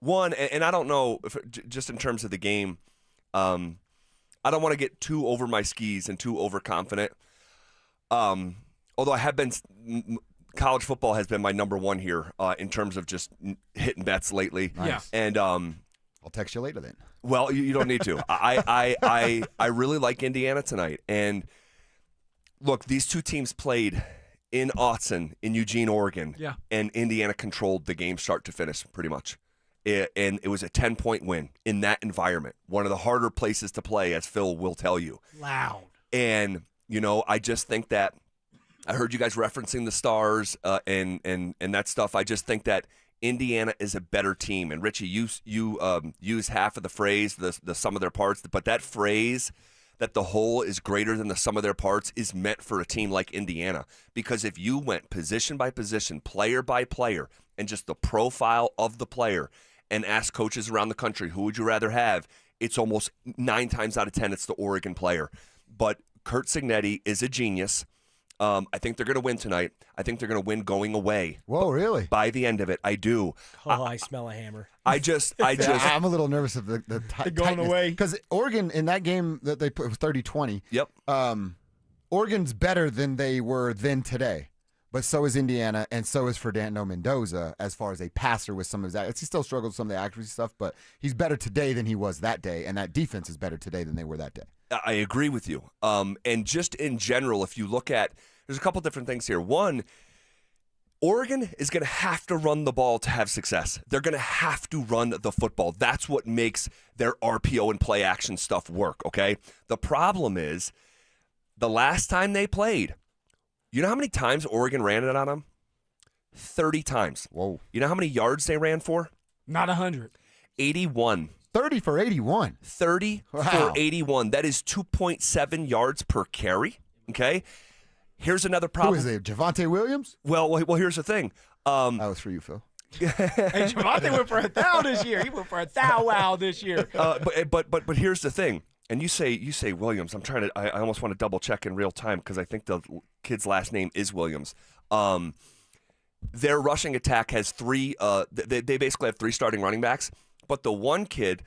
One, and I don't know, just in terms of the game, I don't want to get too over my skis and too overconfident. Although I have been, college football has been my number one here in terms of just hitting bets lately. Nice. Yeah. And I'll text you later then. well, you don't need to. I really like Indiana tonight. And look, these two teams played in Autzen, in Eugene, Oregon. Yeah. And Indiana controlled the game start to finish, pretty much. And it was a 10-point win in that environment. One of the harder places to play, as Phil will tell you. Loud. And, I just think that I heard you guys referencing the Stars and that stuff. I just think that Indiana is a better team. And Richie, you use half of the phrase, the sum of their parts, but that phrase that the whole is greater than the sum of their parts is meant for a team like Indiana. Because if you went position by position, player by player, and just the profile of the player, and ask coaches around the country, who would you rather have? It's almost 9 times out of 10, it's the Oregon player. But Curt Signetti is a genius. I think they're going to win tonight. I think they're going to win going away. Whoa, really? By the end of it, I do. Oh, I smell a hammer. I'm a little nervous of the going away. Because Oregon, in that game that they put, was 30-20. Yep. Oregon's better than they were then today. But so is Indiana, and so is Fernando Mendoza as far as a passer with some of his. He still struggles with some of the accuracy stuff, but he's better today than he was that day, and that defense is better today than they were that day. I agree with you. And just in general, if you look at, there's a couple different things here. One, Oregon is going to have to run the ball to have success. They're going to have to run the football. That's what makes their RPO and play action stuff work, okay? The problem is, the last time they played, you know how many times Oregon ran it on them? 30 times. Whoa. You know how many yards they ran for? Not 100. 81. 30 for 81. 30 for 81. That is 2.7 yards per carry, okay? Here's another problem. Who is it, Javonte Williams? Well, here's the thing. That was for you, Phil. Hey, Javonte went for 1,000 this year. He went for 1,000 this year. But here's the thing. And you say Williams. I almost want to double check in real time because I think the kid's last name is Williams. Their rushing attack has 3. They basically have 3 starting running backs. But the one kid,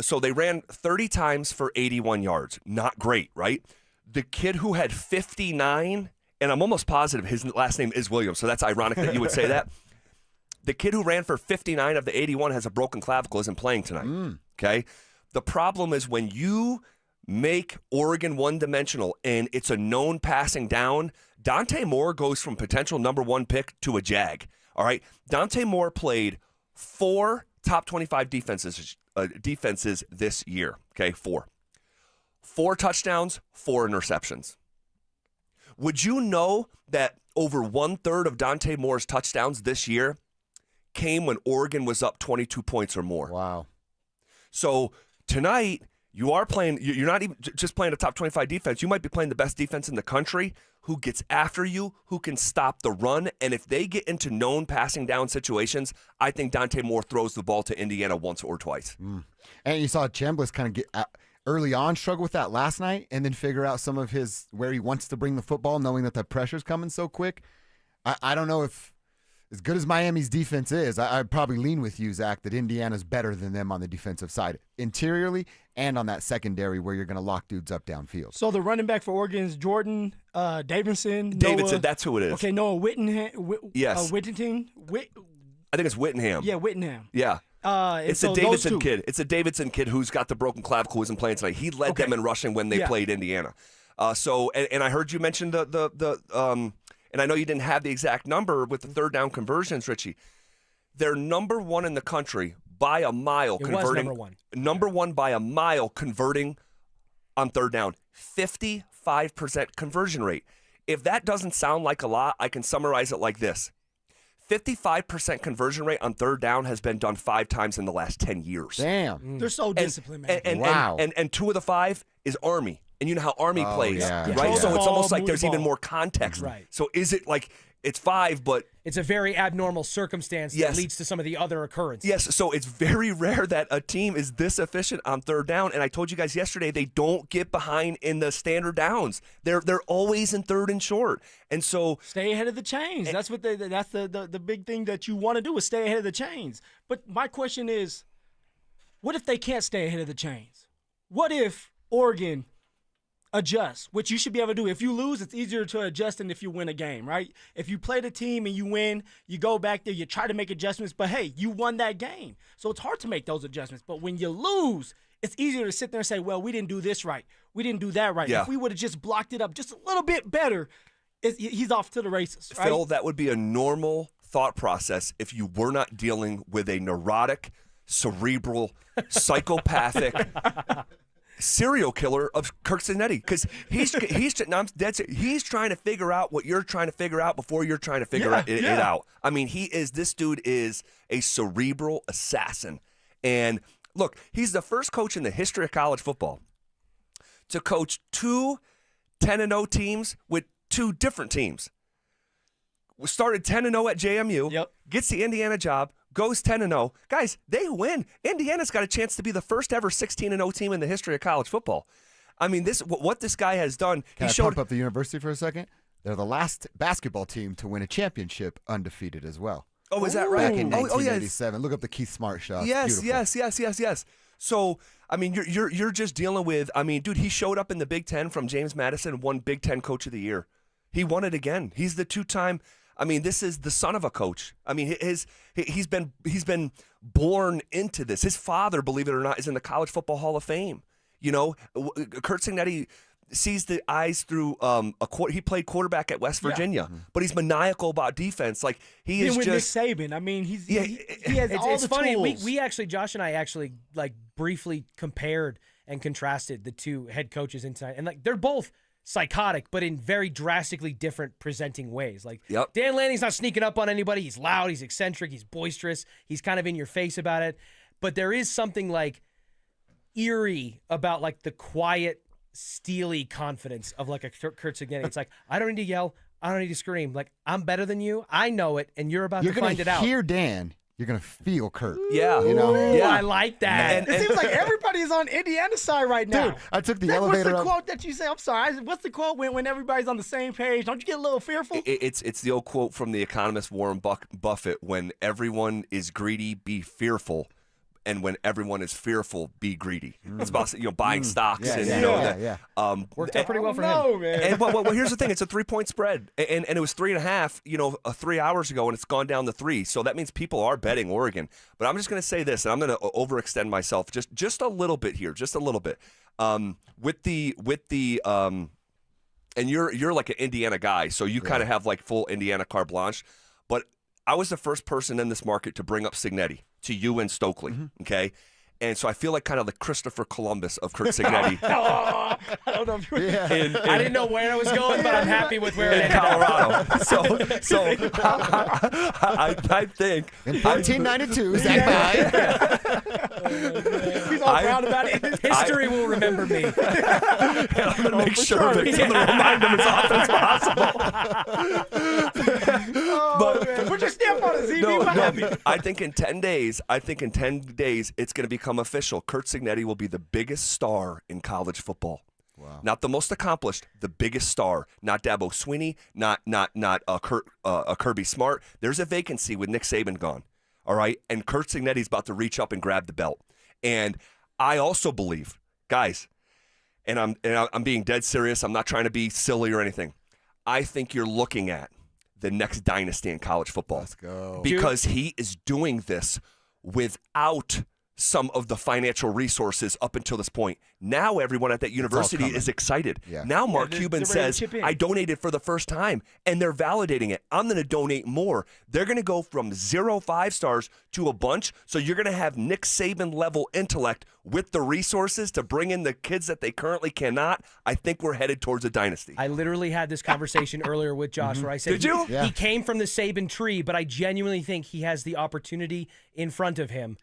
so they ran 30 times for 81 yards. Not great, right? The kid who had 59, and I'm almost positive his last name is Williams, so that's ironic that you would say that. The kid who ran for 59 of the 81 has a broken clavicle, isn't playing tonight. Okay? The problem is when you make Oregon one-dimensional and it's a known passing down, Dante Moore goes from potential number 1 pick to a Jag. All right? Dante Moore played 4 top 25 defenses this year. Okay, 4. 4 touchdowns, 4 interceptions. Would you know that over 1/3 of Dante Moore's touchdowns this year came when Oregon was up 22 points or more? Wow. So tonight, you are playing, you're not even just playing a top 25 defense. You might be playing the best defense in the country, who gets after you, who can stop the run. And if they get into known passing down situations, I think Dante Moore throws the ball to Indiana once or twice. And you saw Chambliss kind of get early on struggle with that last night and then figure out some of his where he wants to bring the football, knowing that the pressure's coming so quick. I don't know if, as good as Miami's defense is, I'd probably lean with you, Zach, that Indiana's better than them on the defensive side, interiorly and on that secondary where you're going to lock dudes up downfield. So the running back for Oregon is Jordan Davidson. Davidson, that's who it is. Okay, Noah Whittingham. Yes. Whittington. I think it's Whittingham. Yeah, Whittingham. Yeah. It's a Davidson kid. It's a Davidson kid who's got the broken clavicle, who isn't playing tonight. He led them in rushing when they played Indiana. And I heard you mention and I know you didn't have the exact number with the third down conversions, Richie. They're number 1 in the country by a mile converting. Number one by a mile converting on third down. 55% conversion rate. If that doesn't sound like a lot, I can summarize it like this. 55% conversion rate on third down has been done 5 times in the last 10 years. Damn. They're so disciplined, man. Wow. And 2 of the 5 is Army. And you know how Army plays, yeah. right? Yeah. So it's almost like Move there's the even ball. more context. Right. So is it like It's 5, but It's a very abnormal circumstance Yes. that leads to some of the other occurrences. yes, so it's very rare that a team is this efficient on third down. And I told you guys yesterday, they don't get behind in the standard downs. They're always in third and short. And so Stay ahead of the chains. That's what that's the big thing that you want to do is stay ahead of the chains. But my question is, what if they can't stay ahead of the chains? What if Oregon adjusts, which you should be able to do. If you lose, it's easier to adjust than if you win a game, right? If you play the team and you win, you go back there, you try to make adjustments, but hey, you won that game. So it's hard to make those adjustments. But when you lose, it's easier to sit there and say, well, we didn't do this right. We didn't do that right. Yeah. If we would have just blocked it up just a little bit better, he's off to the races, right? Phil, that would be a normal thought process if you were not dealing with a neurotic, cerebral, psychopathic serial killer of Kirk Signetti, because he's no, I'm dead serious. He's trying to figure out what you're trying to figure out before you're trying to figure it out. I mean, this dude is a cerebral assassin. And look, he's the first coach in the history of college football to coach 2 10-0 teams with 2 different teams. We started 10-0 at JMU, gets the Indiana job, goes 10-0. Guys, they win. Indiana's got a chance to be the first ever 16-0 team in the history of college football. I mean, what this guy has done. Can I pump up the university for a second? They're the last basketball team to win a championship undefeated as well. Oh, is that right? Back in 1987. Look up the Keith Smart shot. Yes, Beautiful. yes. So, I mean, you're just dealing with. I mean, dude, he showed up in the Big Ten from James Madison, won Big Ten Coach of the Year. He won it again. He's the 2-time. I mean, this is the son of a coach. I mean, he's been born into this. His father, believe it or not, is in the College Football Hall of Fame. You know, Kurt Signetti sees the eyes through he played quarterback at West Virginia, but he's maniacal about defense. Like he is with just Nick Saban. I mean, he has all It's the funny. tools. We actually, Josh and I actually like briefly compared and contrasted the 2 head coaches in tonight, and like they're both psychotic, but in very drastically different presenting ways. Like Dan Lanning's not sneaking up on anybody. He's loud. He's eccentric. He's boisterous. He's kind of in your face about it. But there is something like eerie about like the quiet, steely confidence of like a Kurt Signetti. It's like, I don't need to yell. I don't need to scream. Like, I'm better than you. I know it, and you're about to find it out. You're going to hear Dan. You're going to feel Kurt. Yeah. You know? Ooh, I like that. It seems like everybody's on Indiana's side right now. Dude, I took the elevator What's the up. quote that you say? I'm sorry. What's the quote when everybody's on the same page? Don't you get a little fearful? It's the old quote from the economist Warren Buffett: "When everyone is greedy, be fearful, and when everyone is fearful, be greedy." It's about buying stocks Worked out pretty well for him. Man. And well, here's the thing: it's a 3-point spread, and it was 3.5, 3 hours ago, and it's gone down to 3. So that means people are betting Oregon. But I'm just going to say this, and I'm going to overextend myself just a little bit here, just a little bit. With the and you're like an Indiana guy, so you kind of have like full Indiana carte blanche. But I was the first person in this market to bring up Signetti to you and Stokely, okay? And so I feel like kind of the Christopher Columbus of Kurt Signetti. I don't know if you're I didn't know where I was going, but I'm happy with where it in ended up. Colorado. So I think In 1492, Zach Bye. He's all proud about it. History will remember me. and I'm going to make sure Vic's going to remind him as often as possible. But put your stamp on it, ZB. What happened? I think in 10 days, it's going to become official. Kurt Signetti will be the biggest star in college football. Wow. Not the most accomplished, the biggest star. Not Dabo Swinney, not Kirby Smart. There's a vacancy with Nick Saban gone. All right, and Kurt Signetti's about to reach up and grab the belt. And I also believe, guys, and I'm being dead serious. I'm not trying to be silly or anything. I think you're looking at the next dynasty in college football. Let's go. Because he is doing this without some of the financial resources up until this point. Now everyone at that university is excited. Yeah. Now Mark they're Cuban ready to says, chip in. I donated for the first time, and they're validating it. I'm going to donate more. They're going to go from 0 5-stars to a bunch, so you're going to have Nick Saban-level intellect with the resources to bring in the kids that they currently cannot. I think we're headed towards a dynasty. I literally had this conversation earlier with Josh where I said Did you? Yeah. he came from the Saban tree, but I genuinely think he has the opportunity in front of him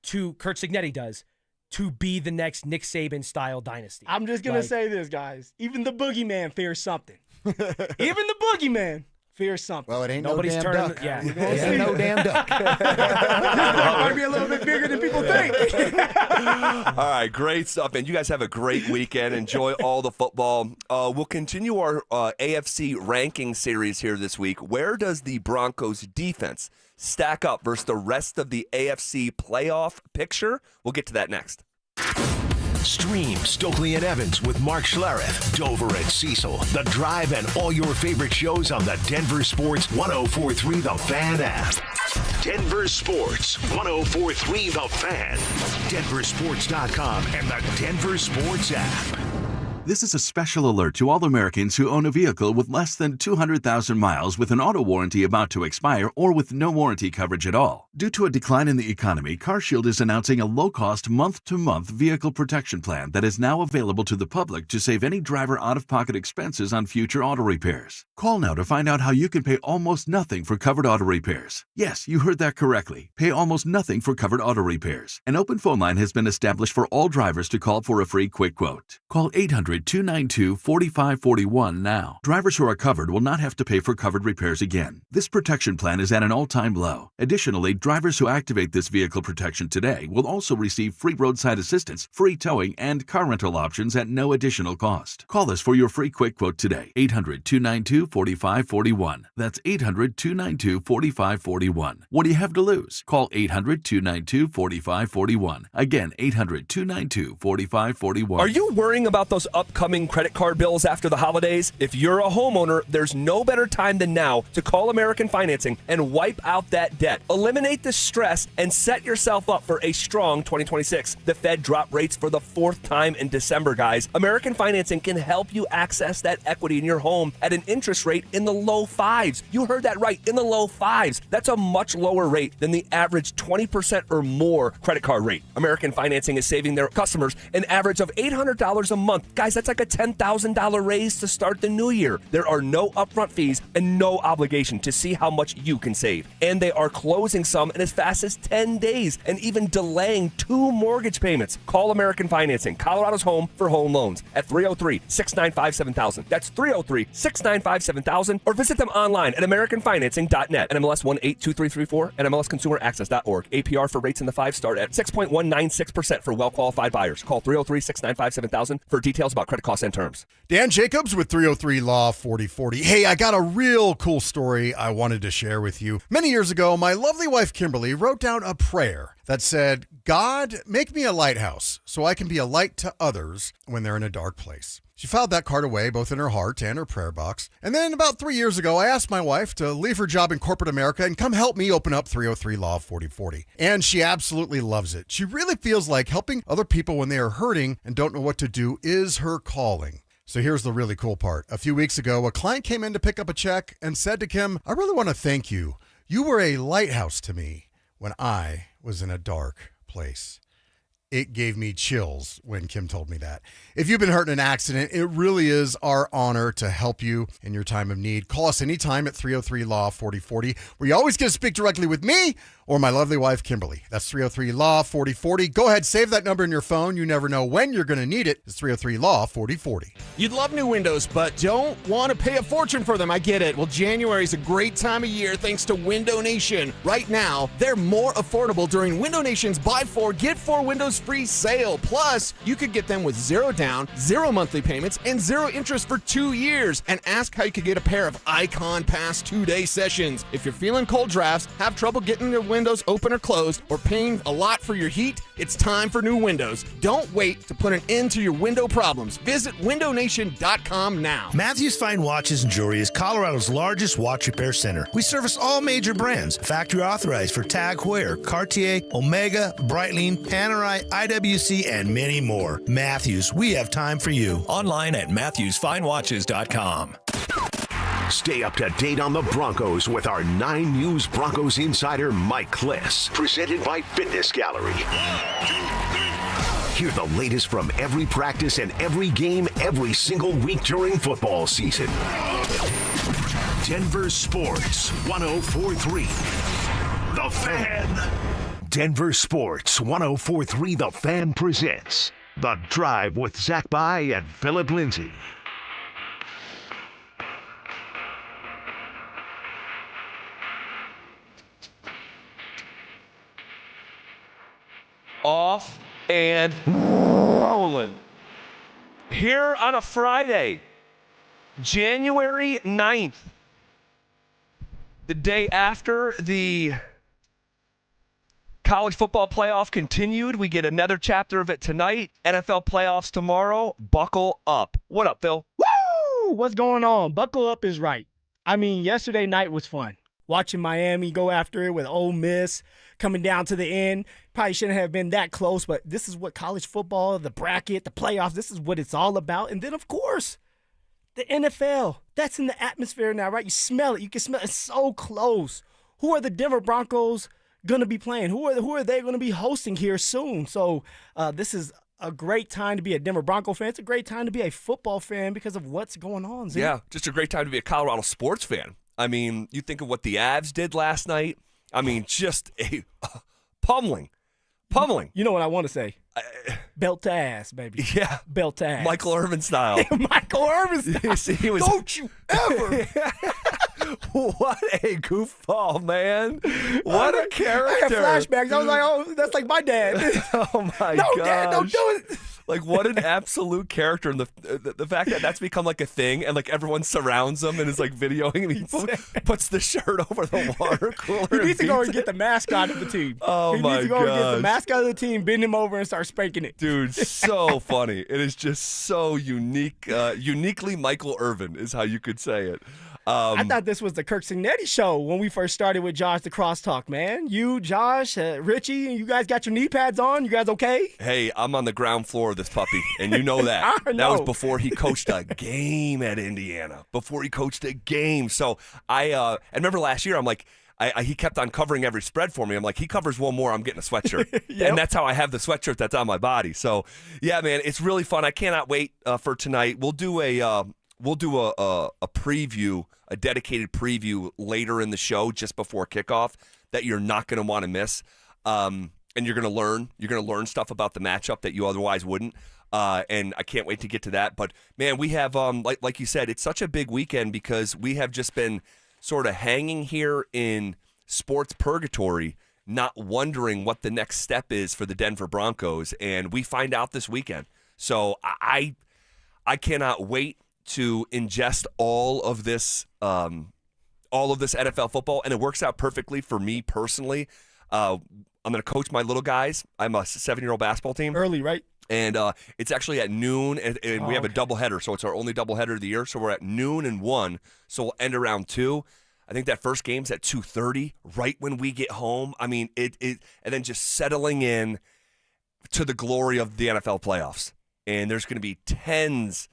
Kurt Signetti does, to be the next Nick Saban-style dynasty. I'm just going to say this, guys. Even the boogeyman fears something. Even the boogeyman Fear something. Well, it ain't Nobody's no damn turning. duck. Yeah. It ain't no damn duck. This might be a little bit bigger than people think. All right, great stuff. And you guys have a great weekend. Enjoy all the football. We'll continue our AFC ranking series here this week. Where does the Broncos defense stack up versus the rest of the AFC playoff picture? We'll get to that next. Stream Stokely and Evans with Mark Schlereth, Dover and Cecil, The Drive, and all your favorite shows on the Denver Sports 104.3 The Fan app. Denver Sports 104.3 The Fan, DenverSports.com, and the Denver Sports app. This is a special alert to all Americans who own a vehicle with less than 200,000 miles with an auto warranty about to expire or with no warranty coverage at all. Due to a decline in the economy, CarShield is announcing a low-cost month-to-month vehicle protection plan that is now available to the public to save any driver out-of-pocket expenses on future auto repairs. Call now to find out how you can pay almost nothing for covered auto repairs. Yes, you heard that correctly. Pay almost nothing for covered auto repairs. An open phone line has been established for all drivers to call for a free quick quote. Call 800-292-4541 now. Drivers who are covered will not have to pay for covered repairs again. This protection plan is at an all-time low. Additionally, drivers who activate this vehicle protection today will also receive free roadside assistance, free towing, and car rental options at no additional cost. Call us for your free quick quote today. 800-292-4541. That's 800-292-4541. What do you have to lose? Call 800-292-4541. Again, 800-292-4541. Are you worrying about those upcoming credit card bills after the holidays? If you're a homeowner, there's no better time than now to call American Financing and wipe out that debt. Eliminate the stress and set yourself up for a strong 2026. The Fed dropped rates for the 4th time in December, guys. American Financing can help you access that equity in your home at an interest rate in the low 5s. You heard that right, in the low 5s. That's a much lower rate than the average 20% or more credit card rate. American Financing is saving their customers an average of $800 a month. Guys, that's like a $10,000 raise to start the new year. There are no upfront fees and no obligation to see how much you can save. And they are closing some in as fast as 10 days and even delaying 2 mortgage payments. Call American Financing, Colorado's home for home loans, at 303-695-7000. That's 303-695-7000, or visit them online at AmericanFinancing.net. NMLS 182334 and MLSConsumerAccess.org. APR for rates in the 5 start at 6.196% for well-qualified buyers. Call 303-695-7000 for details about credit costs and terms. Dan Jacobs with 303 Law 4040. Hey, I got a real cool story I wanted to share with you. Many years ago, my lovely wife Kimberly wrote down a prayer that said, God, make me a lighthouse so I can be a light to others when they're in a dark place. She filed that card away both in her heart and her prayer box. And then about 3 years ago, I asked my wife to leave her job in corporate America and come help me open up 303 Law 4040. And she absolutely loves it. She really feels like helping other people when they are hurting and don't know what to do is her calling. So here's the really cool part. A few weeks ago, a client came in to pick up a check and said to Kim, I really want to thank you. You were a lighthouse to me when I was in a dark place. It gave me chills when Kim told me that. If you've been hurt in an accident, it really is our honor to help you in your time of need. Call us anytime at 303 Law 4040, where you always get to speak directly with me or my lovely wife, Kimberly. That's 303 Law 4040. Go ahead, save that number in your phone. You never know when you're going to need it. It's 303 Law 4040. You'd love new windows, but don't want to pay a fortune for them. I get it. Well, January is a great time of year thanks to Window Nation. Right now, they're more affordable during Window Nation's Buy 4, Get 4 Windows Free sale. Plus, you could get them with 0 down, 0 monthly payments, and 0 interest for 2 years. And ask how you could get a pair of Icon Pass 2-day sessions. If you're feeling cold drafts, have trouble getting your windows open or closed, or paying a lot for your heat, it's time for new windows. Don't wait to put an end to your window problems. Visit windownation.com now. Matthews Fine Watches and Jewelry is Colorado's largest watch repair center. We service all major brands, factory authorized for Tag Heuer, Cartier, Omega, Breitling, Panerai, IWC, and many more. Matthews, we have time for you. Online at MatthewsFineWatches.com. Stay up to date on the Broncos with our 9 News Broncos insider, Mike Cliss. Presented by Fitness Gallery. Hear the latest from every practice and every game every single week during football season. Denver Sports 104.3. The Fan. Denver Sports 104.3 The Fan presents The Drive with Zach By and Phillip Lindsay. Off and rolling. Here on a Friday, January 9th, the day after the college football playoff continued. We get another chapter of it tonight. NFL playoffs tomorrow. Buckle up. What up, Phil? Woo! What's going on? Buckle up is right. I mean, yesterday night was fun. Watching Miami go after it with Ole Miss coming down to the end. Probably shouldn't have been that close, but this is what college football, the bracket, the playoffs, this is what it's all about. And then, of course, the NFL. That's in the atmosphere now, right? You smell it. You can smell it. It's so close. Who are the Denver Broncos going to be playing? Who are they going to be hosting here soon? So this is a great time to be a Denver Bronco fan. It's a great time to be a football fan because of what's going on. Yeah, just a great time to be a Colorado sports fan. I mean, you think of what the Avs did last night. I mean, just a pummeling. You know what I want to say? Belt to ass, baby. Yeah. Belt to ass. Michael Irvin style. Michael Irvin style. See, was, Don't you ever. What a goofball, man. What a character. I had flashbacks. I was like, oh, that's like my dad. Oh, my No, gosh. Dad, don't do it. Like, what an absolute character. And the fact that that's become like a thing and like everyone surrounds him and is like videoing and he puts the shirt over the water cooler. He needs to go and get the mascot of the team. Oh, he my needs to go and get the gosh. mascot of the team, bend him over, and start spanking it. Dude, so funny. It is just so unique. Uniquely Michael Irvin is how you could say it. I thought this was the Kirk Signetti show when we first started with Josh, the crosstalk, man. You, Josh, Richie, you guys got your knee pads on? You guys okay? Hey, I'm on the ground floor of this puppy, and you know that. I know. That was before he coached a game at Indiana. Before he coached a game. So I remember last year, I'm like, he kept on covering every spread for me. I'm like, he covers one more, I'm getting a sweatshirt. Yep. And that's how I have the sweatshirt that's on my body. So, yeah, man, it's really fun. I cannot wait for tonight. We'll do a preview, a dedicated preview later in the show just before kickoff that you're not going to want to miss. And you're going to learn stuff about the matchup that you otherwise wouldn't. And I can't wait to get to that. But man, we have, like you said, it's such a big weekend because we have just been sort of hanging here in sports purgatory, not wondering what the next step is for the Denver Broncos. And we find out this weekend. So I cannot wait to ingest all of this NFL football, and it works out perfectly for me personally. I'm going to coach my little guys. I'm a 7-year-old basketball team. Early, right? And it's actually at noon, and we have a doubleheader, so it's our only doubleheader of the year. So we're at noon and 1, so we'll end around 2. I think that first game's at 2:30, right when we get home. I mean, it and then just settling in to the glory of the NFL playoffs. And there's going to be tens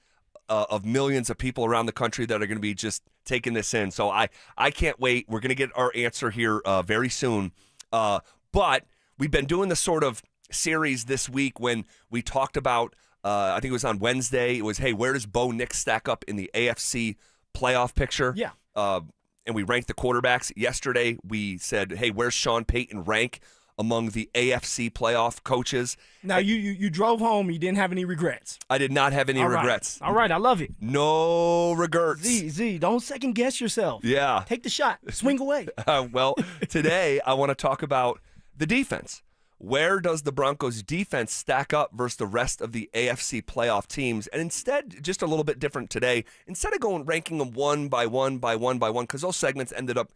of millions of people around the country that are going to be just taking this in. So I can't wait. We're going to get our answer here very soon. But we've been doing this sort of series this week when we talked about, I think it was on Wednesday, it was, hey, where does Bo Nix stack up in the AFC playoff picture? Yeah. And we ranked the quarterbacks. Yesterday we said, hey, where's Sean Payton rank among the AFC playoff coaches? Now, you drove home. You didn't have any regrets. I did not have any All right. regrets. All right. I love it. No regrets. Z, don't second guess yourself. Yeah. Take the shot. Swing away. Well, today I want to talk about the defense. Where does the Broncos defense stack up versus the rest of the AFC playoff teams? And instead, just a little bit different today, instead of going ranking them one by one, because those segments ended up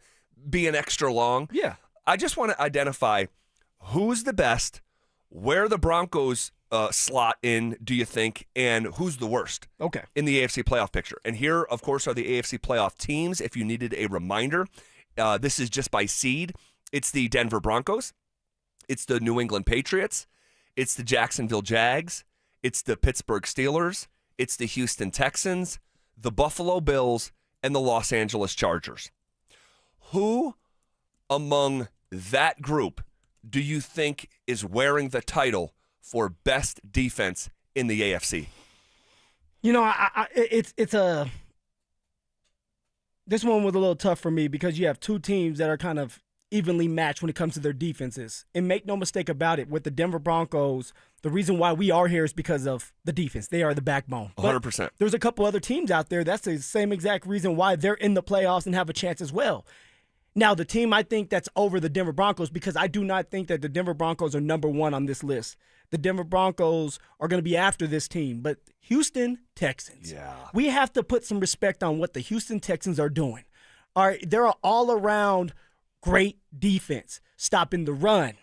being extra long. Yeah. I just want to identify who's the best, where the Broncos slot in, do you think, and who's the worst in the AFC playoff picture. And here, of course, are the AFC playoff teams. If you needed a reminder, this is just by seed. It's the Denver Broncos. It's the New England Patriots. It's the Jacksonville Jags. It's the Pittsburgh Steelers. It's the Houston Texans, the Buffalo Bills, and the Los Angeles Chargers. Who among that group do you think is wearing the title for best defense in the AFC? You know, this one was a little tough for me because you have two teams that are kind of evenly matched when it comes to their defenses. And make no mistake about it, with the Denver Broncos, the reason why we are here is because of the defense. They are the backbone. 100%. There's a couple other teams out there. That's the same exact reason why they're in the playoffs and have a chance as well. Now, the team I think that's over the Denver Broncos, because I do not think that the Denver Broncos are number one on this list. The Denver Broncos are going to be after this team. But Houston Texans. Yeah. We have to put some respect on what the Houston Texans are doing. All right, they're an all-around great defense, stopping the run.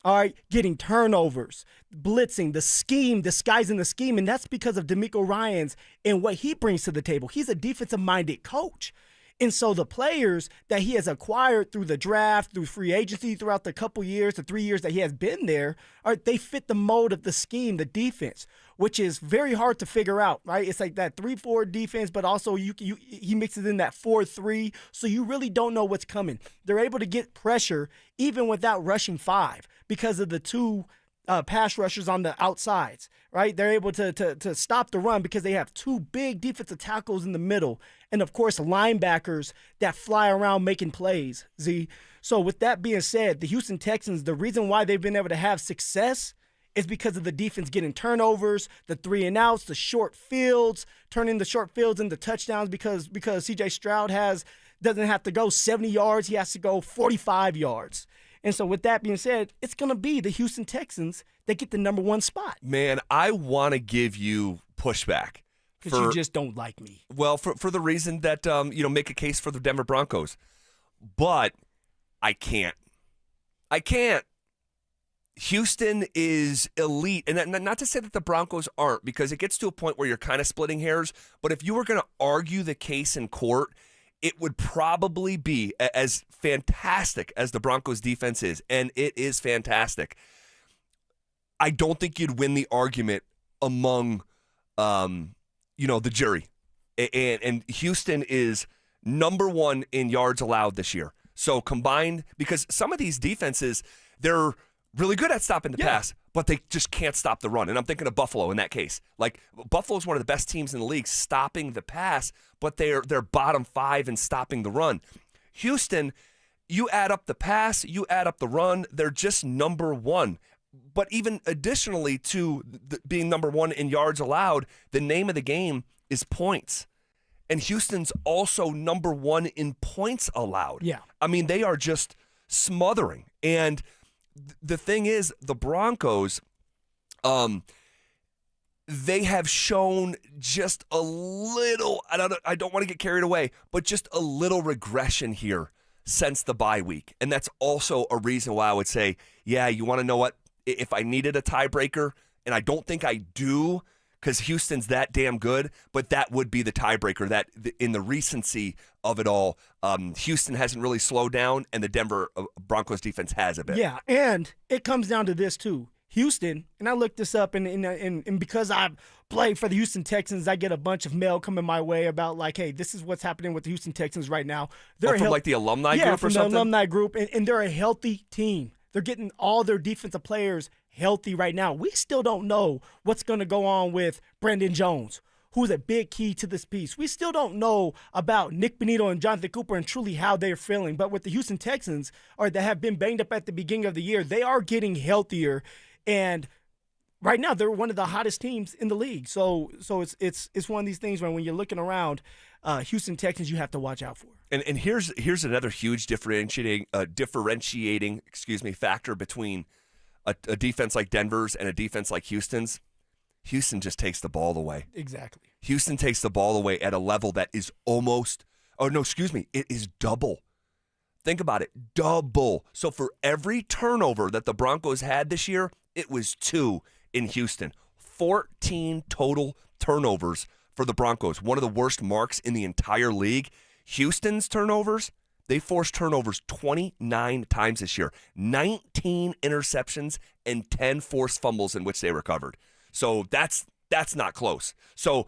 All right, getting turnovers, blitzing, the scheme, disguising the scheme, and that's because of DeMeco Ryans and what he brings to the table. He's a defensive-minded coach. And so the players that he has acquired through the draft, through free agency, throughout the couple years, the 3 years that he has been there, they fit the mode of the scheme, the defense, which is very hard to figure out, right? It's like that 3-4 defense, but also he mixes in that 4-3, so you really don't know what's coming. They're able to get pressure even without rushing 5 because of the 2 pass rushers on the outsides, right? They're able to stop the run because they have 2 big defensive tackles in the middle, and of course linebackers that fly around making plays. So with that being said, the Houston Texans, the reason why they've been able to have success is because of the defense getting turnovers, the 3 and outs, the short fields, turning the short fields into touchdowns because C.J. Stroud doesn't have to go 70 yards, he has to go 45 yards. And so with that being said, it's going to be the Houston Texans that get the number 1 spot. Man, I want to give you pushback. Because you just don't like me. Well, for the reason that, make a case for the Denver Broncos. But I can't. Houston is elite. And not to say that the Broncos aren't, because it gets to a point where you're kind of splitting hairs. But if you were going to argue the case in court, it would probably be as fantastic as the Broncos defense is, and it is fantastic. I don't think you'd win the argument among, the jury. And Houston is number 1 in yards allowed this year. So combined, because some of these defenses, they're really good at stopping the pass, but they just can't stop the run. And I'm thinking of Buffalo in that case. Like, Buffalo's one of the best teams in the league stopping the pass, but they're bottom 5 in stopping the run. Houston, you add up the pass, you add up the run, they're just number 1. But even additionally to being number 1 in yards allowed, the name of the game is points. And Houston's also number 1 in points allowed. Yeah. I mean, they are just smothering. And the thing is, the Broncos, they have shown just a little, I don't want to get carried away, but just a little regression here since the bye week. And that's also a reason why I would say, yeah, you want to know what? If I needed a tiebreaker, and I don't think I do because Houston's that damn good, but that would be the tiebreaker that in the recency of it all, Houston hasn't really slowed down, and the Denver Broncos defense has a bit. Yeah, and it comes down to this too. Houston, and I looked this up, and because I played for the Houston Texans, I get a bunch of mail coming my way about like, hey, this is what's happening with the Houston Texans right now. They're from like the alumni group or something? Yeah, from the alumni group, and they're a healthy team. They're getting all their defensive players healthy right now. We still don't know what's going to go on with Brandon Jones, who's a big key to this piece. We still don't know about Nick Bonito and Jonathan Cooper and truly how they're feeling. But with the Houston Texans, that have been banged up at the beginning of the year, they are getting healthier. And right now, they're one of the hottest teams in the league. So it's one of these things where when you're looking around, Houston Texans, you have to watch out for. And here's another huge differentiating factor between a defense like Denver's and a defense like Houston's. Houston just takes the ball away. Exactly. Houston takes the ball away at a level that is it is double. Think about it, double. So for every turnover that the Broncos had this year, it was 2 in Houston. 14 total turnovers for the Broncos, one of the worst marks in the entire league. Houston's turnovers, they forced turnovers 29 times this year, 19 interceptions and 10 forced fumbles in which they recovered. So that's not close. So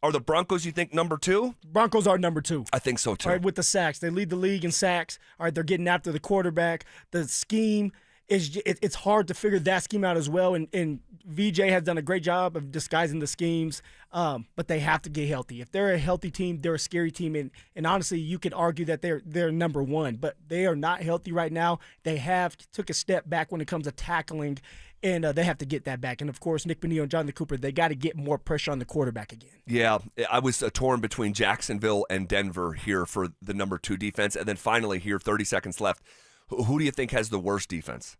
are the Broncos, you think, number 2? Broncos are number 2. I think so, too. All right, with the sacks. They lead the league in sacks. All right, they're getting after the quarterback. The scheme it's hard to figure that scheme out as well. And VJ has done a great job of disguising the schemes, but they have to get healthy. If they're a healthy team, they're a scary team. And honestly, you could argue that they're number one, but they are not healthy right now. They have took a step back when it comes to tackling, and they have to get that back. And, of course, Nick Bonillo and Jonathan Cooper, they got to get more pressure on the quarterback again. Yeah, I was torn between Jacksonville and Denver here for the number 2 defense. And then finally here, 30 seconds left, who do you think has the worst defense?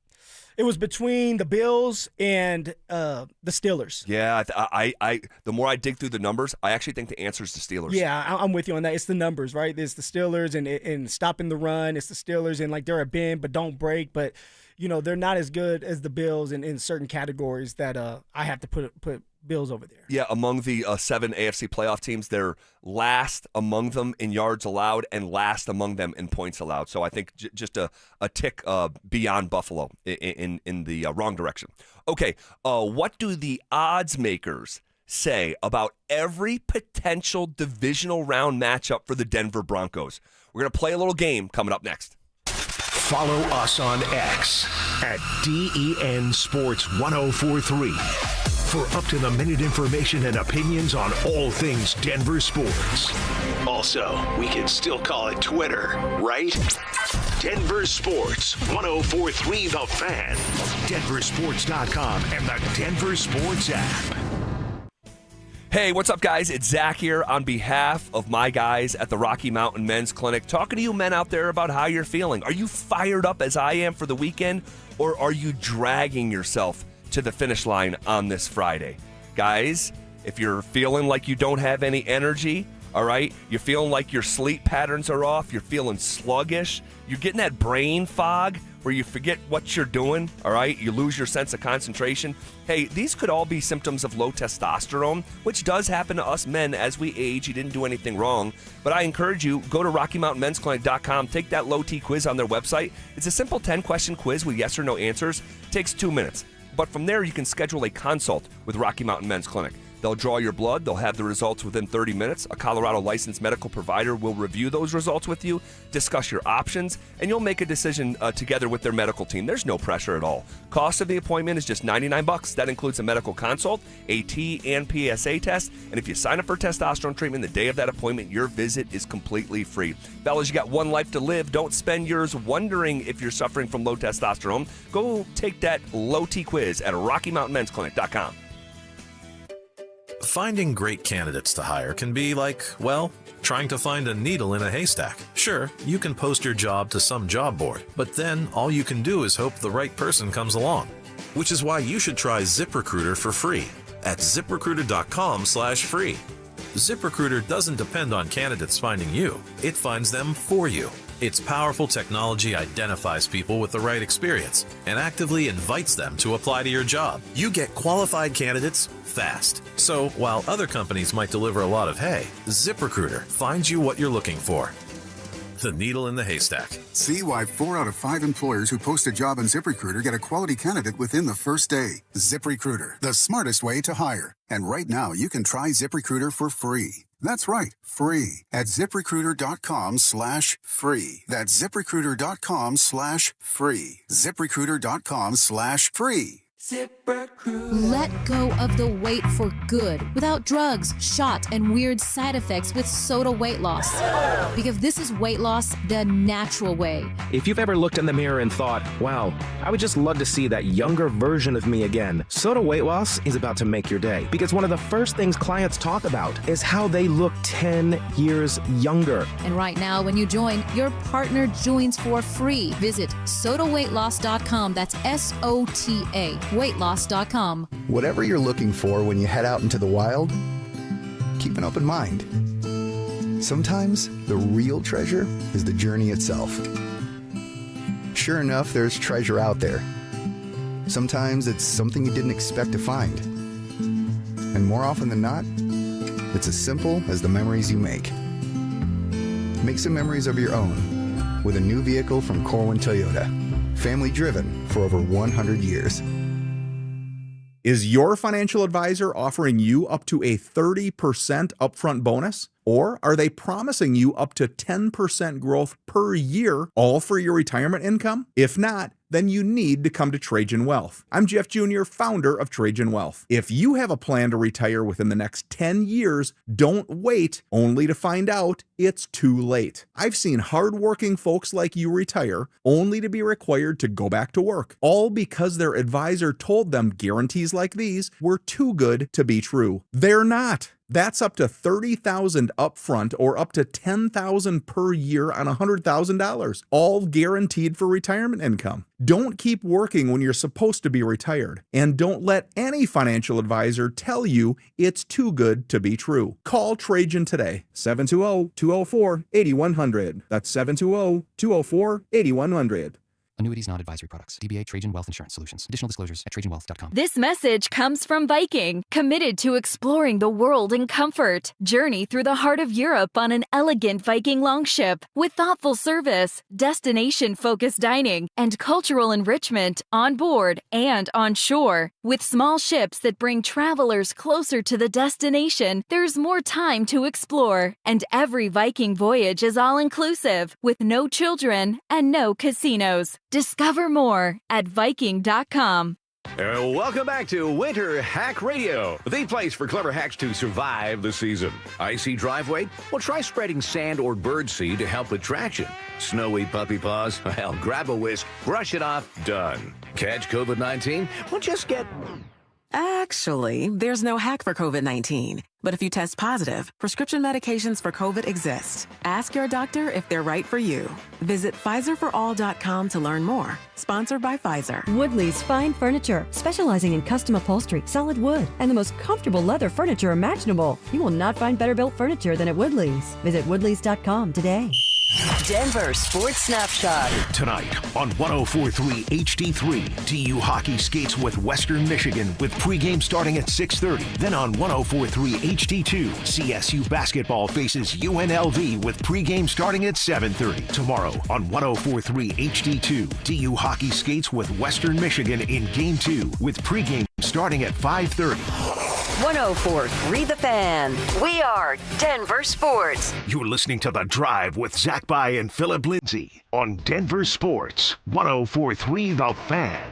It was between the Bills and the Steelers. Yeah, I the more I dig through the numbers, I actually think the answer is the Steelers. Yeah, I'm with you on that. It's the numbers, right? It's the Steelers and stopping the run. It's the Steelers and, like, they're a bend but don't break. But, they're not as good as the Bills in certain categories that I have to put Bills over there. Yeah, among the 7 AFC playoff teams, they're last among them in yards allowed and last among them in points allowed. So I think just a tick beyond Buffalo in the wrong direction. Okay, what do the odds makers say about every potential divisional round matchup for the Denver Broncos? We're going to play a little game coming up next. Follow us on X at DEN Sports 1043 for up-to-the-minute information and opinions on all things Denver sports. Also, we can still call it Twitter, right? Denver Sports 1043 The Fan, DenverSports.com, and the Denver Sports app. Hey, what's up, guys? It's Zach here on behalf of my guys at the Rocky Mountain Men's Clinic, talking to you men out there about how you're feeling. Are you fired up as I am for the weekend, or are you dragging yourself to the finish line on this Friday? Guys, if you're feeling like you don't have any energy, all right, you're feeling like your sleep patterns are off, you're feeling sluggish, you're getting that brain fog where you forget what you're doing, all right, you lose your sense of concentration. Hey, these could all be symptoms of low testosterone, which does happen to us men as we age. You didn't do anything wrong, but I encourage you, go to RockyMountainMen'sClinic.com, take that low T quiz on their website. It's a simple 10-question quiz with yes or no answers. It takes 2 minutes. But from there, you can schedule a consult with Rocky Mountain Men's Clinic. They'll draw your blood. They'll have the results within 30 minutes. A Colorado licensed medical provider will review those results with you, discuss your options, and you'll make a decision together with their medical team. There's no pressure at all. Cost of the appointment is just $99. That includes a medical consult, a T and PSA test, and if you sign up for testosterone treatment the day of that appointment, your visit is completely free. Fellas, you got one life to live. Don't spend yours wondering if you're suffering from low testosterone. Go take that low T quiz at RockyMountainMen'sClinic.com. Finding great candidates to hire can be like, well, trying to find a needle in a haystack. Sure, you can post your job to some job board, but then all you can do is hope the right person comes along. Which is why you should try ZipRecruiter for free at ZipRecruiter.com/free. ZipRecruiter doesn't depend on candidates finding you. It finds them for you. Its powerful technology identifies people with the right experience and actively invites them to apply to your job. You get qualified candidates fast. So while other companies might deliver a lot of hay, ZipRecruiter finds you what you're looking for. The needle in the haystack. See why 4 out of 5 employers who post a job on ZipRecruiter get a quality candidate within the first day. ZipRecruiter, the smartest way to hire. And right now, you can try ZipRecruiter for free. That's right, free at ZipRecruiter.com/free. That's ZipRecruiter.com/free. ZipRecruiter.com/free. Let go of the weight for good without drugs, shot, and weird side effects with Soda Weight Loss. Because this is weight loss the natural way. If you've ever looked in the mirror and thought, wow, I would just love to see that younger version of me again, Soda Weight Loss is about to make your day. Because one of the first things clients talk about is how they look 10 years younger. And right now, when you join, your partner joins for free. Visit SodaWeightLoss.com. That's SOTA. weightloss.com. Whatever you're looking for when you head out into the wild, keep an open mind. Sometimes the real treasure is the journey itself. Sure enough, there's treasure out there. Sometimes it's something you didn't expect to find. And more often than not, it's as simple as the memories you make. Make some memories of your own with a new vehicle from Corwin Toyota. Family driven for over 100 years. Is your financial advisor offering you up to a 30% upfront bonus? Or are they promising you up to 10% growth per year, all for your retirement income? If not, then you need to come to Trajan Wealth. I'm Jeff Jr., founder of Trajan Wealth. If you have a plan to retire within the next 10 years, don't wait only to find out it's too late. I've seen hardworking folks like you retire only to be required to go back to work, all because their advisor told them guarantees like these were too good to be true. They're not. That's up to $30,000 upfront or up to $10,000 per year on $100,000, all guaranteed for retirement income. Don't keep working when you're supposed to be retired, and don't let any financial advisor tell you it's too good to be true. Call Trajan today, 720-204-8100. That's 720-204-8100. Annuities not advisory products. DBA Trajan Wealth Insurance Solutions. Additional disclosures at TrajanWealth.com. This message comes from Viking, committed to exploring the world in comfort. Journey through the heart of Europe on an elegant Viking longship with thoughtful service, destination-focused dining, and cultural enrichment on board and on shore. With small ships that bring travelers closer to the destination, there's more time to explore. And every Viking voyage is all-inclusive, with no children and no casinos. Discover more at Viking.com. Welcome back to Winter Hack Radio, the place for clever hacks to survive the season. Icy driveway? Well, try spreading sand or birdseed to help with traction. Snowy puppy paws? Well, grab a whisk, brush it off, done. Catch COVID-19? Well, just get... Actually, there's no hack for COVID-19. But if you test positive, prescription medications for COVID exist. Ask your doctor if they're right for you. Visit PfizerForAll.com to learn more. Sponsored by Pfizer. Woodley's Fine Furniture, specializing in custom upholstery, solid wood, and the most comfortable leather furniture imaginable. You will not find better built furniture than at Woodley's. Visit Woodleys.com today. Denver Sports Snapshot. Tonight on 104.3 HD3, DU hockey skates with Western Michigan with pregame starting at 6:30. Then on 104.3 HD2, CSU basketball faces UNLV with pregame starting at 7:30. Tomorrow on 104.3 HD2, DU hockey skates with Western Michigan in Game 2 with pregame starting at 5:30. 104.3 The Fan. We are Denver Sports. You're listening to The Drive with Zach By and Phillip Lindsay on Denver Sports 104.3 The Fan.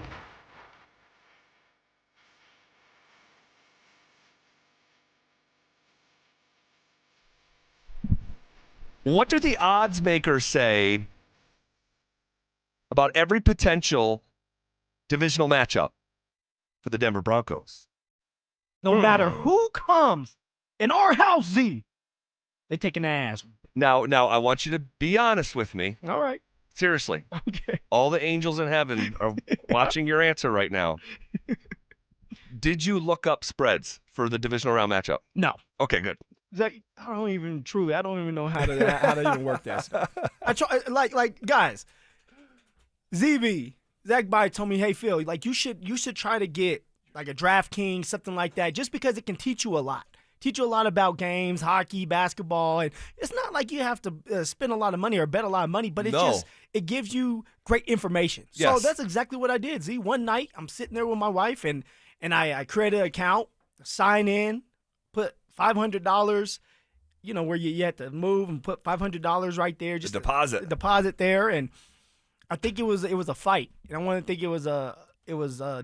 What do the odds makers say about every potential divisional matchup for the Denver Broncos? No matter who comes in our house, Z, they taking the ass. Now, I want you to be honest with me. All right. Seriously. Okay. All the angels in heaven are watching your answer right now. Did you look up spreads for the divisional round matchup? No. Okay, good. Zach, I don't even know how to even work that stuff. I try, like guys. ZB, Zach By told me, hey Phil, like you should try to get like a DraftKings, something like that, just because it can teach you a lot. Teach you a lot about games, hockey, basketball, and it's not like you have to spend a lot of money or bet a lot of money, but it gives you great information. Yes. So that's exactly what I did. Z, one night I'm sitting there with my wife and I created an account, sign in, put $500. You know where you have to move and put $500 right there, just deposit there, and I think it was a fight, and I want to think it was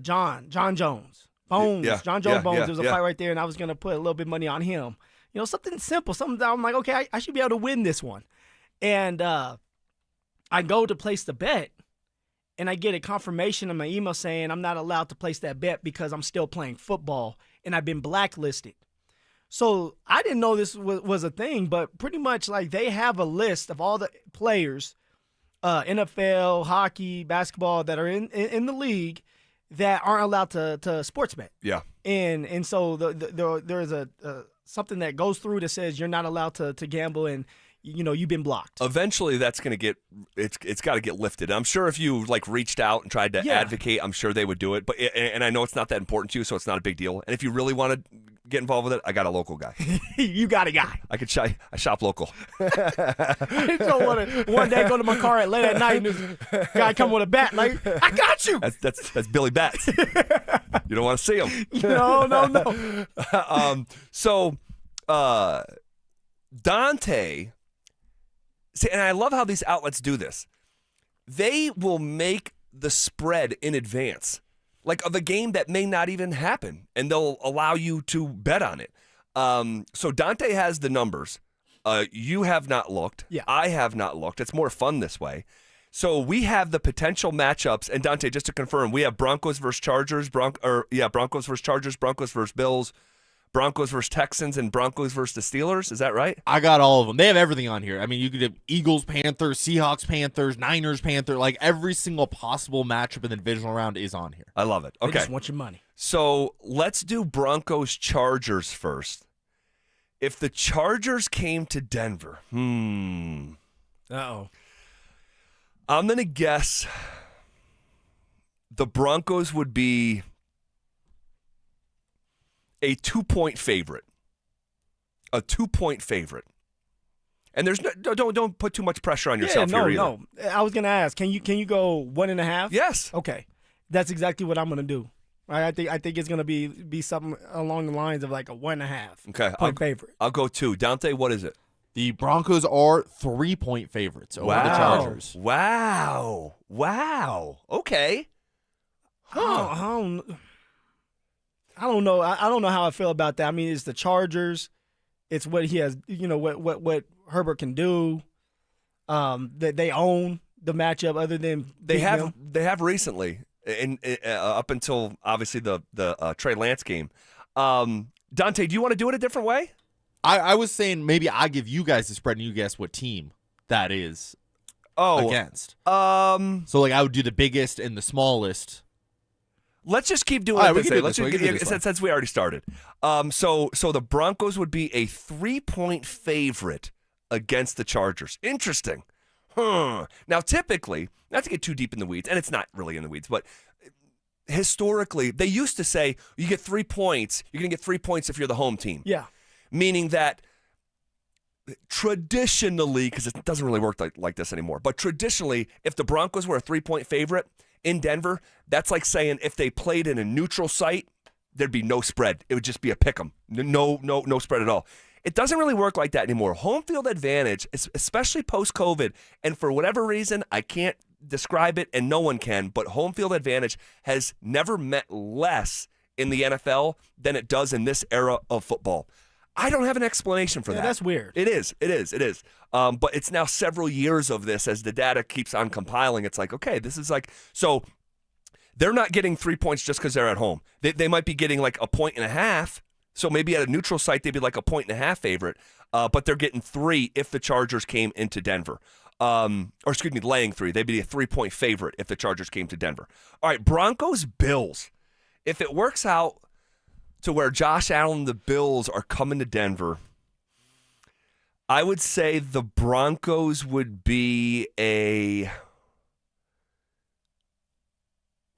John Jones. Bones. Yeah, John Jones Bones. There was a fight right there, and I was going to put a little bit of money on him. You know, something simple, something that I'm like, okay, I should be able to win this one. And I go to place the bet, and I get a confirmation in my email saying I'm not allowed to place that bet because I'm still playing football, and I've been blacklisted. So I didn't know this was a thing, but pretty much like they have a list of all the players, NFL, hockey, basketball that are in the league that aren't allowed to sports bet. Yeah. And so there's a something that goes through that says you're not allowed to gamble, and you've been blocked. Eventually that's going to get it's got to get lifted. I'm sure if you like reached out and tried to advocate, I'm sure they would do it. But and I know it's not that important to you, so it's not a big deal. And if you really want to get involved with it, I got a local guy. You got a guy. I shop local. I don't want to one day go to my car at late at night and this guy come with a bat like, I got you. That's Billy Bats. You don't want to see him. No. So Dante, see, and I love how these outlets do this. They will make the spread in advance, like of a game that may not even happen, and they'll allow you to bet on it. So Dante has the numbers. You have not looked. Yeah. I have not looked. It's more fun this way. So we have the potential matchups, and Dante, just to confirm, we have Broncos versus Chargers, Broncos versus Chargers, Broncos versus Bills, Broncos versus Texans, and Broncos versus the Steelers. Is that right? I got all of them. They have everything on here. I mean, you could have Eagles, Panthers, Seahawks, Panthers, Niners, Panthers. Like every single possible matchup in the divisional round is on here. I love it. They Okay. just want your money. So let's do Broncos Chargers first. If the Chargers came to Denver, Uh-oh. I'm going to guess the Broncos would be a 2-point favorite. A 2-point favorite. And there's don't put too much pressure on yourself here either. No. I was gonna ask, can you go 1.5? Yes. Okay, that's exactly what I'm gonna do. I think it's gonna be something along the lines of like a 1.5. Okay, point favorite. I'll go 2. Dante, what is it? The Broncos are 3-point favorites over the Chargers. Wow. Okay. I don't know. I don't know how I feel about that. I mean, it's the Chargers. It's what he has. What Herbert can do. That they own the matchup. Other than They have recently, up until obviously the Trey Lance game. Dante, do you want to do it a different way? I was saying maybe I give you guys the spread and you guess what team that is against. So like I would do the biggest and the smallest. Let's just keep doing it this way. Since we already started. So the Broncos would be a 3-point favorite against the Chargers. Interesting. Now, typically, not to get too deep in the weeds, and it's not really in the weeds, but historically, they used to say you get 3 points. You're going to get 3 points if you're the home team. Yeah. Meaning that traditionally, because it doesn't really work like this anymore, but traditionally, if the Broncos were a 3-point favorite in Denver, that's like saying if they played in a neutral site, there'd be no spread. It would just be a pick 'em. No spread at all. It doesn't really work like that anymore. Home field advantage, especially post-COVID, and for whatever reason, I can't describe it, and no one can, but home field advantage has never meant less in the NFL than it does in this era of football. I don't have an explanation for that. That's weird. It is. But it's now several years of this as the data keeps on compiling. It's like, okay, this is like, so they're not getting 3 points just because they're at home. They might be getting like 1.5. So maybe at a neutral site, they'd be like 1.5 favorite. But they're getting 3 if the Chargers came into Denver. Laying 3. They'd be a 3-point favorite if the Chargers came to Denver. All right, Broncos, Bills. If it works out to where Josh Allen and the Bills are coming to Denver, I would say the Broncos would be a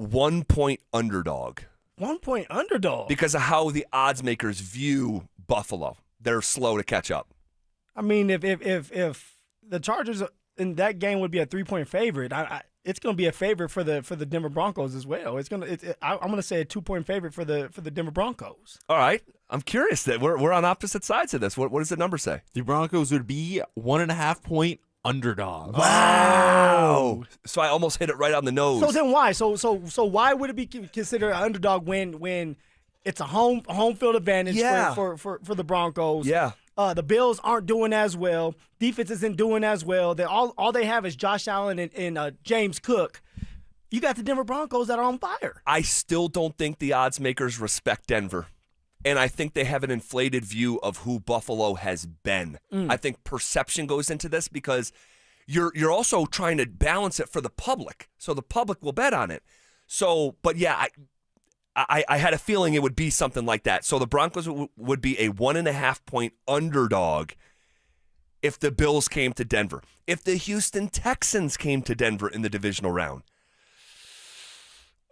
1-point underdog. 1-point underdog? Because of how the odds makers view Buffalo. They're slow to catch up. I mean, if the Chargers in that game would be a 3-point favorite, it's going to be a favorite for the Denver Broncos as well. I'm going to say a 2-point favorite for the Denver Broncos. All right, I'm curious that we're on opposite sides of this. What does the number say? The Broncos would be 1.5-point underdog. Wow! So I almost hit it right on the nose. So then why? So why would it be considered an underdog when it's a home field advantage for the Broncos? Yeah. The Bills aren't doing as well. Defense isn't doing as well. All they have is Josh Allen and James Cook. You got the Denver Broncos that are on fire. I still don't think the odds makers respect Denver. And I think they have an inflated view of who Buffalo has been. I think perception goes into this because you're also trying to balance it for the public. So the public will bet on it. So, but yeah, I had a feeling it would be something like that. So the Broncos would be a 1.5-point underdog if the Bills came to Denver. If the Houston Texans came to Denver in the divisional round,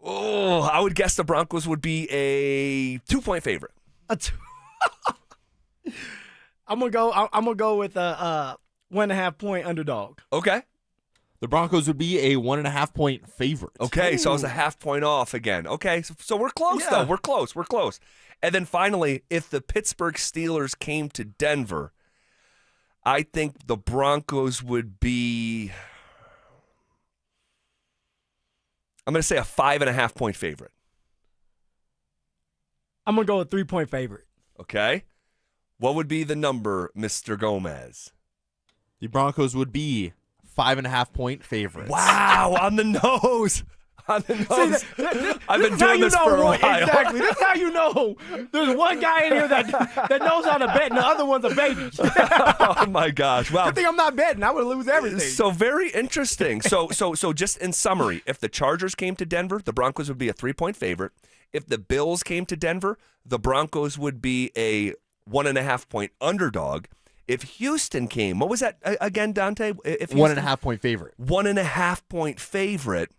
I would guess the Broncos would be a 2-point favorite. I'm gonna go with a 1.5-point underdog. Okay. The Broncos would be a 1.5-point favorite. Okay, so I was a 0.5 point off again. Okay, so we're close, though. We're close. And then finally, if the Pittsburgh Steelers came to Denver, I think the Broncos would be I'm going to say a 5.5-point favorite. I'm going to go with 3-point favorite. Okay. What would be the number, Mr. Gomez? The Broncos would be 5.5-point favorites. Wow, on the nose. On the nose. I've been doing this for a while. Exactly. This is how you know there's one guy in here that knows how to bet and the other one's a baby. Oh, my gosh. Wow. Good thing I'm not betting. I would lose everything. So very interesting. So just in summary, if the Chargers came to Denver, the Broncos would be a 3-point favorite. If the Bills came to Denver, the Broncos would be a 1.5-point underdog. If Houston came, what was that again, Dante? If Houston, 1.5-point favorite. 1.5-point favorite.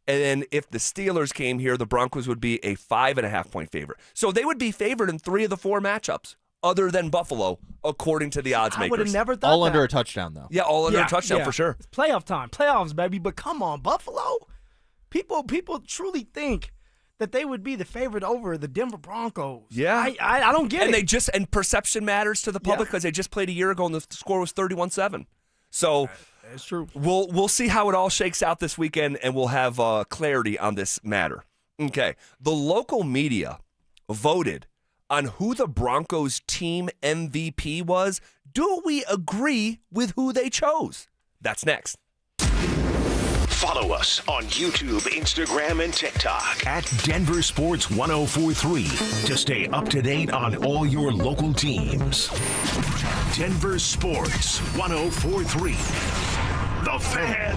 And then if the Steelers came here, the Broncos would be a 5.5-point favorite. So they would be favored in 3 of the 4 matchups, other than Buffalo, according to the odds makers. I would have never thought all that. under a touchdown, though. Yeah, all under a touchdown for sure. It's playoff time. Playoffs, baby. But come on, Buffalo. People truly think that they would be the favorite over the Denver Broncos. Yeah. I don't get it. And perception matters to the public because they just played a year ago and the score was 31-7. So that's true. We'll see how it all shakes out this weekend, and we'll have clarity on this matter. Okay. The local media voted on who the Broncos team MVP was. Do we agree with who they chose? That's next. Follow us on YouTube, Instagram, and TikTok at Denver Sports 1043 to stay up to date on all your local teams. Denver Sports 1043. The Fan.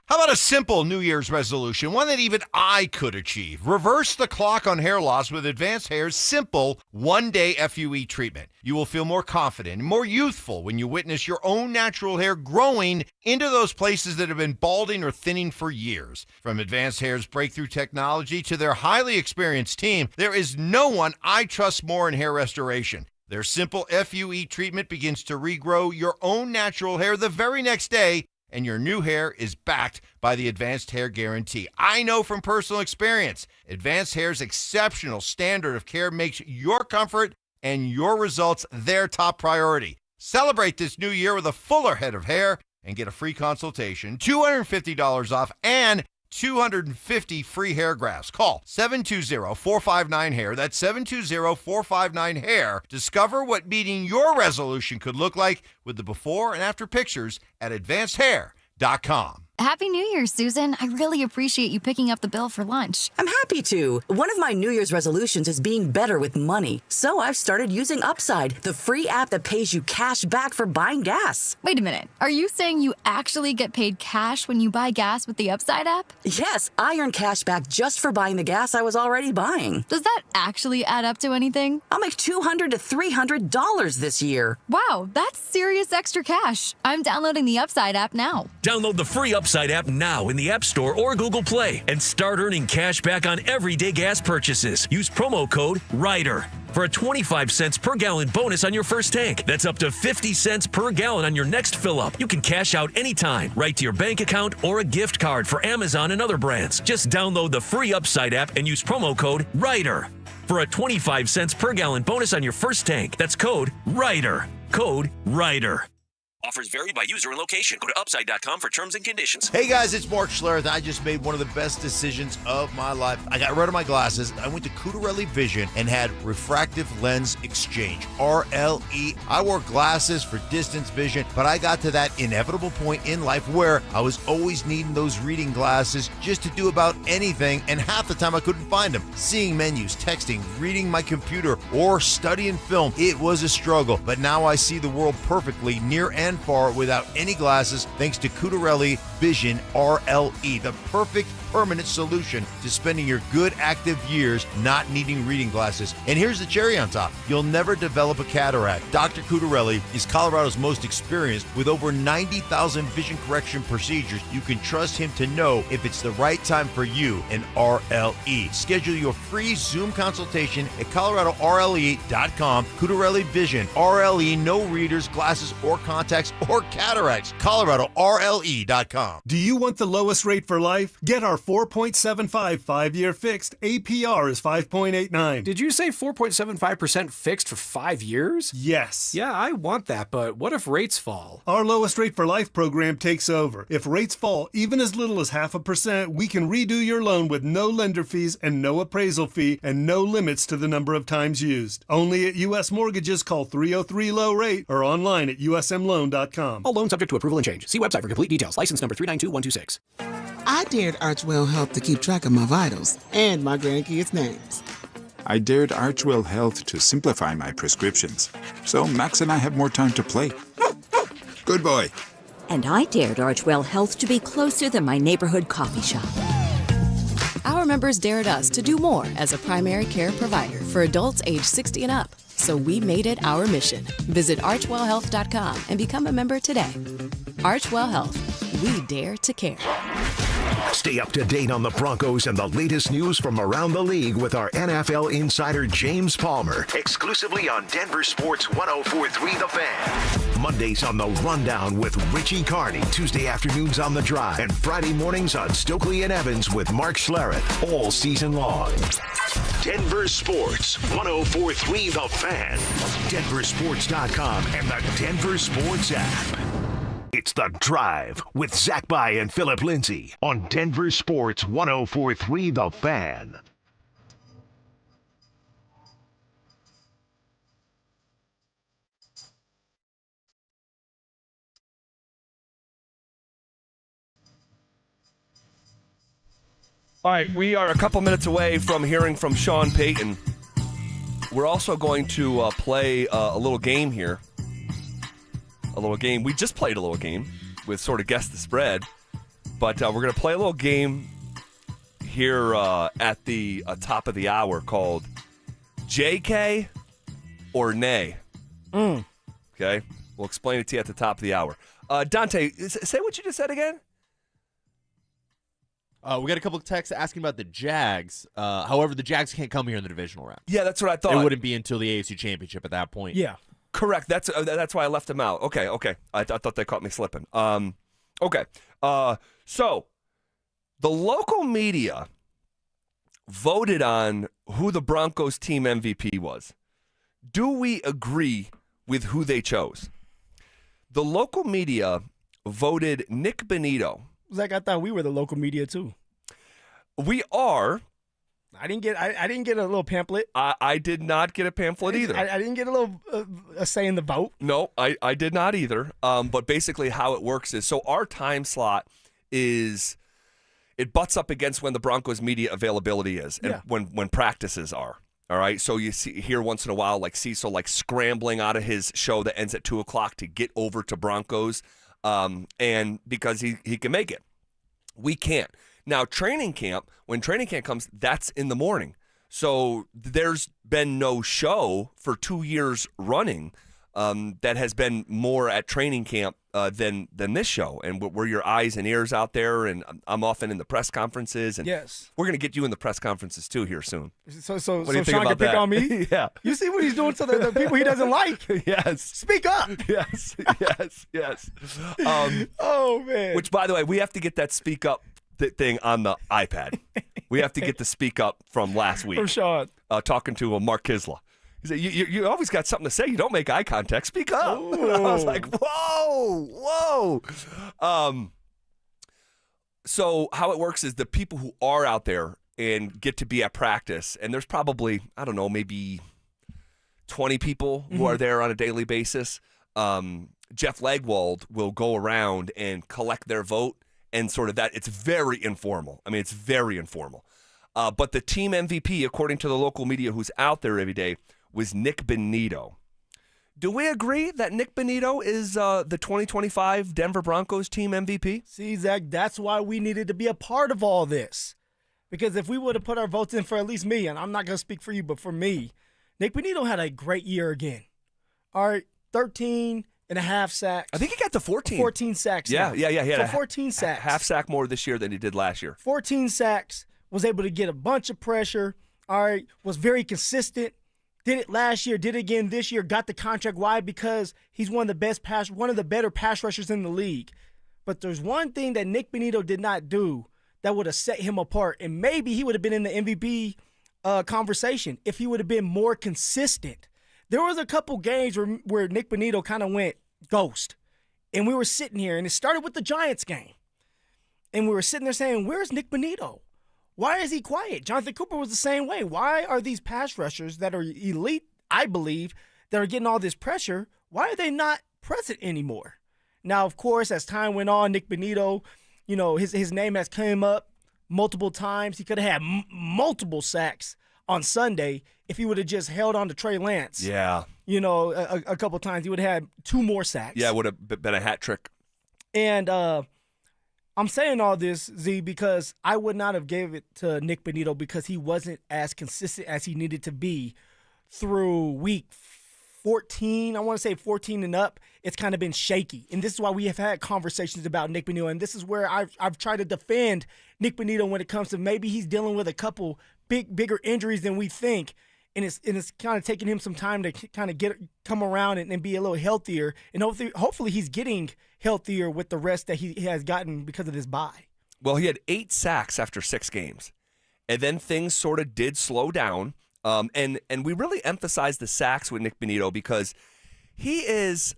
How about a simple New Year's resolution, one that even I could achieve? Reverse the clock on hair loss with Advanced Hair's simple one-day FUE treatment. You will feel more confident and more youthful when you witness your own natural hair growing into those places that have been balding or thinning for years. From Advanced Hair's breakthrough technology to their highly experienced team, there is no one I trust more in hair restoration. Their simple FUE treatment begins to regrow your own natural hair the very next day, and your new hair is backed by the Advanced Hair Guarantee. I know from personal experience, Advanced Hair's exceptional standard of care makes your comfort and your results their top priority. Celebrate this new year with a fuller head of hair and get a free consultation, $250 off, and 250 free hair grafts. Call 720-459-HAIR. That's 720-459-HAIR. Discover what meeting your resolution could look like with the before and after pictures at advancedhair.com. Happy New Year, Susan. I really appreciate you picking up the bill for lunch. I'm happy to. One of my New Year's resolutions is being better with money. So I've started using Upside, the free app that pays you cash back for buying gas. Wait a minute. Are you saying you actually get paid cash when you buy gas with the Upside app? Yes, I earn cash back just for buying the gas I was already buying. Does that actually add up to anything? I'll make $200 to $300 this year. Wow, that's serious extra cash. I'm downloading the Upside app now. Download the free Upside app now in the App Store or Google Play and start earning cash back on everyday gas purchases. Use promo code RIDER for a 25 cents per gallon bonus on your first tank. That's up to 50 cents per gallon on your next fill up. You can cash out anytime, right to your bank account or a gift card for Amazon and other brands. Just download the free Upside app and use promo code RIDER for a 25 cents per gallon bonus on your first tank. That's code RIDER. Code RIDER. Offers vary by user and location. Go to upside.com for terms and conditions. Hey guys, it's Mark Schlereth. I just made one of the best decisions of my life. I got rid of my glasses. I went to Cutarelli Vision and had refractive lens exchange, RLE. I wore glasses for distance vision, but I got to that inevitable point in life where I was always needing those reading glasses just to do about anything, and half the time I couldn't find them. Seeing menus, texting, reading my computer, or studying film, it was a struggle, but now I see the world perfectly near and far without any glasses thanks to Cutarelli Vision RLE, the perfect permanent solution to spending your good active years not needing reading glasses. And here's the cherry on top. You'll never develop a cataract. Dr. Cutarelli is Colorado's most experienced with over 90,000 vision correction procedures. You can trust him to know if it's the right time for you and RLE. Schedule your free Zoom consultation at coloradorle.com. Cutarelli Vision RLE, no readers, glasses, or contacts, or cataracts. coloradorle.com. Do you want the lowest rate for life? Get our LIBOR 4.75 5-year fixed. APR is 5.89. Did you say 4.75% fixed for 5 years? Yes. Yeah, I want that, but what if rates fall? Our lowest rate for life program takes over. If rates fall even as little as 0.5%, we can redo your loan with no lender fees and no appraisal fee and no limits to the number of times used. Only at U.S. Mortgages. Call 303-LOW-RATE or online at usmloan.com. All loans subject to approval and change. See website for complete details. License number 392126. I dared Archwell Health to keep track of my vitals and my grandkids' names. I dared Archwell Health to simplify my prescriptions, so Max and I have more time to play. Good boy. And I dared Archwell Health to be closer than my neighborhood coffee shop. Our members dared us to do more as a primary care provider for adults age 60 and up. So we made it our mission. Visit archwellhealth.com and become a member today. Archwell Health. We dare to care. Stay up to date on the Broncos and the latest news from around the league with our NFL insider James Palmer, exclusively on Denver Sports 104.3 The Fan. Mondays on The Rundown with Richie Carney, Tuesday afternoons on The Drive, and Friday mornings on Stokely and Evans with Mark Schlereth, all season long. Denver Sports 104.3 The Fan, DenverSports.com, and the Denver Sports app. It's The Drive with Zach By and Phillip Lindsay on Denver Sports 104.3 The Fan. All right, we are a couple minutes away from hearing from Sean Payton. We're also going to play a little game here. A little game. We just played a little game with sort of Guess the Spread, but we're going to play a little game here at the top of the hour called JK or Nay. Okay? We'll explain it to you at the top of the hour. Dante, say what you just said again. We got a couple of texts asking about the Jags. However, the Jags can't come here in the divisional round. Yeah, that's what I thought. It wouldn't be until the AFC Championship at that point. Yeah. Correct. That's why I left them out. Okay. I thought they caught me slipping. Okay. So the local media voted on who the Broncos team MVP was. Do we agree with who they chose? The local media voted Nick Benito. Zach, I thought we were the local media too. We are. I didn't get a little pamphlet. I did not get a pamphlet either. I didn't get a little a say in the vote. No, I did not either. But basically how it works is, so our time slot is, it butts up against when the Broncos media availability is and when practices are. All right, so you see here once in a while like Cecil like scrambling out of his show that ends at 2:00 to get over to Broncos, and because he can make it, we can't. Now, when training camp comes, that's in the morning. So there's been no show for 2 years running that has been more at training camp than this show. And we're your eyes and ears out there, and I'm often in the press conferences. And yes. We're going to get you in the press conferences, too, here soon. So what do you think Sean about can pick that? on me? Yeah. You see what he's doing to the people he doesn't like? Yes. Speak up. Yes. Yes. Oh, man. Which, by the way, we have to get that speak up thing on the iPad. We have to get the speak up from last week. From Sean. Talking to Mark Kisla. He said, you always got something to say. You don't make eye contact. Speak up. And I was like, whoa. So how it works is the people who are out there and get to be at practice, and there's probably, I don't know, maybe 20 people who are there on a daily basis. Jeff Legwold will go around and collect their vote. And sort of that, it's very informal. I mean, it's very informal. But the team MVP, according to the local media who's out there every day, was Nick Benito. Do we agree that Nick Benito is the 2025 Denver Broncos team MVP? See, Zach, that's why we needed to be a part of all this. Because if we would have put our votes in for at least me, and I'm not going to speak for you, but for me, Nick Benito had a great year again. All right, 13 and a half sacks. I think he got to 14. 14 sacks. Yeah. Now. He had 14 sacks. Half sack more this year than he did last year. 14 sacks, was able to get a bunch of pressure. All right, was very consistent. Did it last year, did it again this year, got the contract. Why? Because he's one of the better pass rushers in the league. But there's one thing that Nick Benito did not do that would have set him apart. And maybe he would have been in the MVP conversation if he would have been more consistent. There was a couple games where Nick Bonito kind of went ghost. And we were sitting here, and it started with the Giants game. And we were sitting there saying, where's Nick Bonito? Why is he quiet? Jonathan Cooper was the same way. Why are these pass rushers that are elite, I believe, that are getting all this pressure, why are they not present anymore? Now, of course, as time went on, Nick Bonito, his name has come up multiple times. He could have had multiple sacks on Sunday if he would have just held on to Trey Lance. Yeah. A couple times. He would have had 2 more sacks. Yeah, it would have been a hat trick. And I'm saying all this, Z, because I would not have gave it to Nick Bonito because he wasn't as consistent as he needed to be through week 14. I want to say 14 and up. It's kind of been shaky. And this is why we have had conversations about Nick Bonito. And this is where I've tried to defend Nick Bonito when it comes to maybe he's dealing with a couple bigger injuries than we think. And it's kind of taking him some time to kind of come around and be a little healthier. And hopefully he's getting healthier with the rest that he has gotten because of this bye. Well, he had 8 sacks after 6 games. And then things sort of did slow down. And we really emphasize the sacks with Nick Bonito because it's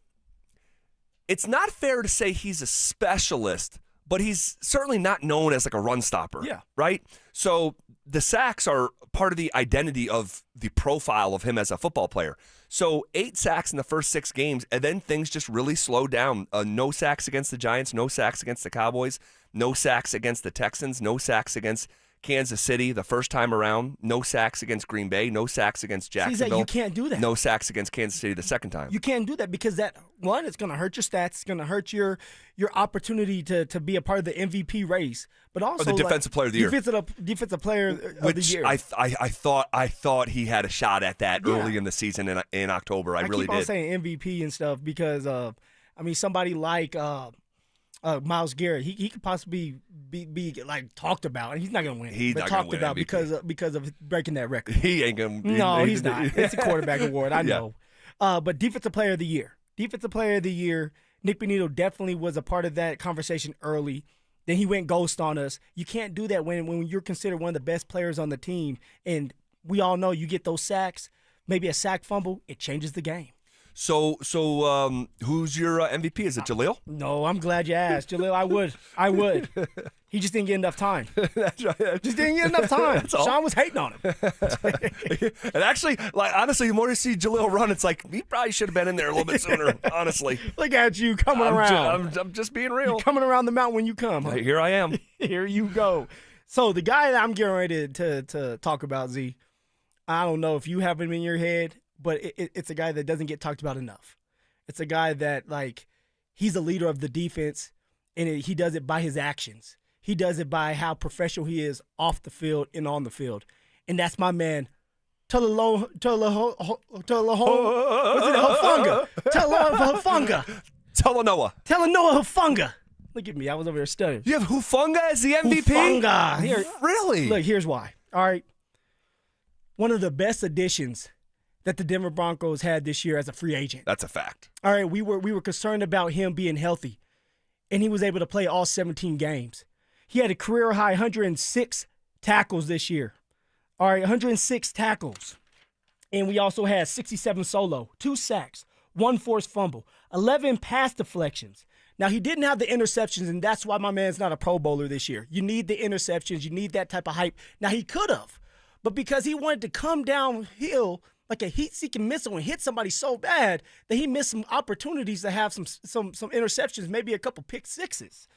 not fair to say he's a specialist, but he's certainly not known as like a run stopper. Yeah. Right? So the sacks are part of the identity of the profile of him as a football player. So 8 sacks in the first 6 games, and then things just really slowed down. No sacks against the Giants, no sacks against the Cowboys, no sacks against the Texans, no sacks against Kansas City the first time around, no sacks against Green Bay, no sacks against Jacksonville. You can't do that. No sacks against Kansas City the second time. You can't do that because it's going to hurt your stats. It's going to hurt your opportunity to be a part of the MVP race, but also the defensive player of the year. Defensive player of the year. I thought he had a shot at that early in the season in October. I really keep on saying MVP and stuff because somebody like Myles Garrett, he could possibly be like talked about, and he's not going to win. He's but not talked win about MVP. because of breaking that record. He ain't going to. No, he's not. It's a quarterback award. I know. But defensive player of the year. Defensive player of the year. Nick Bonito definitely was a part of that conversation early. Then he went ghost on us. You can't do that when you're considered one of the best players on the team. And we all know you get those sacks, maybe a sack fumble, it changes the game. So who's your MVP? Is it Jaleel? No, I'm glad you asked. Jaleel, I would. He just didn't get enough time. That's right. Just didn't get enough time. Sean was hating on him. And actually, honestly, the more you see Jaleel run, it's like he probably should have been in there a little bit sooner, honestly. Look at you coming around. I'm just being real. You're coming around the mountain when you come. Huh? Here I am. Here you go. So the guy that I'm getting ready to talk about, Z, I don't know if you have him in your head, but it's a guy that doesn't get talked about enough. It's a guy that, he's a leader of the defense, and he does it by his actions. He does it by how professional he is off the field and on the field. And that's my man, Hufanga. Talanoa Hufanga. Look at me. I was over there studying. You have Hufanga as the MVP? Hufanga. Really? Look, here's why. All right. One of the best additions that the Denver Broncos had this year as a free agent. That's a fact. All right, we were concerned about him being healthy, and he was able to play all 17 games. He had a career-high 106 tackles this year. All right, 106 tackles. And we also had 67 solo, 2 sacks, 1 forced fumble, 11 pass deflections. Now, he didn't have the interceptions, and that's why my man's not a Pro Bowler this year. You need the interceptions. You need that type of hype. Now, he could have, but because he wanted to come downhill like a heat-seeking missile and hit somebody so bad that he missed some opportunities to have some interceptions, maybe a couple pick sixes.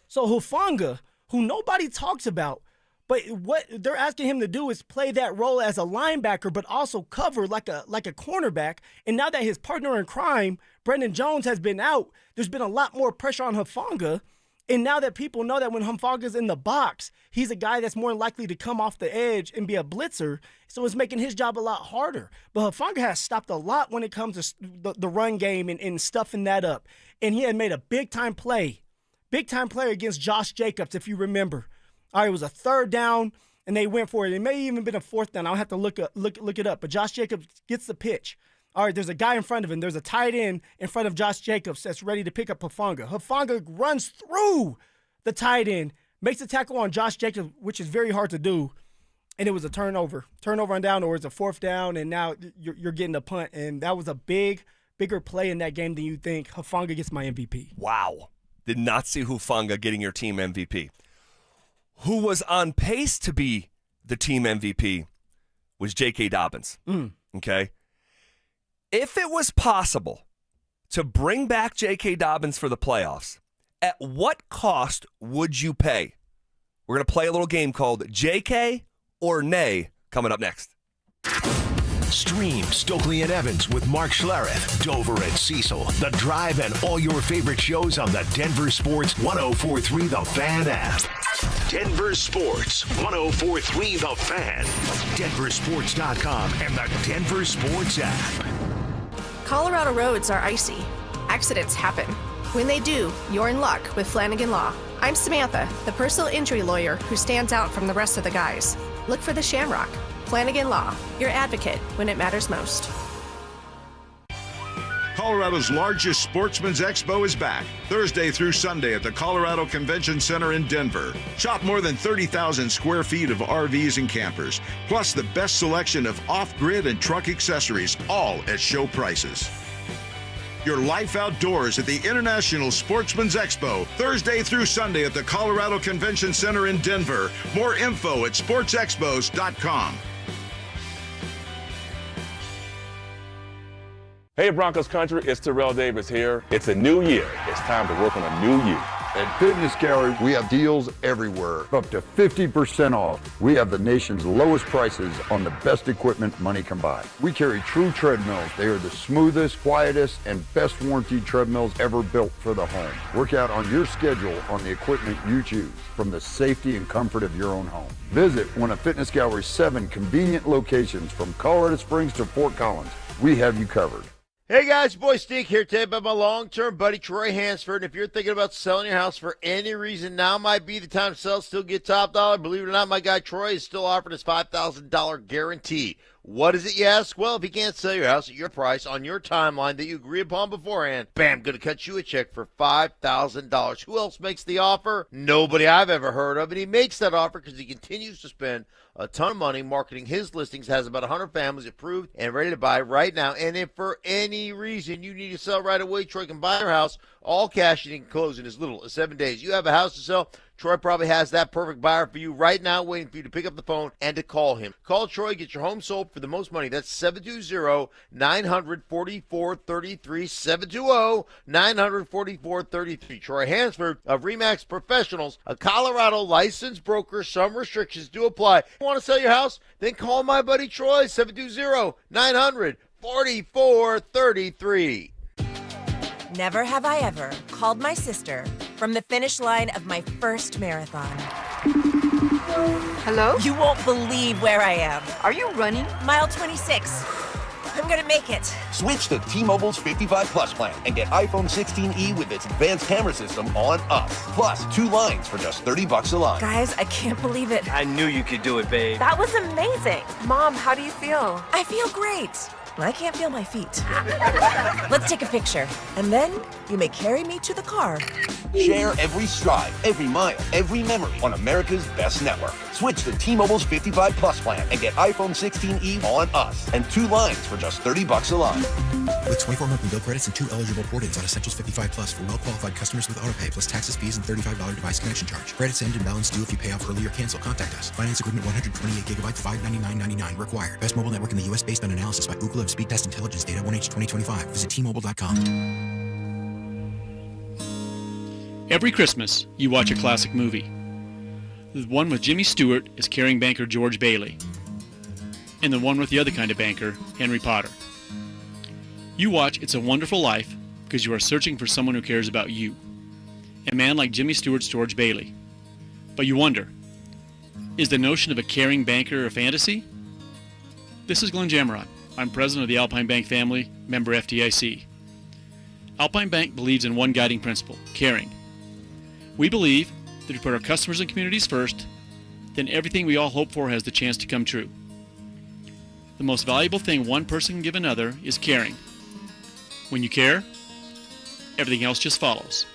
So Hufanga, who nobody talks about, but what they're asking him to do is play that role as a linebacker, but also cover like a cornerback. And now that his partner in crime, Brendan Jones, has been out, there's been a lot more pressure on Hufanga. And now that people know that when Hufanga's in the box, he's a guy that's more likely to come off the edge and be a blitzer. So it's making his job a lot harder. But Hufanga has stopped a lot when it comes to the run game and stuffing that up. And he had made a big-time play against Josh Jacobs, if you remember. All right, it was a 3rd down, and they went for it. It may even been a 4th down. I'll have to look it up. But Josh Jacobs gets the pitch. All right, there's a guy in front of him. There's a tight end in front of Josh Jacobs that's ready to pick up Hufanga. Hufanga runs through the tight end, makes a tackle on Josh Jacobs, which is very hard to do, and it was a turnover on down, or it's a fourth down, and now you're getting a punt, and that was a bigger play in that game than you think. Hufanga gets my MVP. Wow. Did not see Hufanga getting your team MVP. Who was on pace to be the team MVP was J.K. Dobbins. Okay? If it was possible to bring back J.K. Dobbins for the playoffs, at what cost would you pay? We're going to play a little game called J.K. or Nay coming up next. Stream Stokely and Evans with Mark Schlereth, Dover and Cecil, The Drive, and all your favorite shows on the Denver Sports 104.3 The Fan app. Denver Sports 104.3 The Fan, DenverSports.com, and the Denver Sports app. Colorado roads are icy. Accidents happen. When they do, you're in luck with Flanagan Law. I'm Samantha, the personal injury lawyer who stands out from the rest of the guys. Look for the Shamrock. Flanagan Law, your advocate when it matters most. Colorado's largest sportsman's expo is back, Thursday through Sunday at the Colorado Convention Center in Denver. Shop more than 30,000 square feet of RVs and campers, plus the best selection of off-grid and truck accessories, all at show prices. Your life outdoors at the International Sportsman's Expo, Thursday through Sunday at the Colorado Convention Center in Denver. More info at sportsexpos.com. Hey Broncos country, it's Terrell Davis here. It's a new year. It's time to work on a new you. At Fitness Gallery, we have deals everywhere, up to 50% off. We have the nation's lowest prices on the best equipment money can buy. We carry true treadmills. They are the smoothest, quietest, and best warranty treadmills ever built for the home. Work out on your schedule on the equipment you choose, from the safety and comfort of your own home. Visit one of Fitness Gallery's 7 convenient locations from Colorado Springs to Fort Collins. We have you covered. Hey guys, your boy Steve here today about my long-term buddy Troy Hansford. And if you're thinking about selling your house for any reason, now might be the time to sell, still get top dollar. Believe it or not, my guy Troy is still offering his $5,000 guarantee. What is it, you ask? Well, if you can't sell your house at your price on your timeline that you agree upon beforehand, bam, going to cut you a check for $5,000. Who else makes the offer? Nobody I've ever heard of. And he makes that offer because he continues to spend a ton of money marketing his listings, has about 100 families approved and ready to buy right now. And if for any reason you need to sell right away, Troy can buy your house, all cash, and he can close in as little as 7 days. You have a house to sell, Troy probably has that perfect buyer for you right now, waiting for you to pick up the phone and to call him. Call Troy, get your home sold for the most money. That's 720-900-4433, 720-900-4433. Troy Hansford of RE/MAX Professionals, a Colorado licensed broker. Some restrictions do apply. Want to sell your house? Then call my buddy Troy, 720-900-4433. Never have I ever called my sister from the finish line of my first marathon. Hello? You won't believe where I am. Are you running? Mile 26. I'm gonna make it. Switch to T-Mobile's 55 Plus plan and get iPhone 16e with its advanced camera system on us. Plus, 2 lines for just $30 a line. Guys, I can't believe it. I knew you could do it, babe. That was amazing. Mom, how do you feel? I feel great. I can't feel my feet. Let's take a picture, and then you may carry me to the car. Share every stride, every mile, every memory on America's best network. Switch to T-Mobile's 55 Plus plan and get iPhone 16e on us and 2 lines for just $30 a line. With 24 monthly bill credits and 2 eligible port-ins on Essentials 55 Plus for well-qualified customers with autopay plus taxes, fees, and $35 device connection charge. Credits end and balance due if you pay off early or cancel. Contact us. Finance agreement 128 gigabytes, $599.99 required. Best mobile network in the U.S. based on analysis by Ookla of Speed Test Intelligence data 1H 2025. Visit T-Mobile.com. Every Christmas, you watch a classic movie. The one with Jimmy Stewart as caring banker George Bailey, and the one with the other kind of banker, Henry Potter. You watch It's a Wonderful Life because you are searching for someone who cares about you, a man like Jimmy Stewart's George Bailey. But you wonder, is the notion of a caring banker a fantasy? This is Glenn Jamarot. I'm president of the Alpine Bank family, member FDIC. Alpine Bank believes in one guiding principle, caring. We believe that if we put our customers and communities first, then everything we all hope for has the chance to come true. The most valuable thing one person can give another is caring. When you care, everything else just follows.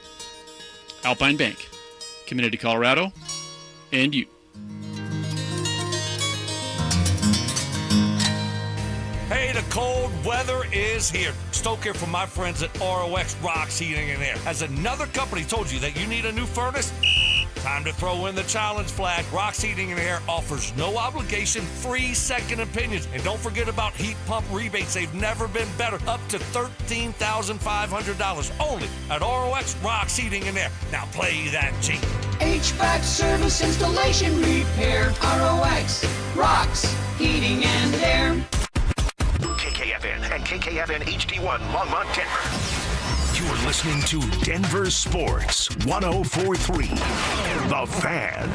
Alpine Bank, committed to Colorado, and you. Hey, the cold weather is here. Stoke here from my friends at ROX Rocks Heating and Air. Has another company told you that you need a new furnace? Time to throw in the challenge flag. Rocks Heating and Air offers no obligation, free second opinions. And don't forget about heat pump rebates. They've never been better. Up to $13,500 only at ROX Rocks Heating and Air. Now play that G. HVAC service, installation, repair. ROX Rocks Heating and Air. KKFN and KKFN HD1 Longmont, Denver. You're listening to Denver Sports 104.3 The Fan.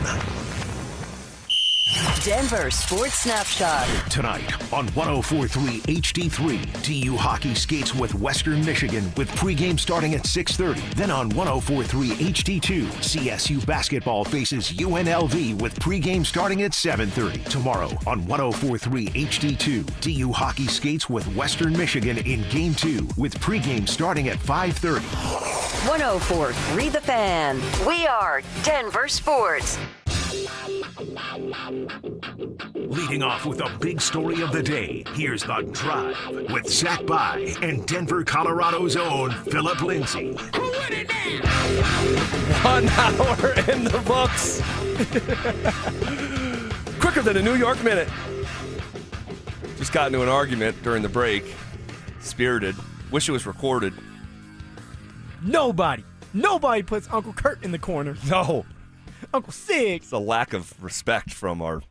Denver Sports Snapshot. Tonight on 104.3 HD3, TU hockey skates with Western Michigan with pregame starting at 6:30. Then on 104.3 HD2, CSU basketball faces UNLV with pregame starting at 7:30. Tomorrow on 104.3 HD2, TU hockey skates with Western Michigan in Game 2 with pregame starting at 5:30. 104.3 The Fan. We are Denver Sports. Leading off with the big story of the day, here's The Drive with Zach By and Denver, Colorado's own Phillip Lindsay. 1 hour in the books. Quicker than a New York minute. Just got into an argument during the break. Spirited. Wish it was recorded. Nobody puts Uncle Kurt in the corner. No. Uncle Sig. It's a lack of respect from our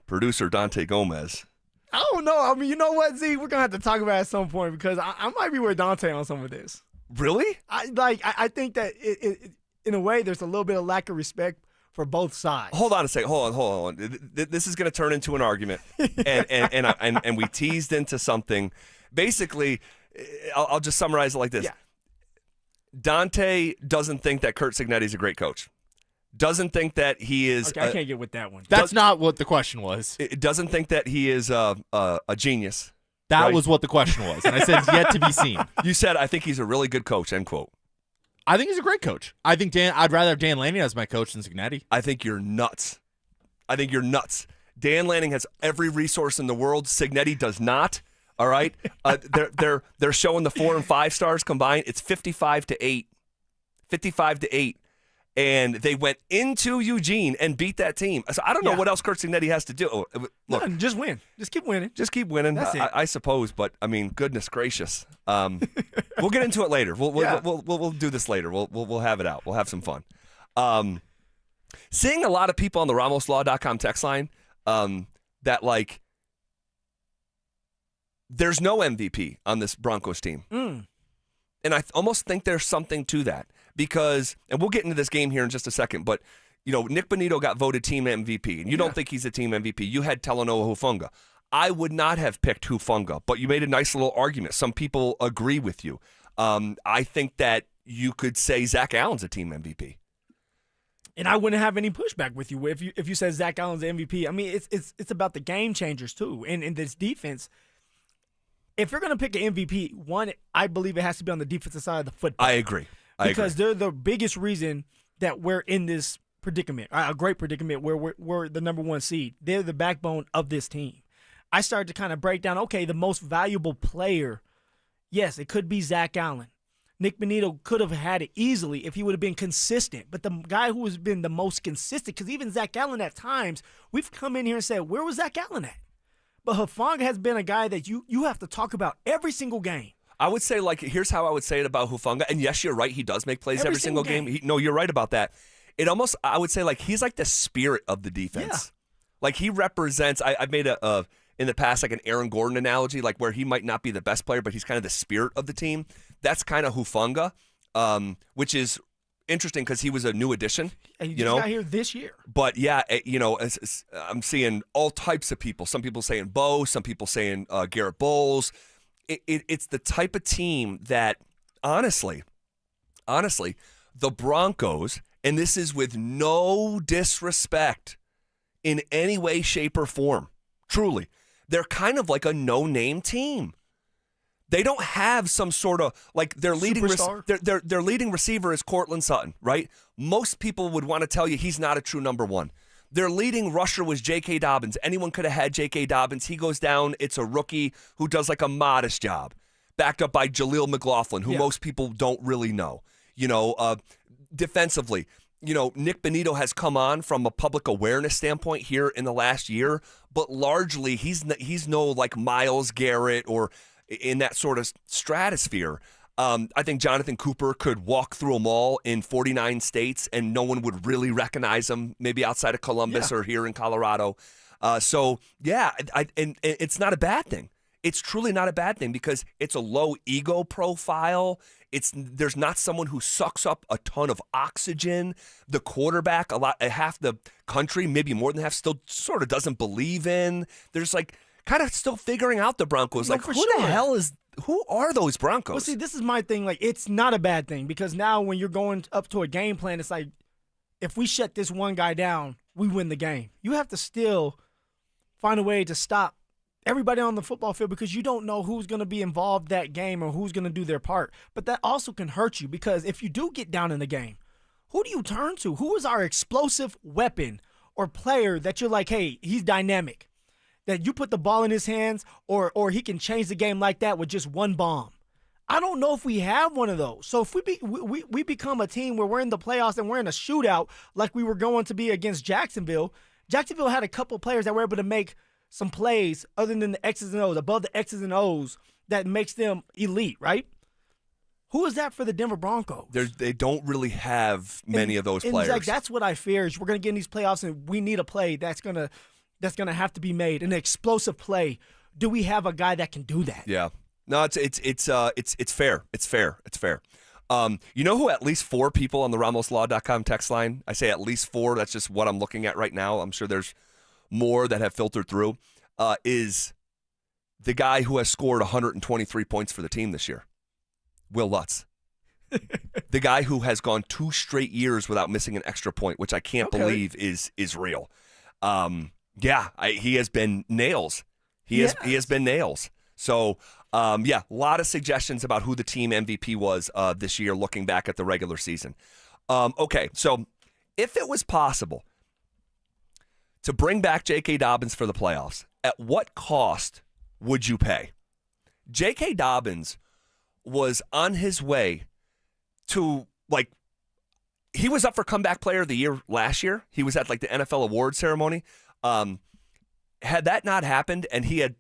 producer, Dante Gomez. I don't know. I mean, you know what, Z? We're going to have to talk about it at some point because I might be with Dante on some of this. Really? I think that it in a way there's a little bit of lack of respect for both sides. Hold on a second. Hold on. This is going to turn into an argument. and we teased into something. Basically, I'll just summarize it like this. Yeah. Dante doesn't think that Curt Signetti is a great coach. Doesn't think that he is. Okay, I can't get with that one. That's not what the question was. It doesn't think that he is a genius. That right? was what the question was, and I said it's yet to be seen. You said, I think he's a really good coach, end quote. I think he's a great coach. I'd rather have Dan Lanning as my coach than Signetti. I think you're nuts. Dan Lanning has every resource in the world. Signetti does not. All right? They're showing the 4 and 5 stars combined. It's 55-8. 55-8. And they went into Eugene and beat that team. So I don't know what else Curt Signetti has to do. Look, Nothing, just win. Just keep winning. That's it. I suppose, but I mean, goodness gracious. We'll get into it later. We'll do this later. We'll have it out. We'll have some fun. Seeing a lot of people on the RamosLaw.com text line that like there's no MVP on this Broncos team. And I almost think there's something to that because, and we'll get into this game here in just a second, but, you know, Nick Bonito got voted team MVP, and you don't think he's a team MVP. You had Talanoa Hufanga. I would not have picked Hufanga, but you made a nice little argument. Some people agree with you. I think that you could say Zach Allen's a team MVP. And I wouldn't have any pushback with you if you said Zach Allen's the MVP. I mean, it's about the game changers, too. And in this defense, if you're going to pick an MVP, one, I believe it has to be on the defensive side of the football. I agree. Because they're the biggest reason that we're in this predicament, a great predicament where we're the number 1 seed. They're the backbone of this team. I started to kind of break down, okay, the most valuable player, yes, it could be Zach Allen. Nick Bonito could have had it easily if he would have been consistent. But the guy who has been the most consistent, because even Zach Allen at times, we've come in here and said, where was Zach Allen at? But Hufanga has been a guy that you have to talk about every single game. I would say, like, here's how I would say it about Hufanga. And yes, you're right. He does make plays every single game. No, you're right about that. It almost, I would say, like, he's like the spirit of the defense. Yeah. Like, he represents, I've made in the past, like an Aaron Gordon analogy, like where he might not be the best player, but he's kind of the spirit of the team. That's kind of Hufanga, which is interesting because he was a new addition. And he just got here this year. But yeah, I'm seeing all types of people. Some people saying Bo, some people saying Garrett Bowles. It's the type of team that, honestly, the Broncos, and this is with no disrespect in any way, shape, or form, truly, they're kind of like a no-name team. They don't have some sort of, like, their leading receiver is Cortland Sutton, right? Most people would want to tell you he's not a true number 1. Their leading rusher was J.K. Dobbins. Anyone could have had J.K. Dobbins. He goes down. It's a rookie who does like a modest job, backed up by Jaleel McLaughlin, who most people don't really know. Defensively, Nick Benito has come on from a public awareness standpoint here in the last year, but largely he's no like Myles Garrett or in that sort of stratosphere. I think Jonathan Cooper could walk through them all in 49 states and no one would really recognize him, maybe outside of Columbus or here in Colorado. And it's not a bad thing. It's truly not a bad thing because it's a low ego profile. There's not someone who sucks up a ton of oxygen. The quarterback, half the country, maybe more than half, still sort of doesn't believe in. There's like kind of still figuring out the Broncos. No, like for who sure. the hell who are those Broncos? Well, see, this is my thing. Like, it's not a bad thing because now when you're going up to a game plan, it's like if we shut this one guy down, we win the game. You have to still find a way to stop everybody on the football field because you don't know who's going to be involved that game or who's going to do their part. But that also can hurt you because if you do get down in the game, who do you turn to? Who is our explosive weapon or player that you're like, hey, he's dynamic, that you put the ball in his hands or he can change the game like that with just one bomb? I don't know if we have one of those. So if we become a team where we're in the playoffs and we're in a shootout like we were going to be against Jacksonville, Jacksonville had a couple players that were able to make some plays other than the X's and O's, above the X's and O's, that makes them elite, right? Who is that for the Denver Broncos? They don't really have many of those players. Like, that's what I fear is we're going to get in these playoffs and we need a play that's gonna have to be made, an explosive play. Do we have a guy that can do that? Yeah. No, it's fair. It's fair. You know who at least 4 people on the RamosLaw.com text line? I say at least 4. That's just what I'm looking at right now. I'm sure there's more that have filtered through. Is the guy who has scored 123 points for the team this year, Will Lutz. The guy who has gone 2 straight years without missing an extra point, which I can't believe is real. He has been nails. He has been nails. So, a lot of suggestions about who the team MVP was this year looking back at the regular season. Okay, so if it was possible to bring back J.K. Dobbins for the playoffs, at what cost would you pay? J.K. Dobbins was on his way to, he was up for Comeback Player of the Year last year. He was at, the NFL award ceremony. Had that not happened and he had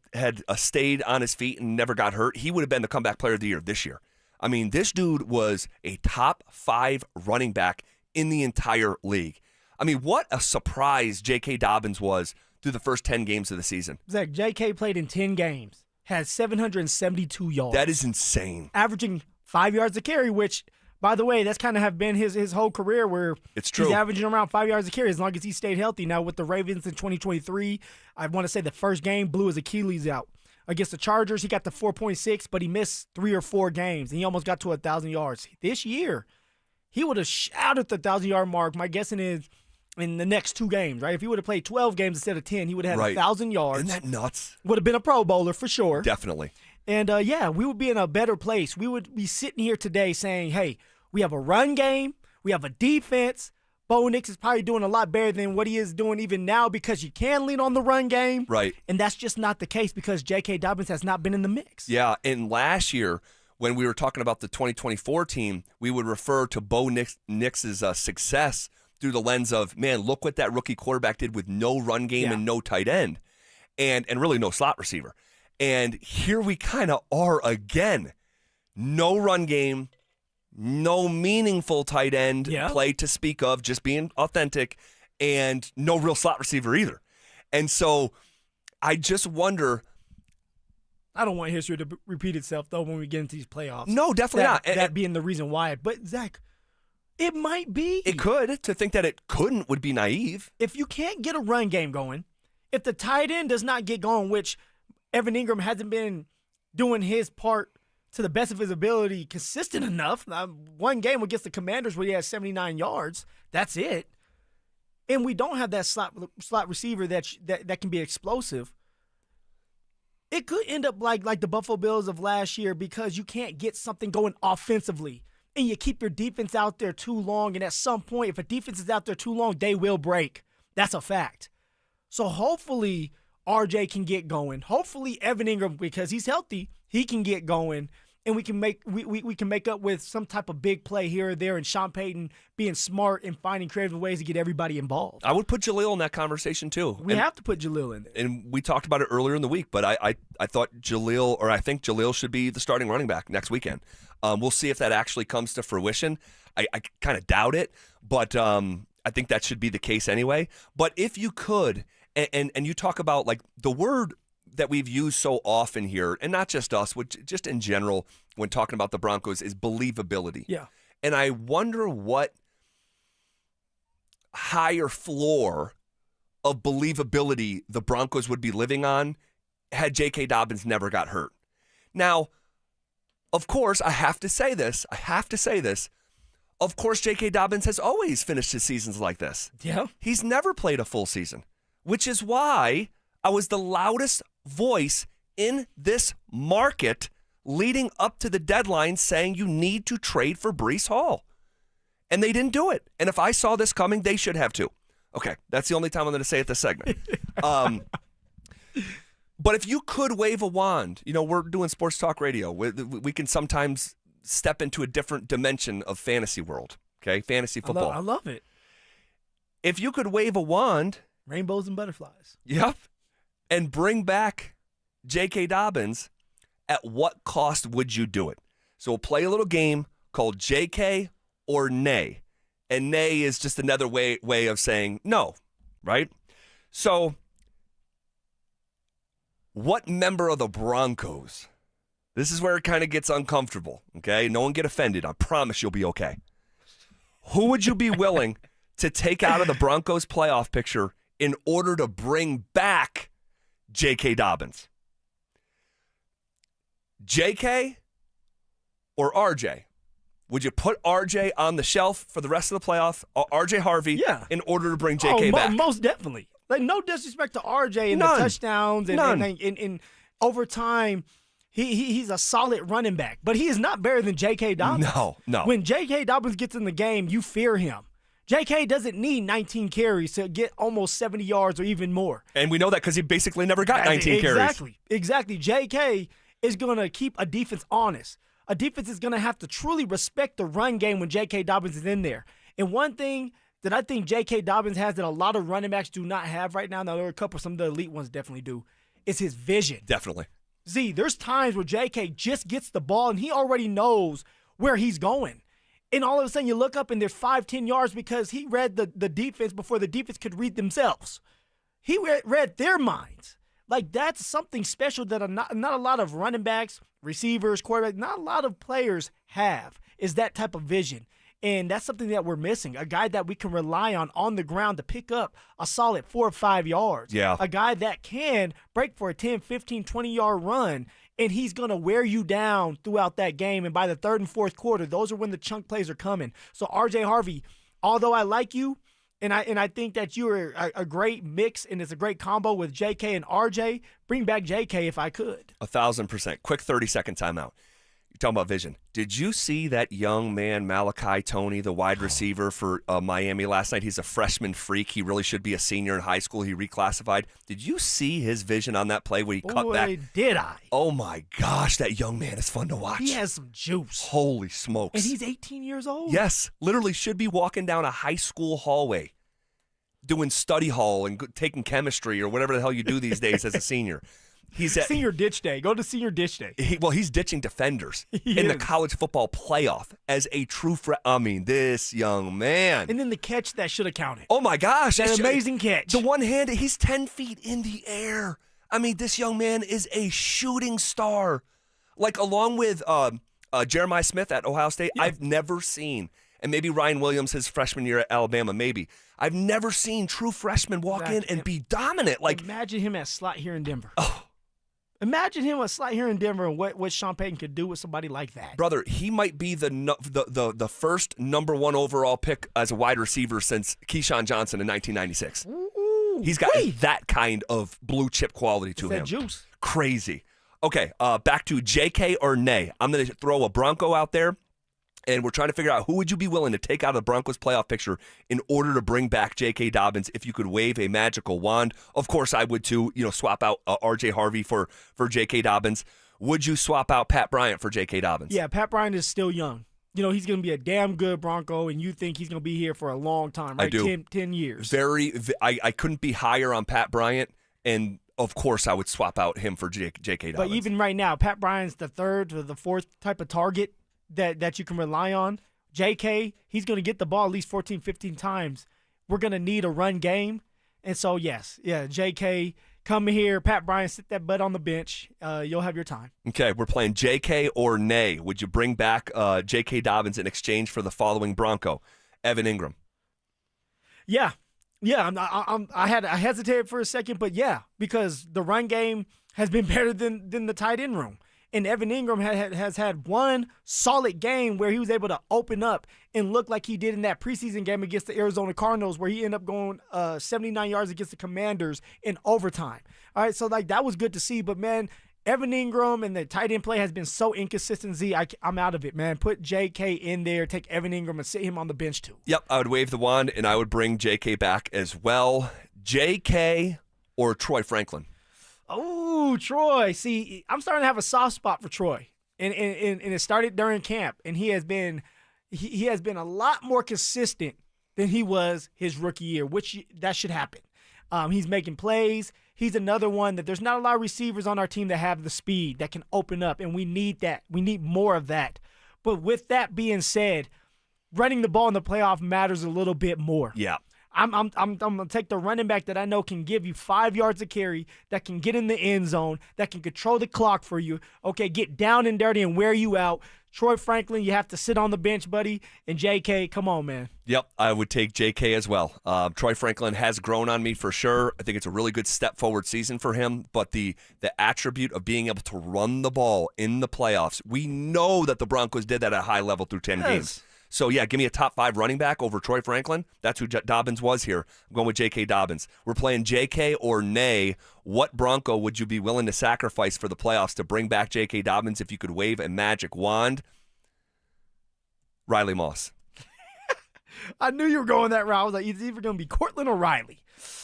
stayed on his feet and never got hurt, he would have been the Comeback Player of the Year this year. I mean, this dude was a top 5 running back in the entire league. I mean, what a surprise J.K. Dobbins was through the first 10 games of the season. Zach, J.K. played in 10 games, has 772 yards. That is insane. Averaging 5 yards a carry, which, by the way, that's kind of have been his whole career where it's true. He's averaging around 5 yards a carry as long as he stayed healthy. Now, with the Ravens in 2023, I want to say the first game blew his Achilles out. Against the Chargers, he got to 4.6, but he missed 3 or 4 games, and he almost got to 1,000 yards. This year, he would have shouted the 1,000-yard mark. My guessing is in the next 2 games, right? If he would have played 12 games instead of 10, he would have had 1,000 yards. Isn't that nuts? Would have been a Pro Bowler for sure. Definitely. And, we would be in a better place. We would be sitting here today saying, hey, we have a run game. We have a defense. Bo Nix is probably doing a lot better than what he is doing even now because you can lean on the run game. Right. And that's just not the case because J.K. Dobbins has not been in the mix. Yeah, and last year when we were talking about the 2024 team, we would refer to Bo Nix's success through the lens of, man, look what that rookie quarterback did with no run game and no tight end and really no slot receiver. And here we kind of are again. No run game, no meaningful tight end play to speak of, just being authentic, and no real slot receiver either. And so I just wonder. I don't want history to repeat itself, though, when we get into these playoffs. No, definitely not. That being the reason why. But, Zach, it might be. It could. To think that it couldn't would be naive. If you can't get a run game going, if the tight end does not get going, which Evan Ingram hasn't been doing his part to the best of his ability consistent enough. One game against the Commanders where he had 79 yards. That's it. And we don't have that slot receiver that can be explosive. It could end up like the Buffalo Bills of last year because you can't get something going offensively. And you keep your defense out there too long. And at some point, if a defense is out there too long, they will break. That's a fact. So hopefully RJ can get going. Hopefully Evan Ingram, because he's healthy, he can get going. And we can make up with some type of big play here or there, and Sean Payton being smart and finding creative ways to get everybody involved. I would put Jaleel in that conversation too. We have to put Jaleel in there. And we talked about it earlier in the week, but I thought I think Jaleel should be the starting running back next weekend. We'll see if that actually comes to fruition. I kind of doubt it, but I think that should be the case anyway. But if you could, and you talk about like the word that we've used so often here, and not just us, which just in general when talking about the Broncos, is believability. Yeah. And I wonder what higher floor of believability the Broncos would be living on had J.K. Dobbins never got hurt. Now, of course, I have to say this. Of course, J.K. Dobbins has always finished his seasons like this. Yeah. He's never played a full season, which is why I was the loudest voice in this market leading up to the deadline saying you need to trade for Breece Hall. And they didn't do it. And if I saw this coming, they should have too. Okay, that's the only time I'm going to say it this segment. But if you could wave a wand, we're doing sports talk radio. We can sometimes step into a different dimension of fantasy world, okay? Fantasy football. I love it. If you could wave a wand. Rainbows and butterflies. Yep. And bring back J.K. Dobbins, at what cost would you do it? So we'll play a little game called J.K. or nay. And nay is just another way of saying no, right? So what member of the Broncos, this is where it kind of gets uncomfortable, okay? No one get offended. I promise you'll be okay. Who would you be willing to take out of the Broncos playoff picture in order to bring back J.K. Dobbins? J.K. or R.J.? Would you put R.J. on the shelf for the rest of the playoff, R.J. Harvey, in order to bring J.K. back? Most definitely. Like, no disrespect to R.J. and the touchdowns. And over time, he's a solid running back. But he is not better than J.K. Dobbins. No. When J.K. Dobbins gets in the game, you fear him. J.K. doesn't need 19 carries to get almost 70 yards or even more. And we know that because he basically never got 19 carries. Exactly. J.K. is going to keep a defense honest. A defense is going to have to truly respect the run game when J.K. Dobbins is in there. And one thing that I think J.K. Dobbins has that a lot of running backs do not have right now, there are a couple, some of the elite ones definitely do, is his vision. Definitely. There's times where J.K. just gets the ball and he already knows where he's going. And all of a sudden you look up and there's 5-10 yards because he read the defense before the defense could read themselves. He read their minds. Like, that's something special that not a lot of running backs, receivers, quarterbacks, not a lot of players have, is that type of vision. And that's something that we're missing, a guy that we can rely on the ground to pick up a solid 4 or 5 yards. Yeah. A guy that can break for a 10, 15, 20-yard run, and he's going to wear you down throughout that game. And by the third and fourth quarter, those are when the chunk plays are coming. So, R.J. Harvey, although I like you, and I think that you're a great mix and it's a great combo with J.K. and R.J., bring back J.K. if I could. 1,000%. Quick 30-second timeout. You're talking about vision. Did you see that young man, Malachi Toney, the wide receiver for Miami last night? He's a freshman freak. He really should be a senior in high school. He reclassified. Did you see his vision on that play where he cut back? Boy, did I. Oh, my gosh. That young man is fun to watch. He has some juice. Holy smokes. And he's 18 years old? Yes. Literally should be walking down a high school hallway doing study hall and taking chemistry or whatever the hell you do these days as a senior. He's at Senior Ditch Day. Go to Senior Ditch Day. He's ditching defenders in the college football playoff as a true this young man. And then the catch that should have counted. Oh, my gosh. That amazing catch. The one-handed, he's 10 feet in the air. I mean, this young man is a shooting star. Like, along with Jeremiah Smith at Ohio State, I've never seen, and maybe Ryan Williams his freshman year at Alabama, maybe. I've never seen true freshmen walk in and be dominant. Like, imagine him at slot here in Denver. Oh. Imagine him a slot here in Denver and what Sean Payton could do with somebody like that. Brother, he might be the first number 1 overall pick as a wide receiver since Keyshawn Johnson in 1996. Ooh, he's got that kind of blue chip quality to him. That juice. Crazy. Okay, back to JK or nay. I'm going to throw a Bronco out there. And we're trying to figure out who would you be willing to take out of the Broncos playoff picture in order to bring back J.K. Dobbins if you could wave a magical wand. Of course, I would too, swap out R.J. Harvey for J.K. Dobbins. Would you swap out Pat Bryant for J.K. Dobbins? Yeah, Pat Bryant is still young. He's going to be a damn good Bronco, and you think he's going to be here for a long time, right? I do. 10 years. I couldn't be higher on Pat Bryant, and of course I would swap out him for J.K. Dobbins. But even right now, Pat Bryant's the third or the fourth type of target that you can rely on. J.K., he's going to get the ball at least 14, 15 times. We're going to need a run game. And so, yes, J.K., come here. Pat Bryant, sit that butt on the bench. You'll have your time. Okay, we're playing J.K. or nay. Would you bring back J.K. Dobbins in exchange for the following Bronco? Evan Ingram. Yeah. I hesitated for a second, but yeah, because the run game has been better than the tight end room. And Evan Ingram has had one solid game where he was able to open up and look like he did in that preseason game against the Arizona Cardinals where he ended up going 79 yards against the Commanders in overtime. All right, so that was good to see. But, man, Evan Ingram and the tight end play has been so inconsistent. I'm out of it, man. Put J.K. in there, take Evan Ingram and sit him on the bench too. Yep, I would wave the wand, and I would bring J.K. back as well. J.K. or Troy Franklin? Oh, Troy. See, I'm starting to have a soft spot for Troy. And it started during camp. And he has been a lot more consistent than he was his rookie year, which that should happen. He's making plays. He's another one that there's not a lot of receivers on our team that have the speed that can open up, and we need that. We need more of that. But with that being said, running the ball in the playoff matters a little bit more. Yeah. I'm gonna take the running back that I know can give you 5 yards of carry, that can get in the end zone, that can control the clock for you. Okay, get down and dirty and wear you out. Troy Franklin, you have to sit on the bench, buddy. And J.K., come on, man. Yep, I would take J.K. as well. Troy Franklin has grown on me for sure. I think it's a really good step forward season for him. But the attribute of being able to run the ball in the playoffs, we know that the Broncos did that at a high level through 10 games. So, yeah, give me a top 5 running back over Troy Franklin. That's who Dobbins was here. I'm going with J.K. Dobbins. We're playing J.K. or nay. What Bronco would you be willing to sacrifice for the playoffs to bring back J.K. Dobbins if you could wave a magic wand? Riley Moss. I knew you were going that route. I was like, it's either going to be Cortland or Riley.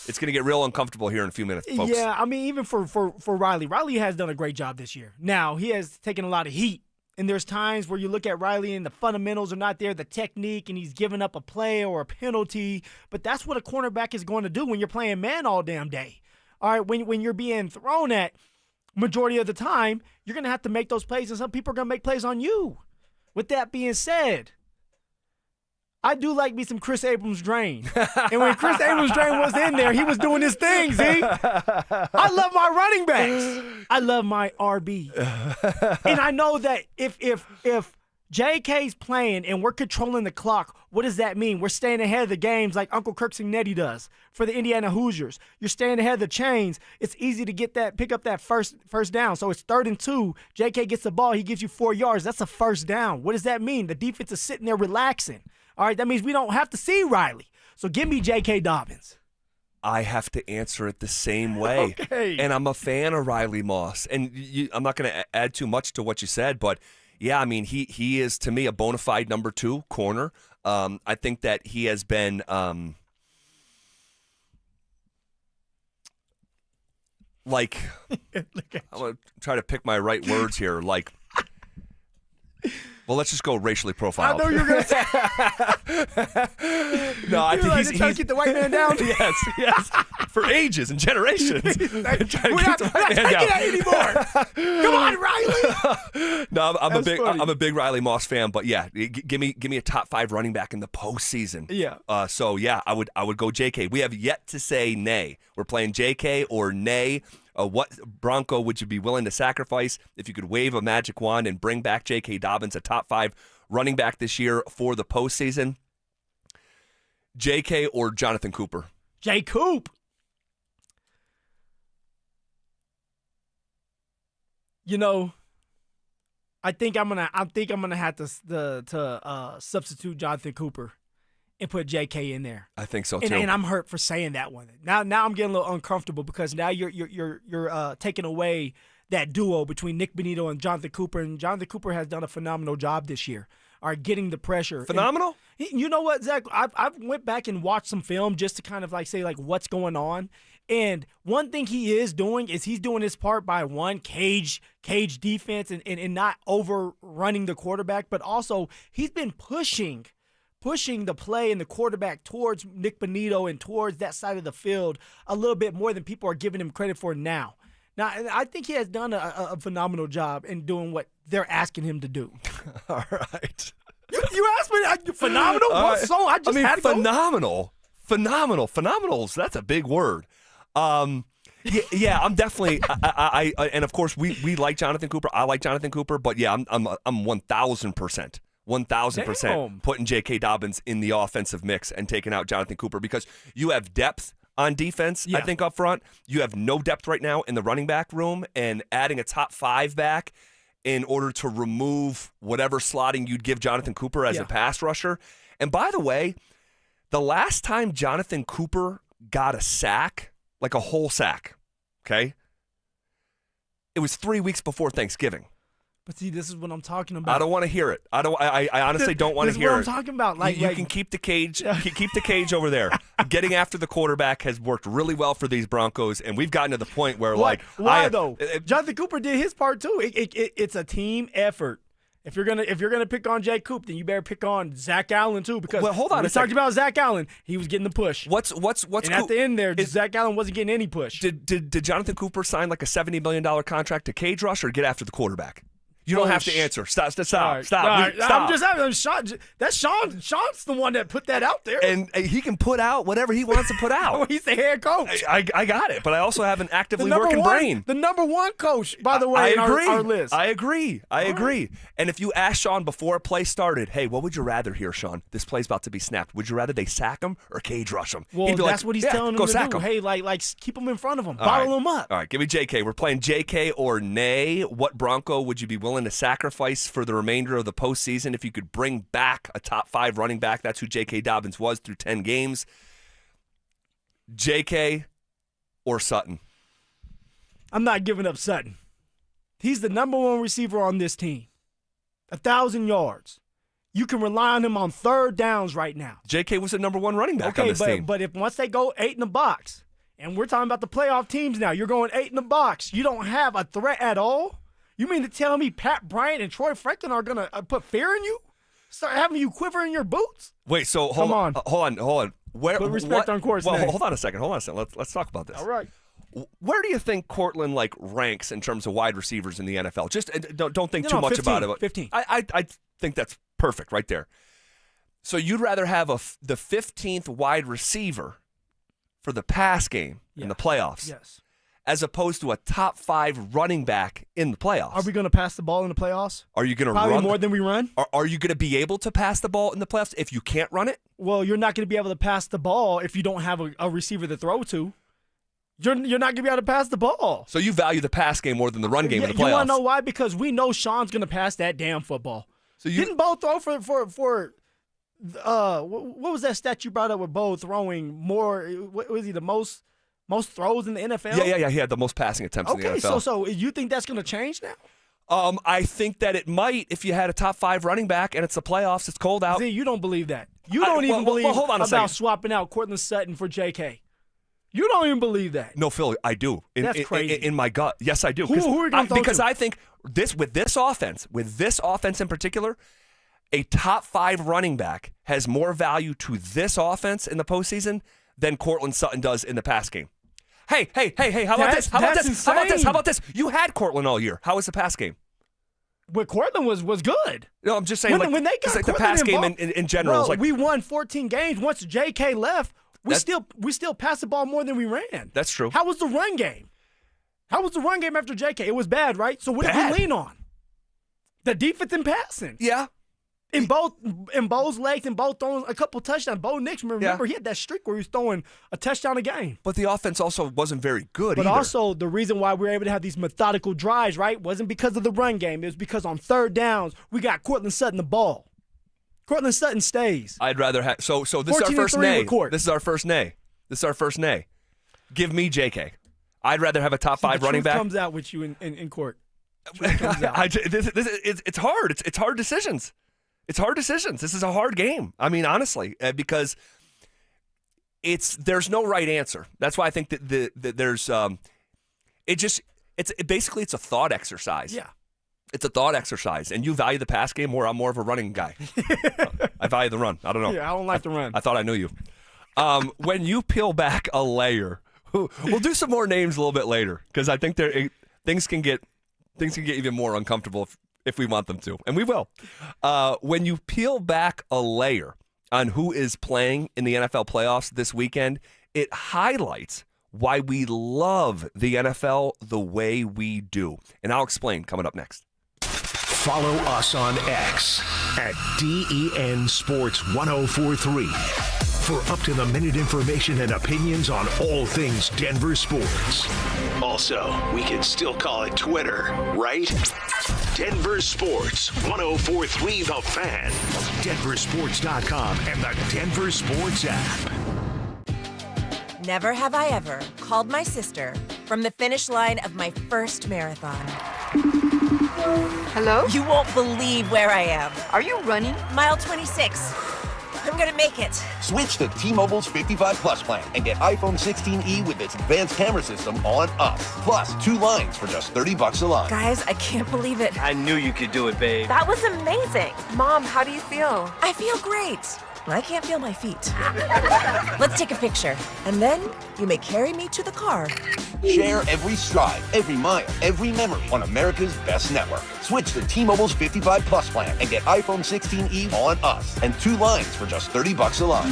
It's going to get real uncomfortable here in a few minutes, folks. Yeah, I mean, even for Riley. Riley has done a great job this year. Now, he has taken a lot of heat. And there's times where you look at Riley and the fundamentals are not there, the technique, and he's giving up a play or a penalty. But that's what a cornerback is going to do when you're playing man all damn day. All right, when you're being thrown at majority of the time, you're going to have to make those plays, and some people are going to make plays on you. With that being said, I do like me some Chris Abrams-Drain. And when Chris Abrams-Drain was in there, he was doing his thing, Z. I love my running backs. I love my RB. And I know that if JK's playing and we're controlling the clock, what does that mean? We're staying ahead of the games like Uncle Kirk Signetti does for the Indiana Hoosiers. You're staying ahead of the chains. It's easy to pick up that first down. So it's 3rd and 2. JK gets the ball. He gives you 4 yards. That's a first down. What does that mean? The defense is sitting there relaxing. All right, that means we don't have to see Riley. So give me J.K. Dobbins. I have to answer it the same way. Okay. And I'm a fan of Riley Moss. And I'm not going to add too much to what you said, but yeah, I mean, he is, to me, a bona fide number 2 corner. I think that he has been like, I'm going to try to pick my right words here, like, well, let's just go racially profiled. I know you were going to say. No, I think he's trying to keep the white man down. Yes, for ages and generations. We're not taking that anymore. Come on, Riley. No, I'm a big Riley Moss fan, but yeah, give me a top 5 running back in the postseason. Yeah. So yeah, I would go JK. We have yet to say nay. We're playing JK or nay. What Bronco would you be willing to sacrifice if you could wave a magic wand and bring back J.K. Dobbins, a top 5 running back this year for the postseason? J.K. or Jonathan Cooper? J. Coop. You know, I think I'm gonna have to substitute Jonathan Cooper and put J.K. in there. I think so too. And I'm hurt for saying that one. Now I'm getting a little uncomfortable because now you're taking away that duo between Nick Benito and Jonathan Cooper. And Jonathan Cooper has done a phenomenal job this year. are getting the pressure. Phenomenal. And you know what, Zach? I've went back and watched some film just to kind of like say like what's going on. And one thing he is doing is he's doing his part by one, cage defense and not overrunning the quarterback, but also he's been pushing the play and the quarterback towards Nick Bonito and towards that side of the field a little bit more than people are giving him credit for now. Now, I think he has done a phenomenal job in doing what they're asking him to do. All right. You asked me phenomenal? What song? I just had to phenomenal. Phenomenal. Phenomenals. That's a big word. Yeah, I'm definitely. I and of course we like Jonathan Cooper. I like Jonathan Cooper, but yeah, I'm 1,000% putting J.K. Dobbins in the offensive mix and taking out Jonathan Cooper because you have depth on defense. I think up front you have no depth right now in the running back room, and adding a top 5 back in order to remove whatever slotting you'd give Jonathan Cooper as a pass rusher. And by the way, the last time Jonathan Cooper got a sack, like a whole sack, okay? It was 3 weeks before Thanksgiving. But see, this is what I'm talking about. I don't want to hear it. I honestly don't want to hear it. This is what I'm talking about. Like you can keep the cage, keep the cage over there. Getting after the quarterback has worked really well for these Broncos, and we've gotten to the point where why though? Jonathan Cooper did his part too. It's a team effort. If you're gonna pick on Jay Coop, then you better pick on Zach Allen too. Because hold on, we talked about Zach Allen. He was getting the push. What's and at the end there, Zach Allen wasn't getting any push. Did Jonathan Cooper sign like a $70 million contract to cage rush or get after the quarterback? You don't have to answer. Stop. Right. I'm just having Sean. That's Sean. Sean's the one that put that out there, and he can put out whatever he wants to put out. He's the head coach. I got it, but I also have an actively working brain. The number one coach, by the way, our list. I agree. And if you ask Sean before a play started, hey, what would you rather here, Sean? This play's about to be snapped. Would you rather they sack him or cage rush him? Well, that's what he's telling him go to sack do. him. Hey, like keep him in front of him, bottle him up. All right, give me JK. We're playing JK or nay. What Bronco would you be willing to sacrifice for the remainder of the postseason if you could bring back a top 5 running back? That's who J.K. Dobbins was through 10 games. J.K. or Sutton? I'm not giving up Sutton. He's the number one receiver on this team. 1,000 yards. You can rely on him on third downs right now. J.K. was the number one running back on this team. But if once they go 8 in the box, and we're talking about the playoff teams now, you're going 8 in the box, you don't have a threat at all? You mean to tell me Pat Bryant and Troy Franklin are going to put fear in you? Start having you quiver in your boots? Wait, so hold on. Put respect on Court's name. Hold on a second. Let's talk about this. All right. Where do you think Cortland ranks in terms of wide receivers in the NFL? Just don't think too much about it. 15. I think that's perfect right there. So you'd rather have the 15th wide receiver for the pass game in the playoffs. Yes. As opposed to a top 5 running back in the playoffs. Are we going to pass the ball in the playoffs? Are you going to run? Probably more than we run. Are you going to be able to pass the ball in the playoffs if you can't run it? Well, you're not going to be able to pass the ball if you don't have a receiver to throw to. You're not going to be able to pass the ball. So you value the pass game more than the run game in the playoffs. You want to know why? Because we know Sean's going to pass that damn football. So didn't Bo throw for what was that stat you brought up with Bo throwing more? What was he the most throws in the NFL? Yeah. He had the most passing attempts in the NFL. Okay, so you think that's going to change now? I think that it might if you had a top 5 running back and it's the playoffs, it's cold out. See, you don't believe that. You don't even believe hold on a about second. swapping out Cortland Sutton for JK. You don't even believe that. No, Phil, I do. That's crazy. In my gut. Yes, I do. Who are you going to throw Because to? I think with this offense in particular, a top 5 running back has more value to this offense in the postseason than Cortland Sutton does in the pass game. Hey, how about this? How about this? You had Cortland all year. How was the pass game? Well, Cortland was good. No, I'm just saying when they got the pass game in general. Well, we won 14 games. Once JK left, we still passed the ball more than we ran. That's true. How was the run game? How was the run game after JK? It was bad, right? So what did we lean on? The defense and passing. Yeah. In Bo's legs and Bo throwing a couple touchdowns. Bo Nix, remember, he had that streak where he was throwing a touchdown a game. But the offense also wasn't very good But either. also, the reason why we were able to have these methodical drives, right, wasn't because of the run game. It was because on third downs, we got Cortland Sutton the ball. Cortland Sutton stays. I'd rather have – so this is our first nay. This is our first nay. Give me JK. I'd rather have a top 5 running back. The truth comes out with you in court. The truth comes out. It's hard. It's hard decisions. It's hard decisions. This is a hard game. I mean, honestly, because there's no right answer. That's why I think that there's basically it's a thought exercise. Yeah. It's a thought exercise, and you value the pass game more. I'm more of a running guy. I value the run. I don't know. Yeah, I don't like the run. I thought I knew you. When you peel back a layer, we'll do some more names a little bit later because I think things can get even more uncomfortable if we want them to, and we will. When you peel back a layer on who is playing in the NFL playoffs this weekend, it highlights why we love the NFL the way we do, and I'll explain coming up next. Follow us on X at DEN Sports 1043 for up-to-the-minute information and opinions on all things Denver sports. Also, we can still call it Twitter, right? Denver Sports 1043 The Fan, DenverSports.com, and the Denver Sports app. Never have I ever called my sister from the finish line of my first marathon. Hello? You won't believe where I am. Are you running? Mile 26. I'm gonna make it. Switch to T-Mobile's 55 Plus plan and get iPhone 16e with its advanced camera system on us. Plus, 2 lines for just $30 a line. Guys, I can't believe it. I knew you could do it, babe. That was amazing. Mom, how do you feel? I feel great. I can't feel my feet. Let's take a picture, and then you may carry me to the car. Share every stride, every mile, every memory on America's best network. Switch to T-Mobile's 55 Plus plan and get iPhone 16e on us and 2 lines for just $30 a line.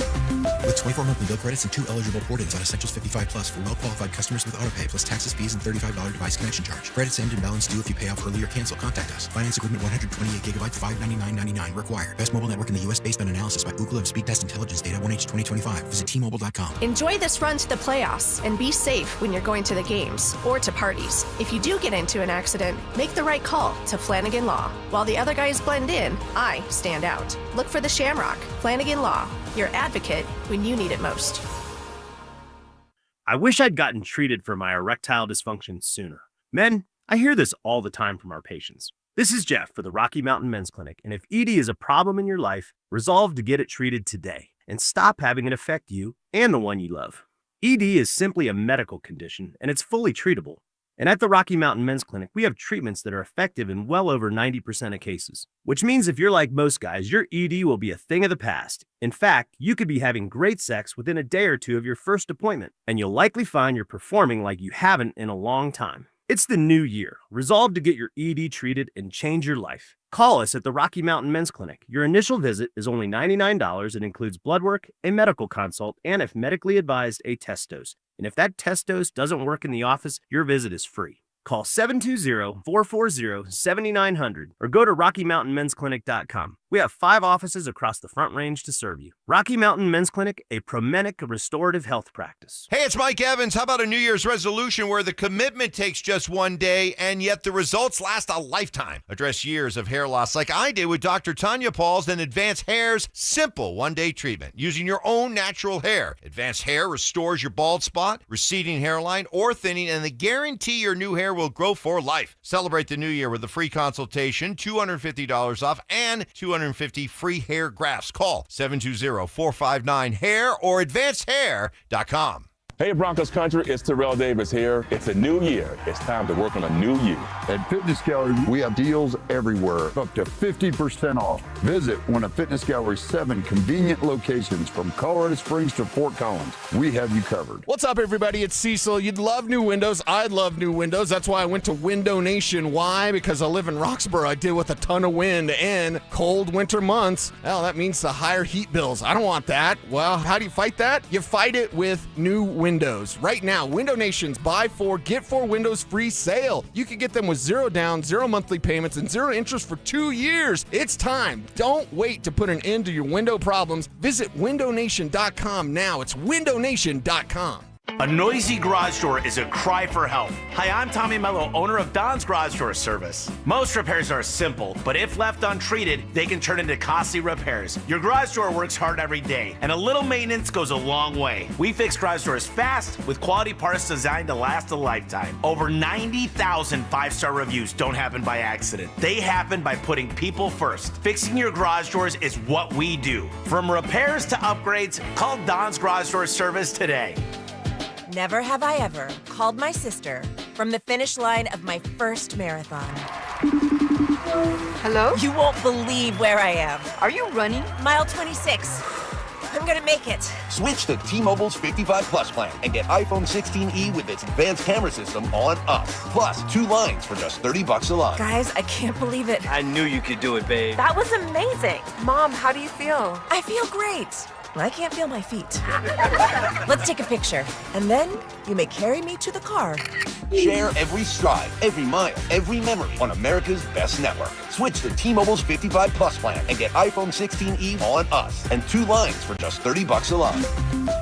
With 24 monthly bill credits and 2 eligible port-ins on Essentials 55 Plus for well-qualified customers with autopay plus taxes, fees, and $35 device connection charge. Credits end and balance due if you pay off early or cancel. Contact us. Finance agreement 128 gigabytes, $599.99 required. Best mobile network in the U.S. based on analysis by Google of Speed Test Intelligence data 1H 2025. Visit T-Mobile.com. Enjoy this run to the playoffs and be safe when you're going to the games or to parties. If you do get into an accident, make the right call to Flanagan Law. While the other guys blend in, I stand out. Look for the Shamrock. Flanagan Law, your advocate when you need it most. I wish I'd gotten treated for my erectile dysfunction sooner. Men, I hear this all the time from our patients. This is Jeff for the Rocky Mountain Men's Clinic, and if ED is a problem in your life, resolve to get it treated today and stop having it affect you and the one you love. ED is simply a medical condition, and it's fully treatable. And at the Rocky Mountain Men's Clinic, we have treatments that are effective in well over 90% of cases, which means if you're like most guys, your ED will be a thing of the past. In fact, you could be having great sex within a day or two of your first appointment, and you'll likely find you're performing like you haven't in a long time. It's the new year. Resolve to get your ED treated and change your life. Call us at the Rocky Mountain Men's Clinic. Your initial visit is only $99. It includes blood work, a medical consult, and if medically advised, a test dose. And if that test dose doesn't work in the office, your visit is free. Call 720-440-7900 or go to RockyMountainMen'sClinic.com. We have 5 offices across the Front Range to serve you. Rocky Mountain Men's Clinic, a Promenic restorative health practice. Hey, it's Mike Evans. How about a New Year's resolution where the commitment takes just one day and yet the results last a lifetime? Address years of hair loss like I did with Dr. Tanya Paul's and Advanced Hair's simple one-day treatment using your own natural hair. Advanced Hair restores your bald spot, receding hairline, or thinning, and they guarantee your new hair will grow for life. Celebrate the new year with a free consultation, $250 off, and 250 free hair grafts. Call 720-459-HAIR or advancedhair.com. Hey, Broncos country, it's Terrell Davis here. It's a new year. It's time to work on a new you. At Fitness Gallery, we have deals everywhere, up to 50% off. Visit one of Fitness Gallery's 7 convenient locations from Colorado Springs to Fort Collins. We have you covered. What's up, everybody? It's Cecil. You'd love new windows. I'd love new windows. That's why I went to Window Nation. Why? Because I live in Roxborough. I deal with a ton of wind and cold winter months. Well, that means the higher heat bills. I don't want that. Well, how do you fight that? You fight it with new windows. Right now, Window Nation's buy 4, get 4 windows free sale. You can get them with 0 down, 0 monthly payments, and 0 interest for 2 years. It's time. Don't wait to put an end to your window problems. Visit windownation.com now. It's windownation.com. A noisy garage door is a cry for help. Hi, I'm Tommy Mello, owner of Don's Garage Door Service. Most repairs are simple, but if left untreated, they can turn into costly repairs. Your garage door works hard every day, and a little maintenance goes a long way. We fix garage doors fast with quality parts designed to last a lifetime. Over 90,000 five-star reviews don't happen by accident. They happen by putting people first. Fixing your garage doors is what we do. From repairs to upgrades, call Don's Garage Door Service today. Never have I ever called my sister from the finish line of my first marathon. Hello? You won't believe where I am. Are you running? Mile 26. I'm gonna make it. Switch to T-Mobile's 55 Plus plan and get iPhone 16e with its advanced camera system on us. Plus, 2 lines for just $30 a line. Guys, I can't believe it. I knew you could do it, babe. That was amazing. Mom, how do you feel? I feel great. I can't feel my feet. Let's take a picture, and then you may carry me to the car. Share every stride, every mile, every memory on America's best network. Switch to T-Mobile's 55 Plus plan and get iPhone 16e on us and 2 lines for just $30 a line.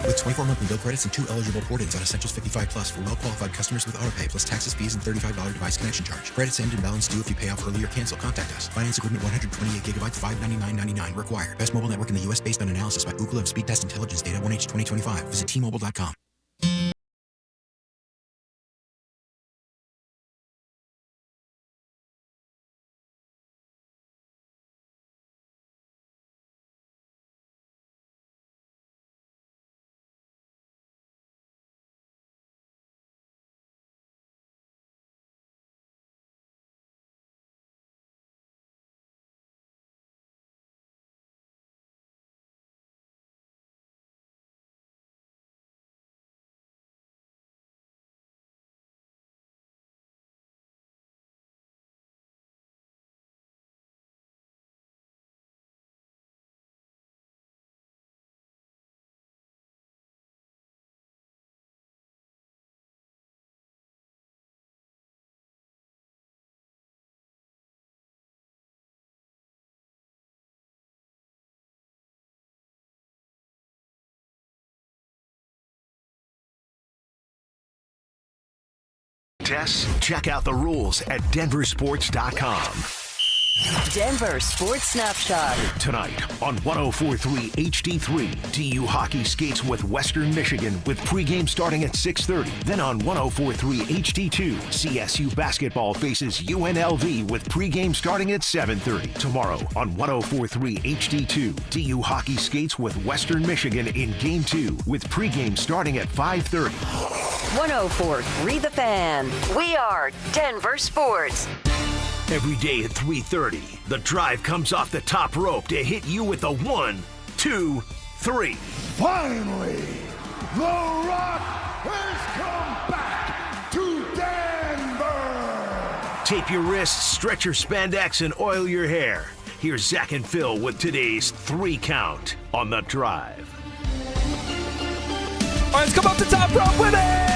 With 24 monthly bill credits and 2 eligible port-ins on Essentials 55 Plus for well-qualified customers with autopay plus taxes, fees, and $35 device connection charge. Credits end and balance due if you pay off early or cancel. Contact us. Finance agreement 128 gigabytes, $599.99 required. Best mobile network in the U.S. based on analysis by Google of Speed Test Intelligence data 1H 2025. Visit T-Mobile.com. Check out the rules at DenverSports.com. Denver Sports Snapshot. Tonight on 104.3 HD3, DU hockey skates with Western Michigan with pregame starting at 6:30. Then on 104.3 HD2, CSU basketball faces UNLV with pregame starting at 7:30. Tomorrow on 104.3 HD2, DU hockey skates with Western Michigan in Game 2 with pregame starting at 5:30. 104.3 The Fan. We are Denver Sports. Every day at 3:30, the drive comes off the top rope to hit you with a 1, 2, 3. Finally, The Rock has come back to Denver. Tape your wrists, stretch your spandex, and oil your hair. Here's Zach and Phil with today's 3 count on the drive. All right, let's come up the top rope with it.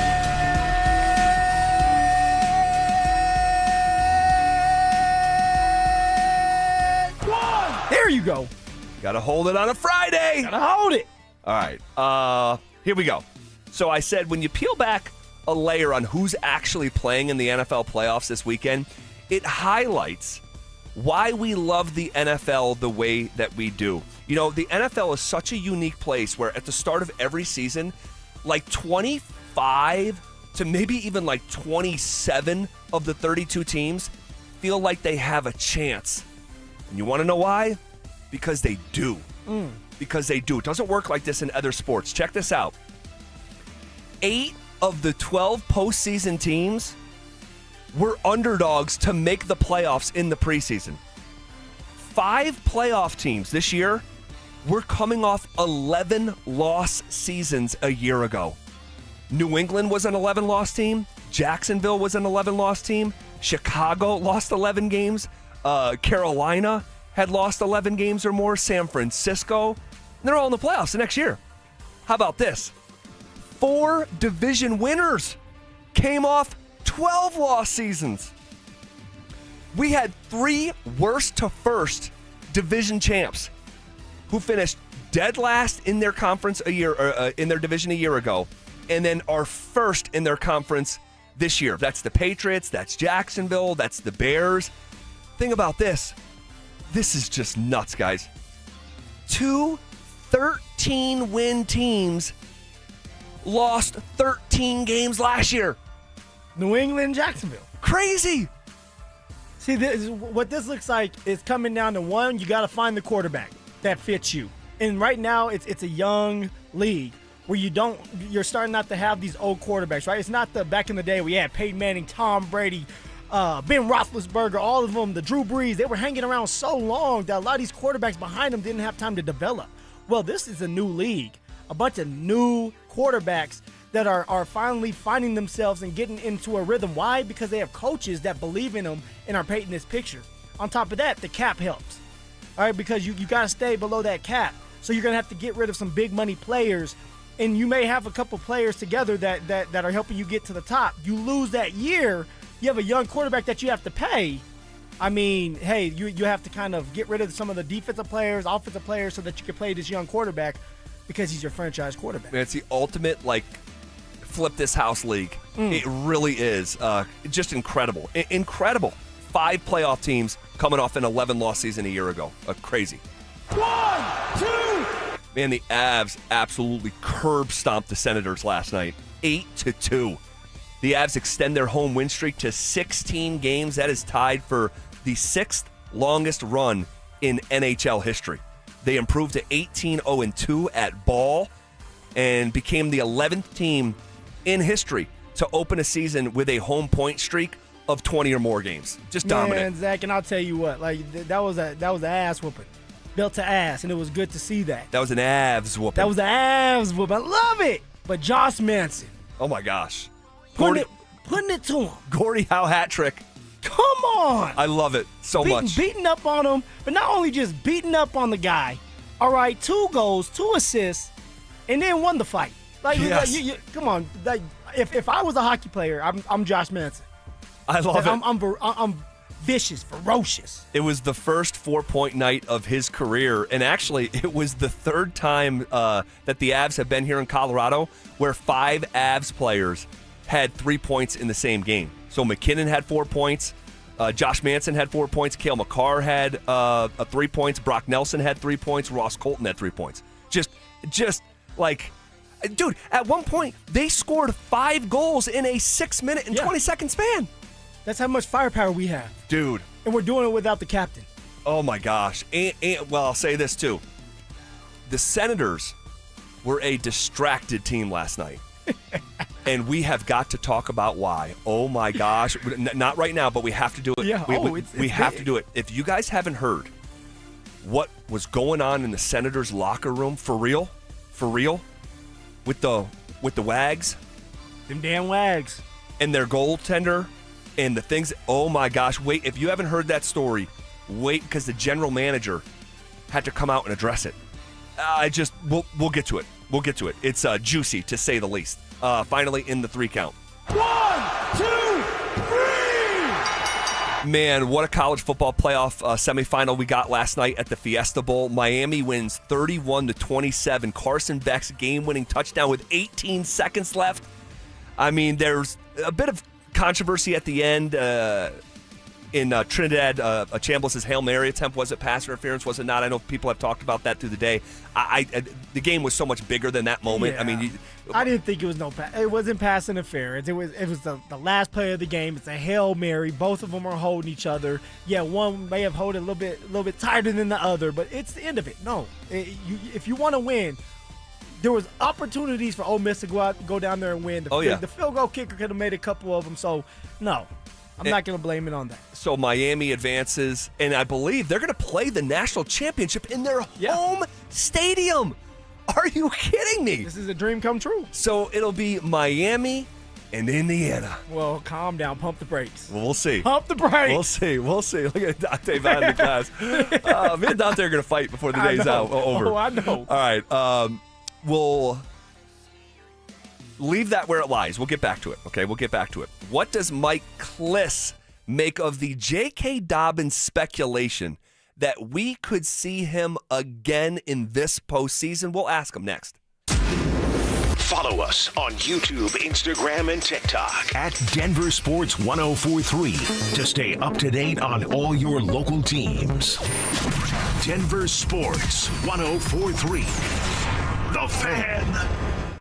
There you go. Gotta hold it on a Friday. Gotta hold it. All right. Here we go. So I said when you peel back a layer on who's actually playing in the NFL playoffs this weekend, it highlights why we love the NFL the way that we do. You know, the NFL is such a unique place where at the start of every season, like 25 to maybe even like 27 of the 32 teams feel like they have a chance. And you want to know why? Because they do. Because they do. It doesn't work like this in other sports. Check this out. 8 of the 12 postseason teams were underdogs to make the playoffs in the preseason. 5 playoff teams this year were coming off 11 loss seasons a year ago. New England was an 11-loss team. Jacksonville was an 11-loss team. Chicago lost 11 games. Carolina had lost 11 games or more. San Francisco. They're all in the playoffs the next year. How about this? 4 division winners came off 12-loss seasons. We had 3 worst to first division champs who finished dead last in their conference in their division a year ago, and then are first in their conference this year. That's the Patriots, that's Jacksonville, that's the Bears. Think about this. This is just nuts, guys. 2 13-win teams lost 13 games last year. New England, Jacksonville. Crazy. See, what this looks like is coming down to one, you got to find the quarterback that fits you. And right now, it's a young league where you're starting not to have these old quarterbacks, right? It's not the back in the day we had Peyton Manning, Tom Brady, Ben Roethlisberger, all of them, the Drew Brees. They were hanging around so long that a lot of these quarterbacks behind them didn't have time to develop. Well, this is a new league, a bunch of new quarterbacks that are finally finding themselves and getting into a rhythm. Why? Because they have coaches that believe in them and are painting this picture. On top of that, the cap helps. All right, because you got to stay below that cap. So you're going to have to get rid of some big money players, and you may have a couple players together that are helping you get to the top. You lose that year, you have a young quarterback that you have to pay. I mean, hey, you have to kind of get rid of some of the defensive players, offensive players, so that you can play this young quarterback because he's your franchise quarterback. Man, it's the ultimate, flip this house league. It really is. Just incredible. Incredible. 5 playoff teams coming off an 11-loss season a year ago. Crazy. 1, 2. Man, the Avs absolutely curb stomped the Senators last night. 8-2. The Avs extend their home win streak to 16 games. That is tied for the 6th longest run in NHL history. They improved to 18-0-2 at Ball and became the 11th team in history to open a season with a home point streak of 20 or more games. Just dominant. Man, Zach, and I'll tell you what, that was an ass whooping. Built to ass, and it was good to see that. That was an Avs whooping. That was an Avs whooping. I love it. But Josh Manson. Oh, my gosh. Putting it to him. Gordie Howe hat trick. Come on. I love it so much. Beating up on him, but not only just beating up on the guy. All right, 2 goals, 2 assists, and then won the fight. Yes. Come on. If I was a hockey player, I'm Josh Manson. I love it. I'm vicious, ferocious. It was the first 4-point night of his career, and actually, it was the 3rd time that the Avs have been here in Colorado where 5 Avs players had 3 points in the same game. So McKinnon had 4 points. Josh Manson had 4 points. Cale Makar had 3 points. Brock Nelson had 3 points. Ross Colton had 3 points. Dude, at one point, they scored 5 goals in a 6-minute and 20-second span. That's how much firepower we have. Dude. And we're doing it without the captain. Oh, my gosh. And I'll say this, too. The Senators were a distracted team last night. And we have got to talk about why. Oh, my gosh. Not right now, but we have to do it. Yeah, we have to do it. If you guys haven't heard what was going on in the Senators' locker room, for real, with the Wags. Them damn Wags. And their goaltender and the things. Oh, my gosh. Wait, if you haven't heard that story, wait, because the general manager had to come out and address it. We'll get to it. We'll get to it. It's juicy, to say the least. Finally in the 3 count. 1, 2, 3. Man, what a college football playoff semifinal we got last night at the Fiesta Bowl. Miami wins 31-27. Carson Beck's game-winning touchdown with 18 seconds left. I mean, there's a bit of controversy at the end. In Trinidad, Chambliss' Hail Mary attempt, was it pass interference? Was it not? I know people have talked about that through the day. The game was so much bigger than that moment. Yeah. I mean, I didn't think it was it wasn't pass interference. It was the last play of the game. It's a Hail Mary. Both of them are holding each other. Yeah, one may have held it a little bit tighter than the other, but it's the end of it. No, if you want to win, there was opportunities for Ole Miss to go down there and win. The field goal kicker could have made a couple of them. So no. I'm not going to blame it on that. So Miami advances, and I believe they're going to play the national championship in their home stadium. Are you kidding me? This is a dream come true. So it'll be Miami and Indiana. Well, calm down. Pump the brakes. Well, we'll see. Pump the brakes. We'll see. Look at Dante behind the glass. Me and Dante are going to fight before the day's over. Oh, I know. All right. We'll leave that where it lies. We'll get back to it. Okay, we'll get back to it. What does Mike Cliss make of the J.K. Dobbins speculation that we could see him again in this postseason? We'll ask him next. Follow us on YouTube, Instagram, and TikTok at Denver Sports 1043 to stay up to date on all your local teams. Denver Sports 1043. The Fan.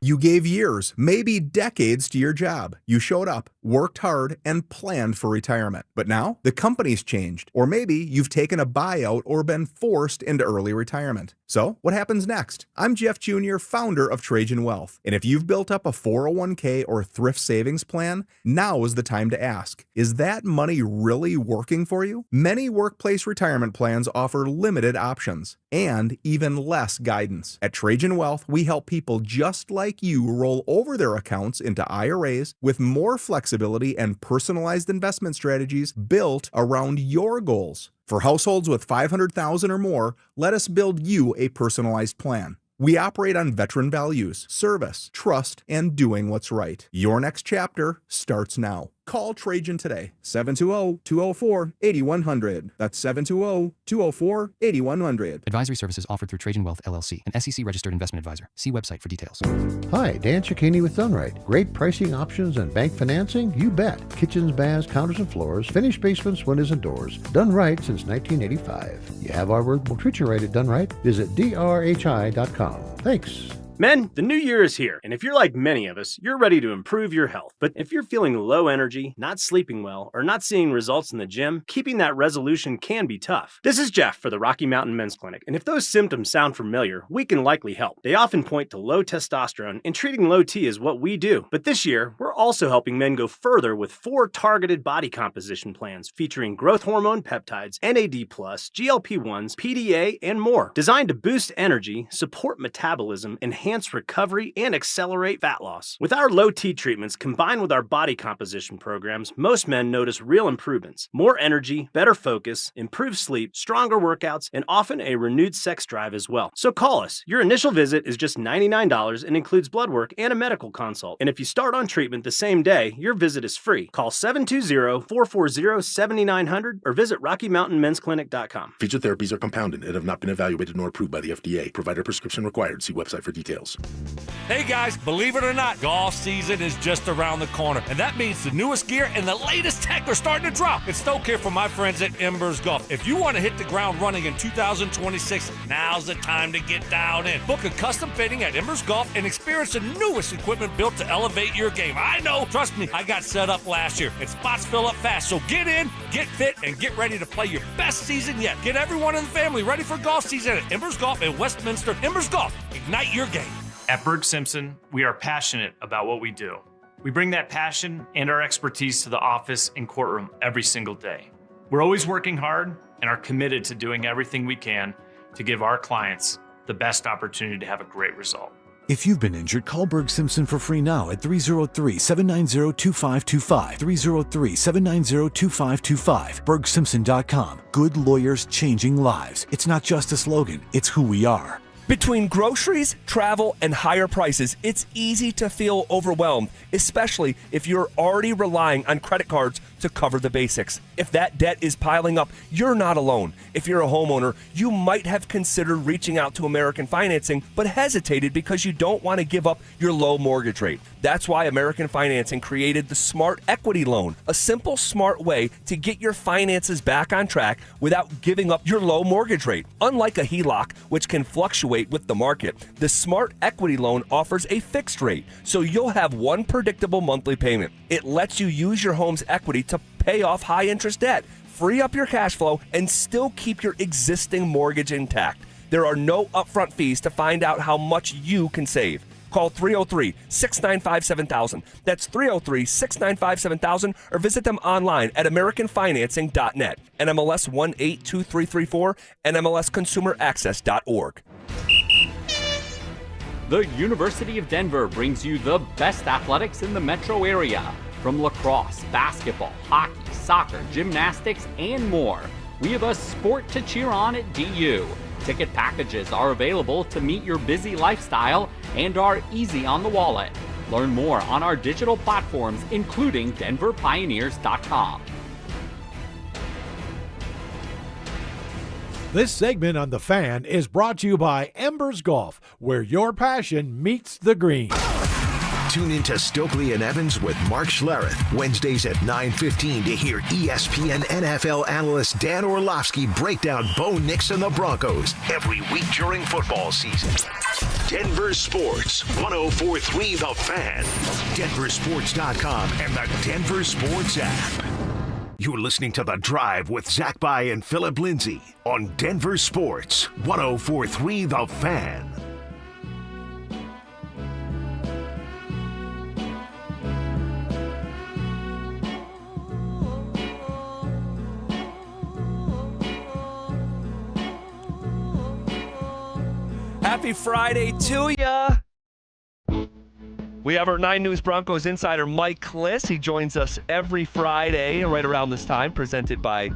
You gave years, maybe decades to your job. You showed up, worked hard, and planned for retirement. But now, the company's changed. Or maybe you've taken a buyout or been forced into early retirement. So, what happens next? I'm Jeff Jr., founder of Trajan Wealth. And if you've built up a 401k or thrift savings plan, now is the time to ask, is that money really working for you? Many workplace retirement plans offer limited options and even less guidance. At Trajan Wealth, we help people just like you roll over their accounts into IRAs with more flexibility and personalized investment strategies built around your goals. For households with $500,000 or more, let us build you a personalized plan. We operate on veteran values, service, trust, and doing what's right. Your next chapter starts now. Call Trajan today, 720-204-8100. That's 720-204-8100. Advisory services offered through Trajan Wealth, LLC, an SEC-registered investment advisor. See website for details. Hi, Dan Cicchini with Dunright. Great pricing options and bank financing? You bet. Kitchens, baths, counters, and floors. Finished basements, windows, and doors. Done right since 1985. You have our word, we'll treat you right at Dunright. Visit drhi.com. Thanks. Men, the new year is here, and if you're like many of us, you're ready to improve your health. But if you're feeling low energy, not sleeping well, or not seeing results in the gym, keeping that resolution can be tough. This is Jeff for the Rocky Mountain Men's Clinic, and if those symptoms sound familiar, we can likely help. They often point to low testosterone, and treating low T is what we do. But this year, we're also helping men go further with 4 targeted body composition plans featuring growth hormone peptides, NAD+, GLP-1s, PDA, and more, designed to boost energy, support metabolism, enhance recovery, and accelerate fat loss. With our low T treatments combined with our body composition programs, most men notice real improvements. More energy, better focus, improved sleep, stronger workouts, and often a renewed sex drive as well. So call us. Your initial visit is just $99 and includes blood work and a medical consult. And if you start on treatment the same day, your visit is free. Call 720-440-7900 or visit RockyMountainMen'sClinic.com. Featured therapies are compounded and have not been evaluated nor approved by the FDA. Provider prescription required. See website for details. Hey guys, believe it or not, golf season is just around the corner, and that means the newest gear and the latest tech are starting to drop. It's Stoke here from my friends at Embers Golf. If you want to hit the ground running in 2026, now's the time to get dialed in. Book a custom fitting at Embers Golf and experience the newest equipment built to elevate your game. I know, trust me, I got set up last year, and spots fill up fast. So get in, get fit, and get ready to play your best season yet. Get everyone in the family ready for golf season at Embers Golf in Westminster. Embers Golf, ignite your game. At Berg Simpson, we are passionate about what we do. We bring that passion and our expertise to the office and courtroom every single day. We're always working hard and are committed to doing everything we can to give our clients the best opportunity to have a great result. If you've been injured, call Berg Simpson for free now at 303-790-2525. 303-790-2525. BergSimpson.com. Good lawyers changing lives. It's not just a slogan, it's who we are. Between groceries, travel, and higher prices, it's easy to feel overwhelmed, especially if you're already relying on credit cards to cover the basics. If that debt is piling up, you're not alone. If you're a homeowner, you might have considered reaching out to American Financing, but hesitated because you don't want to give up your low mortgage rate. That's why American Financing created the Smart Equity Loan, a simple, smart way to get your finances back on track without giving up your low mortgage rate. Unlike a HELOC, which can fluctuate with the market, the Smart Equity Loan offers a fixed rate, so you'll have one predictable monthly payment. It lets you use your home's equity to pay off high-interest debt, free up your cash flow, and still keep your existing mortgage intact. There are no upfront fees to find out how much you can save. Call 303-695-7000. That's 303-695-7000, or visit them online at AmericanFinancing.net. NMLS 182334, NMLSConsumerAccess.org. The University of Denver brings you the best athletics in the metro area. From lacrosse, basketball, hockey, soccer, gymnastics, and more. We have a sport to cheer on at DU. Ticket packages are available to meet your busy lifestyle and are easy on the wallet. Learn more on our digital platforms, including DenverPioneers.com. This segment on The Fan is brought to you by Embers Golf, where your passion meets the green. Tune into Stokely and Evans with Mark Schlereth, Wednesdays at 9:15 to hear ESPN NFL analyst Dan Orlovsky break down Bo Nix and the Broncos every week during football season. Denver Sports, 104.3 The Fan, DenverSports.com, and the Denver Sports app. You're listening to The Drive with Zach By and Phillip Lindsay on Denver Sports, 104.3 The Fan. Happy Friday to ya. We have our 9 News Broncos insider, Mike Cliss. He joins us every Friday right around this time, presented by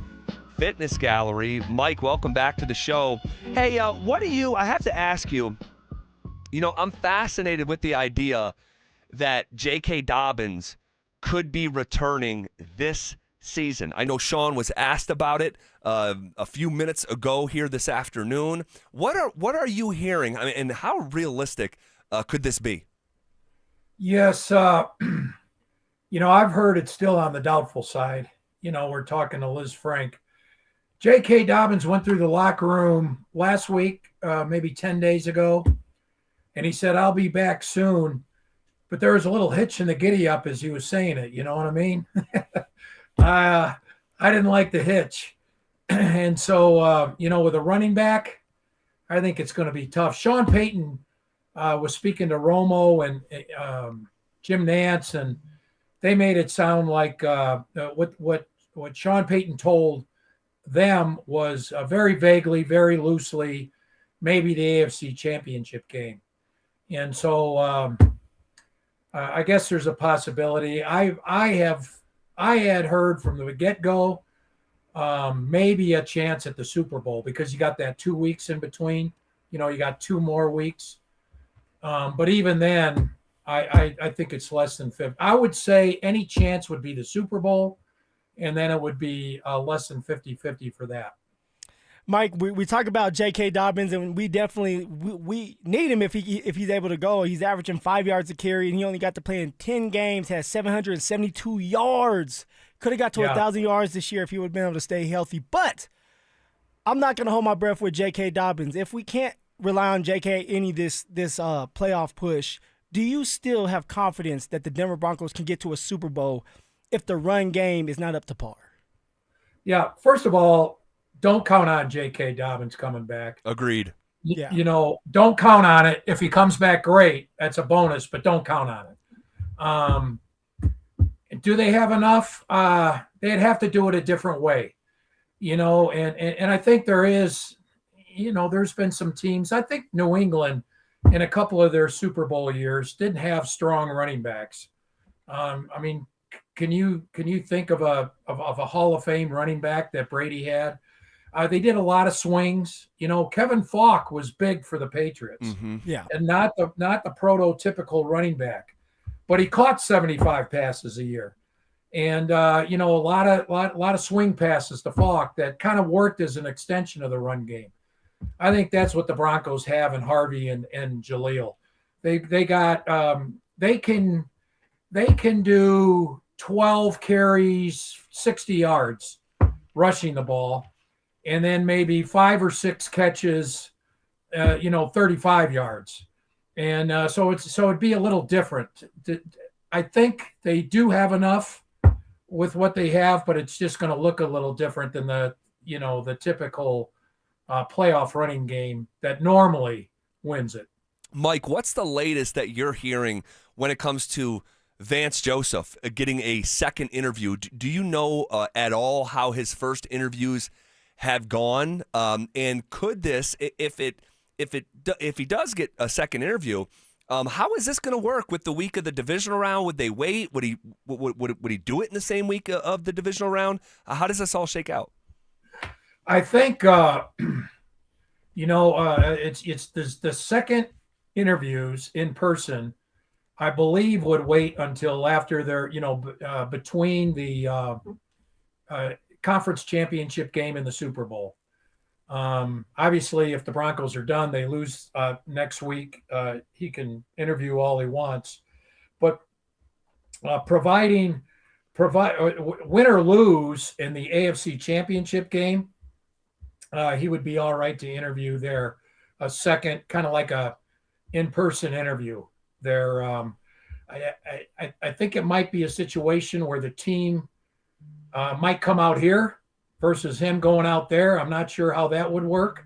Fitness Gallery. Mike, welcome back to the show. Hey, I have to ask you, I'm fascinated with the idea that J.K. Dobbins could be returning this season. I know Sean was asked about it a few minutes ago here this afternoon. What are you hearing? I mean, and how realistic could this be? Yes, I've heard it's still on the doubtful side. We're talking to Liz Frank. J.K. Dobbins went through the locker room last week, maybe 10 days ago, and he said, "I'll be back soon." But there was a little hitch in the giddy up as he was saying it. You know what I mean? I didn't like the hitch. And so, with a running back, I think it's going to be tough. Sean Payton was speaking to Romo and Jim Nance, and they made it sound like what Sean Payton told them was very vaguely, very loosely, maybe the AFC Championship game. And so I guess there's a possibility. I had heard from the get-go maybe a chance at the Super Bowl because you got that 2 weeks in between. You got 2 more weeks. But even then, I think it's less than 50. I would say any chance would be the Super Bowl, and then it would be less than 50-50 for that. Mike, we talk about J.K. Dobbins, and we definitely we need him if he's able to go. He's averaging 5 yards a carry, and he only got to play in 10 games, has 772 yards. Could have got to 1,000 yards this year if he would have been able to stay healthy. But I'm not going to hold my breath with J.K. Dobbins. If we can't rely on J.K. any this playoff push, do you still have confidence that the Denver Broncos can get to a Super Bowl if the run game is not up to par? Yeah, first of all, don't count on J.K. Dobbins coming back. Agreed. Yeah. Don't count on it. If he comes back, great. That's a bonus, but don't count on it. Do they have enough? They'd have to do it a different way, and I think there is, there's been some teams. I think New England in a couple of their Super Bowl years didn't have strong running backs. Can you think of a Hall of Fame running back that Brady had? They did a lot of swings. Kevin Falk was big for the Patriots, Yeah, and not the prototypical running back, but he caught 75 passes a year, and a lot of swing passes to Falk that kind of worked as an extension of the run game. I think that's what the Broncos have in Harvey and Jaleel. They can do 12 carries, 60 yards rushing the ball, and then maybe 5 or 6 catches, 35 yards. And so it'd be a little different. I think they do have enough with what they have, but it's just going to look a little different than the typical playoff running game that normally wins it. Mike, what's the latest that you're hearing when it comes to Vance Joseph getting a second interview? Do you know at all how his first interviews have gone? And could this, if he does get a second interview, how is this going to work with the week of the divisional round? Would they wait? Would he do it in the same week of the divisional round? How does this all shake out? I think it's the second interviews in person, I believe, would wait until after their between the conference championship game and the Super Bowl. Obviously, if the Broncos are done, they lose next week. He can interview all he wants, but win or lose in the AFC Championship game, he would be all right to interview there. A second, kind of like a in-person interview there. I think it might be a situation where the team might come out here versus him going out there. I'm not sure how that would work.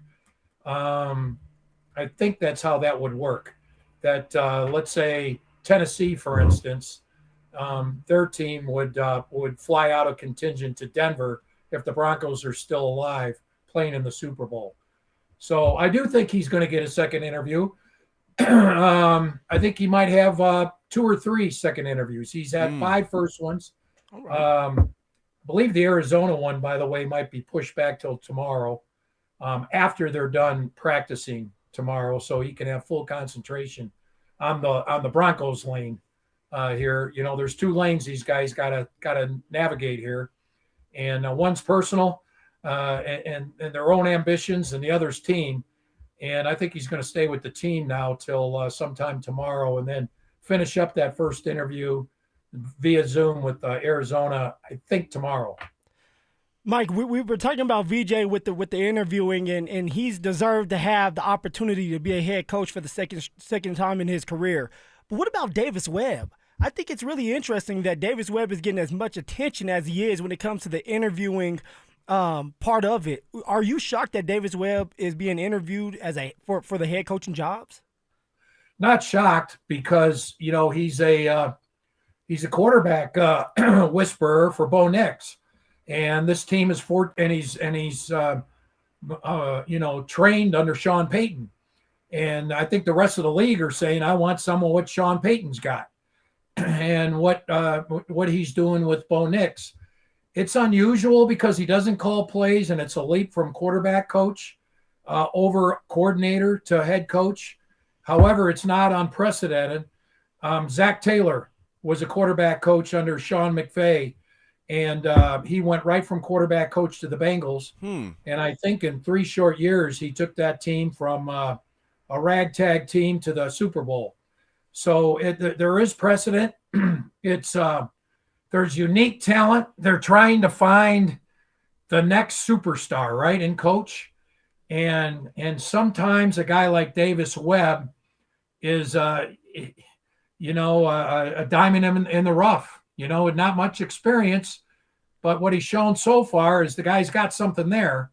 I think that's how that would work. That let's say Tennessee, for instance, their team would fly out a contingent to Denver if the Broncos are still alive, playing in the Super Bowl. So I do think he's going to get a second interview. I think he might have 2 or 3 second interviews. He's had 5 first ones. I believe the Arizona one, by the way, might be pushed back till tomorrow after they're done practicing tomorrow, so he can have full concentration on the Broncos lane here. You know, there's 2 lanes these guys gotta navigate here, and one's personal and their own ambitions, and the other's team. And I think he's going to stay with the team now till sometime tomorrow, and then finish up that first interview via Zoom with Arizona, I think tomorrow. Mike, we were talking about VJ with the interviewing, and he's deserved to have the opportunity to be a head coach for the second time in his career. But what about Davis Webb? I think it's really interesting that Davis Webb is getting as much attention as he is when it comes to the interviewing part of it. Are you shocked that Davis Webb is being interviewed as for the head coaching jobs? Not shocked, because you know he's a quarterback whisperer for Bo Nix, and this team is he's trained under Sean Payton, and I think the rest of the league are saying, I want some of what Sean Payton's got, and what he's doing with Bo Nix. It's unusual because he doesn't call plays, and it's a leap from quarterback coach over coordinator to head coach. However, it's not unprecedented. Zach Taylor was a quarterback coach under Sean McVay, and he went right from quarterback coach to the Bengals. And I think in 3 short years, he took that team from a ragtag team to the Super Bowl. So there is precedent. There's unique talent. They're trying to find the next superstar, right, in coach. And sometimes a guy like Davis Webb is, a diamond in the rough, with not much experience. But what he's shown so far is the guy's got something there.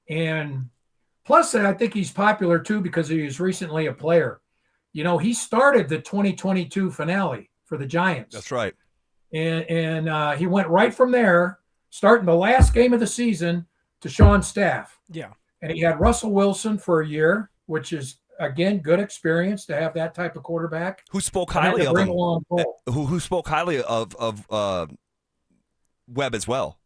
And plus, I think he's popular, too, because he was recently a player. He started the 2022 finale for the Giants. That's right. And he went right from there, starting the last game of the season, to Sean's staff. Yeah. And he had Russell Wilson for a year, which is, again, good experience to have that type of quarterback. Who spoke highly of him? Who spoke highly of Webb as well?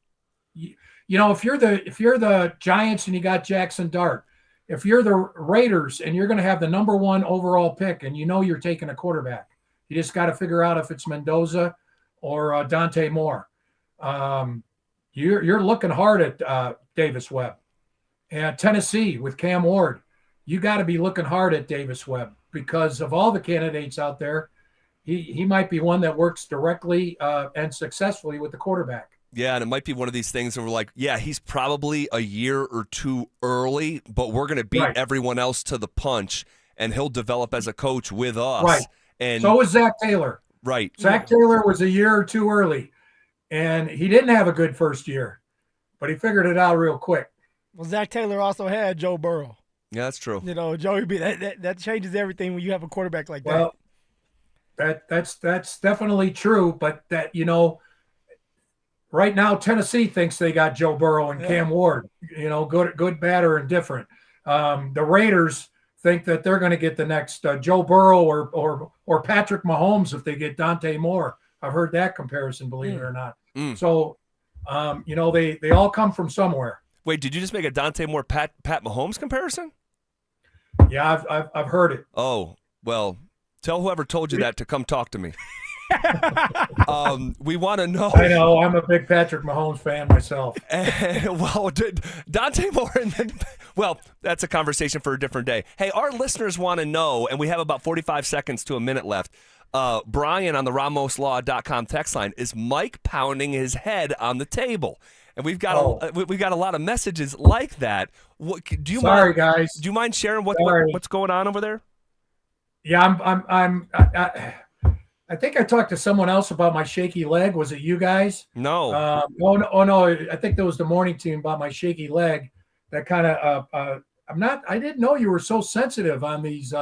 If you're the Giants and you got Jackson Dart, if you're the Raiders and you're going to have the #1 overall pick, and you're taking a quarterback, you just got to figure out if it's Mendoza or Dante Moore. You're looking hard at Davis Webb. And Tennessee with Cam Ward, you got to be looking hard at Davis Webb, because of all the candidates out there, he might be one that works directly and successfully with the quarterback. Yeah, and it might be one of these things where we're like, yeah, he's probably a year or 2 early, but we're going to beat everyone else to the punch, and he'll develop as a coach with us. Right. And so was Zach Taylor. Right. Zach Taylor was a year or 2 early, and he didn't have a good first year, but he figured it out real quick. Well, Zach Taylor also had Joe Burrow. Yeah, that's true. Joey B. That changes everything when you have a quarterback like that. Well, that's definitely true, but right now Tennessee thinks they got Joe Burrow and Cam Ward. Good, bad, or indifferent. The Raiders think that they're going to get the next Joe Burrow or Patrick Mahomes if they get Dante Moore. I've heard that comparison, believe it or not. So, they all come from somewhere. Wait, did you just make a Dante Moore Pat Mahomes comparison? Yeah, I've heard it. Oh, well, tell whoever told you that to come talk to me. We want to know. I know. I'm a big Patrick Mahomes fan myself. Well, Dante Moore, that's a conversation for a different day. Hey, our listeners want to know, and we have about 45 seconds to a minute left. Brian on the RamosLaw.com text line, is Mike pounding his head on the table? And we've got a lot of messages like that. What, do you Sorry, mind, guys. Do you mind sharing what's going on over there? Yeah, I think I talked to someone else about my shaky leg. Was it you guys? No. No. I think that was the morning team about my shaky leg. That kind of I didn't know you were so sensitive on these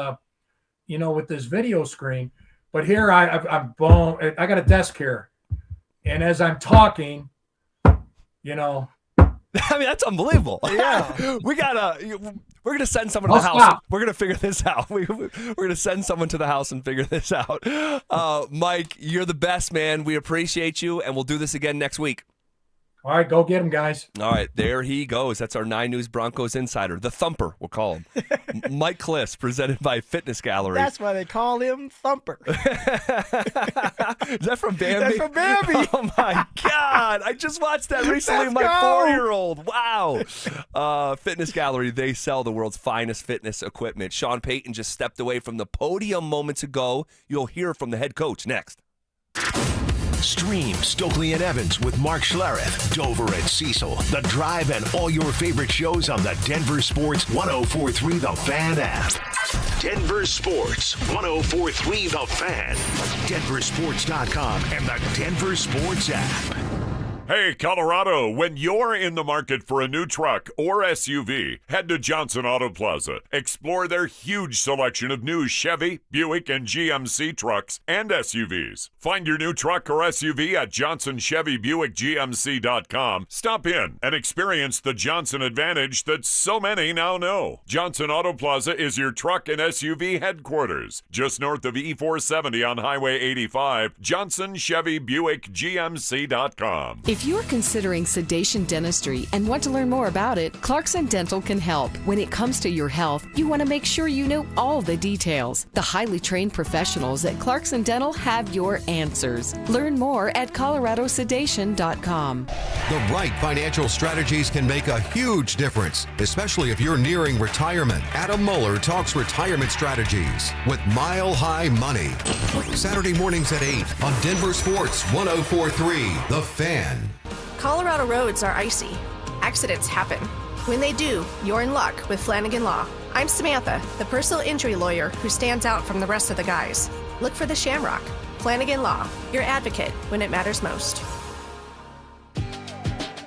with this video screen. But here I'm bone. I got a desk here, and as I'm talking, I mean, that's unbelievable. Yeah. We're going to send someone to the house. Stop. We're going to figure this out. We're going to send someone to the house and figure this out. Mike, you're the best, man. We appreciate you, and we'll do this again next week. All right, go get him, guys. All right, there he goes. That's our 9 News Broncos insider, the Thumper, we'll call him. Mike Cliss, presented by Fitness Gallery. That's why they call him Thumper. Is that from Bambi? That's from Bambi. Oh, my God. I just watched that recently with my 4-year-old. Wow. Fitness Gallery, they sell the world's finest fitness equipment. Sean Payton just stepped away from the podium moments ago. You'll hear from the head coach next. Stream Stokely and Evans with Mark Schlereth, Dover and Cecil, The Drive, and all your favorite shows on the Denver Sports 104.3 The Fan app. Denver Sports 104.3 The Fan, DenverSports.com, and the Denver Sports app. Hey, Colorado, when you're in the market for a new truck or SUV, head to Johnson Auto Plaza. Explore their huge selection of new Chevy, Buick, and GMC trucks and SUVs. Find your new truck or SUV at JohnsonChevyBuickGMC.com. Stop in and experience the Johnson advantage that so many now know. Johnson Auto Plaza is your truck and SUV headquarters. Just north of E470 on Highway 85, JohnsonChevyBuickGMC.com. If you're considering sedation dentistry and want to learn more about it, Clarkson Dental can help. When it comes to your health, you want to make sure you know all the details. The highly trained professionals at Clarkson Dental have your answers. Learn more at coloradosedation.com. The right financial strategies can make a huge difference, especially if you're nearing retirement. Adam Mueller talks retirement strategies with Mile High Money. Saturday mornings at 8 on Denver Sports 104.3 The Fan. Colorado roads are icy. Accidents happen. When they do, you're in luck with Flanagan Law. I'm Samantha, the personal injury lawyer who stands out from the rest of the guys. Look for the Shamrock. Flanagan Law, your advocate when it matters most.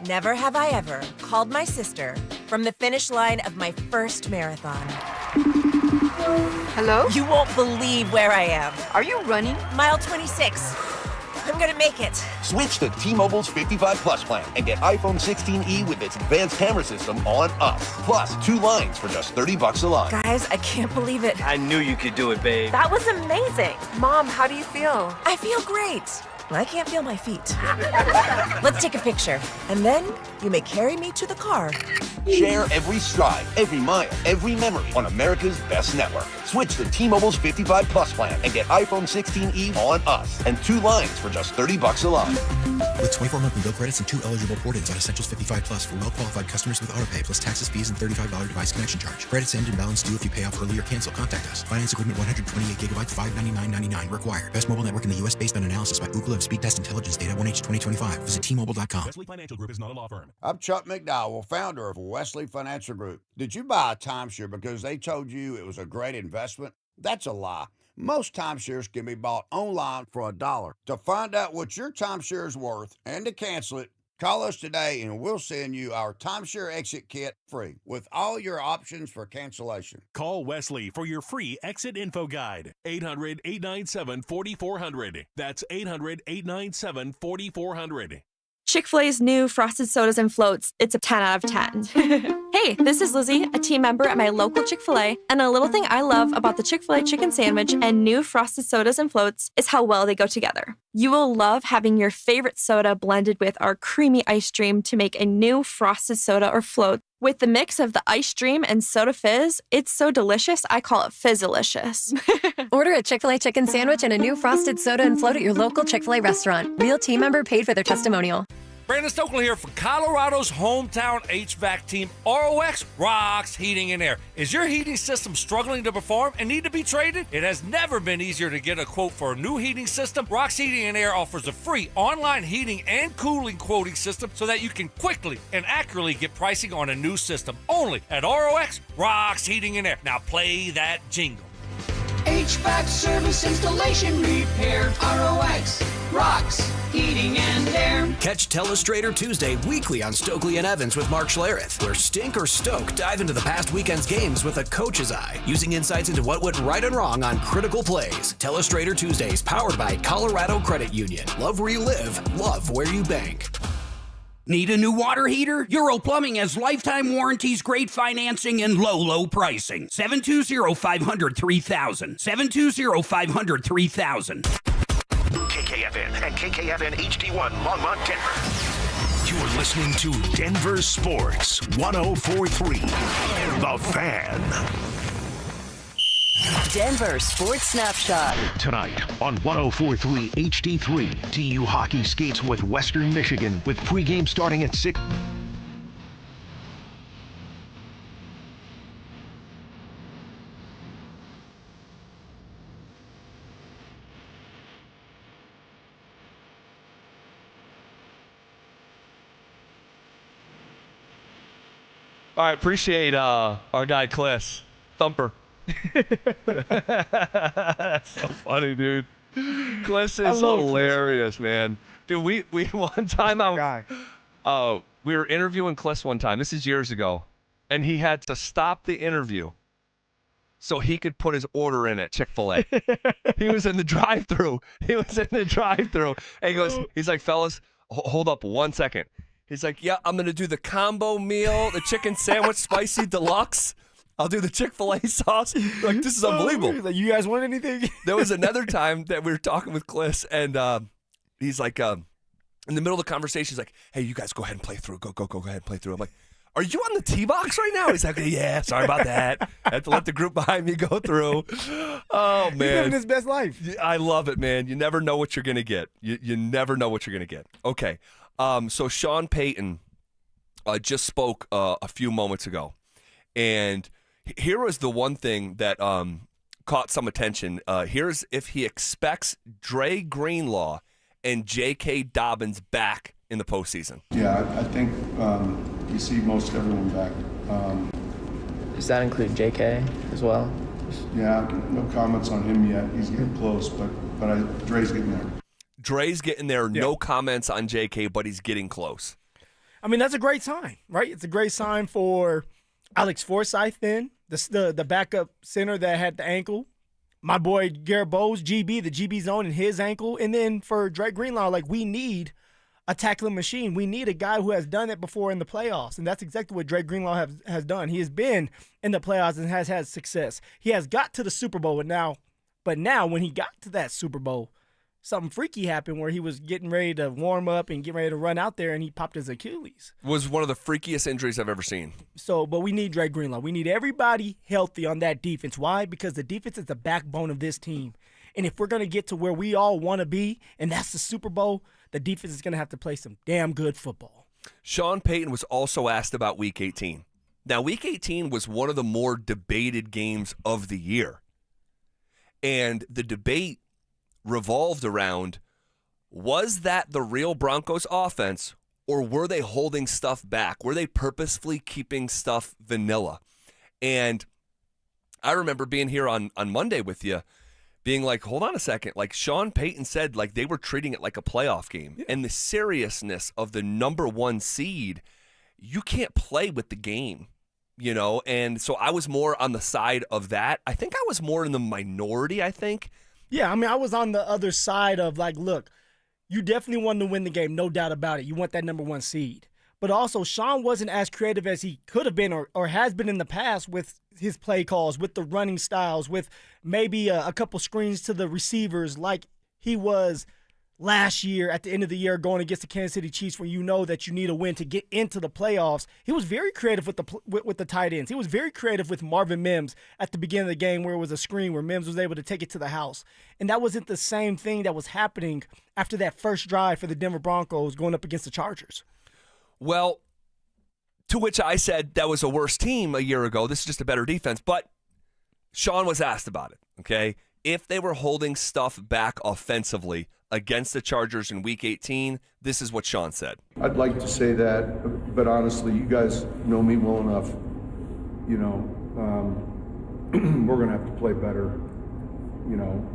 Never have I ever called my sister from the finish line of my first marathon. Hello? You won't believe where I am. Are you running? Mile 26. I'm gonna make it. Switch to T-Mobile's 55 Plus plan and get iPhone 16e with its advanced camera system on us. Plus, 2 lines for just $30 a line. Guys, I can't believe it. I knew you could do it, babe. That was amazing. Mom, how do you feel? I feel great. I can't feel my feet. Let's take a picture, and then you may carry me to the car. Share every stride, every mile, every memory on America's best network. Switch to T-Mobile's 55 Plus plan and get iPhone 16e on us and 2 lines for just $30 a line. With 24 monthly bill credits and 2 eligible port-ins on Essentials 55 Plus for well-qualified customers with autopay plus taxes, fees, and $35 device connection charge. Credits end and balance due if you pay off early or cancel. Contact us. Finance agreement 128 gigabytes, $599.99 required. Best mobile network in the U.S. based on analysis by Ookla of Speed Test Intelligence Data 1H 2025. Visit T-Mobile.com. Wesley Financial Group is not a law firm. I'm Chuck McDowell, founder of Wesley Financial Group. Did you buy a timeshare because they told you it was a great investment? That's a lie. Most timeshares can be bought online for $1. To find out what your timeshare is worth and to cancel it, call us today and we'll send you our timeshare exit kit free with all your options for cancellation. Call Wesley for your free exit info guide. 800-897-4400. That's 800-897-4400. Chick-fil-A's new frosted sodas and floats, it's a 10 out of 10. Hey, this is Lizzie, a team member at my local Chick-fil-A, and a little thing I love about the Chick-fil-A chicken sandwich and new frosted sodas and floats is how well they go together. You will love having your favorite soda blended with our creamy ice stream to make a new frosted soda or float. With the mix of the ice stream and soda fizz, it's so delicious, I call it Fizzalicious. Order a Chick-fil-A chicken sandwich and a new frosted soda and float at your local Chick-fil-A restaurant. Real team member paid for their testimonial. Brandon Stokely here for Colorado's hometown HVAC team, ROX Rocks Heating and Air. Is your heating system struggling to perform and need to be traded? It has never been easier to get a quote for a new heating system. Rocks Heating and Air offers a free online heating and cooling quoting system so that you can quickly and accurately get pricing on a new system. Only at ROX Rocks Heating and Air. Now play that jingle. HVAC service, installation, repair. ROX Rocks Heating and Air. Catch Telestrator Tuesday weekly on Stokely and Evans with Mark Schlereth, where Stink or Stoke dive into the past weekend's games with a coach's eye, using insights into what went right and wrong on critical plays. Telestrator Tuesdays, powered by Colorado Credit Union. Love where you live, love where you bank. Need a new water heater? Euro Plumbing has lifetime warranties, great financing, and low pricing. 720-500-3000. 720-500-3000. KKFN and KKFN HD1 Longmont, Denver. You're listening to Denver Sports 104.3. The Fan. Denver Sports Snapshot. Tonight on 104.3 HD3, TU hockey skates with Western Michigan with pregame starting at 6. All right, appreciate our guy Cliss. Thumper. That's so funny, dude. Cliss is hilarious, man. Dude, we one time we were interviewing Cliss one time. This is years ago, and he had to stop the interview so he could put his order in at Chick-fil-A. He was in the drive-thru. And he's like, fellas, hold up 1 second. He's like, yeah, I'm gonna do the combo meal, the chicken sandwich, spicy deluxe. I'll do the Chick-fil-A sauce. Like, this is unbelievable. Like, you guys want anything? There was another time that we were talking with Cliss, and he's like, in the middle of the conversation, he's like, hey, you guys go ahead and play through. Go ahead and play through. I'm like, are you on the tee box right now? He's like, yeah, sorry about that. I had to let the group behind me go through. Oh, man. He's living his best life. I love it, man. You never know what you're going to get. You never know what you're going to get. Okay. So Sean Payton just spoke a few moments ago, and here was the one thing that caught some attention. Here's if he expects Dre Greenlaw and J.K. Dobbins back in the postseason. Yeah, I think we see most everyone back. Does that include J.K. as well? Yeah, no comments on him yet. He's getting close, but Dre's getting there. Dre's getting there. Yeah. No comments on J.K., but he's getting close. I mean, that's a great sign, right? It's a great sign for Alex Forsythe then, the backup center that had the ankle. My boy Garrett Bowes, GB, the GB zone in his ankle. And then for Drake Greenlaw, like, we need a tackling machine. We need a guy who has done it before in the playoffs. And that's exactly what Drake Greenlaw has done. He has been in the playoffs and has had success. He has got to the Super Bowl, but now when he got to that Super Bowl, something freaky happened where he was getting ready to warm up and get ready to run out there, and he popped his Achilles. Was one of the freakiest injuries I've ever seen. So, but we need Drake Greenlaw. We need everybody healthy on that defense. Why? Because the defense is the backbone of this team. And if we're going to get to where we all want to be, and that's the Super Bowl, the defense is going to have to play some damn good football. Sean Payton was also asked about Week 18. Now, Week 18 was one of the more debated games of the year. And the debate revolved around, was that the real Broncos offense, or were they holding stuff back? Were they purposefully keeping stuff vanilla? And I remember being here on Monday with you, being like, hold on a second. Like, Sean Payton said, like, they were treating it like a playoff game. Yeah. And the seriousness of the number one seed, you can't play with the game, you know? And so I was more on the side of that. I think I was more in the minority, I think. Yeah, I mean, I was on the other side of, like, look, you definitely wanted to win the game, no doubt about it. You want that number one seed. But also, Sean wasn't as creative as he could have been or has been in the past with his play calls, with the running styles, with maybe a couple screens to the receivers like he was last year at the end of the year going against the Kansas City Chiefs where you know that you need a win to get into the playoffs. He was very creative with the tight ends. He was very creative with Marvin Mims at the beginning of the game where it was a screen where Mims was able to take it to the house. And that wasn't the same thing that was happening after that first drive for the Denver Broncos going up against the Chargers. Well, to which I said that was a worse team a year ago. This is just a better defense. But Sean was asked about it, okay? If they were holding stuff back offensively against the Chargers in Week 18, this is what Sean said. I'd like to say that, but honestly, you guys know me well enough. You know, we're going to have to play better, you know.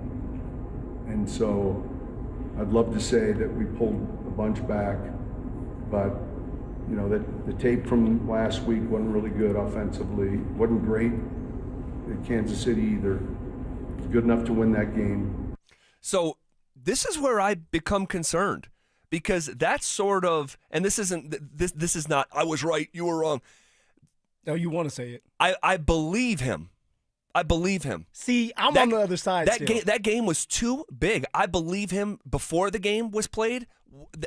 And so I'd love to say that we pulled a bunch back, but, you know, that the tape from last week wasn't really good offensively. Wasn't great at Kansas City either. It was good enough to win that game. So this is where I become concerned, because that's sort of, and this is not, I was right, you were wrong. No, you want to say it. I believe him. I believe him. See, I'm on the other side still. That game was too big. I believe him before the game was played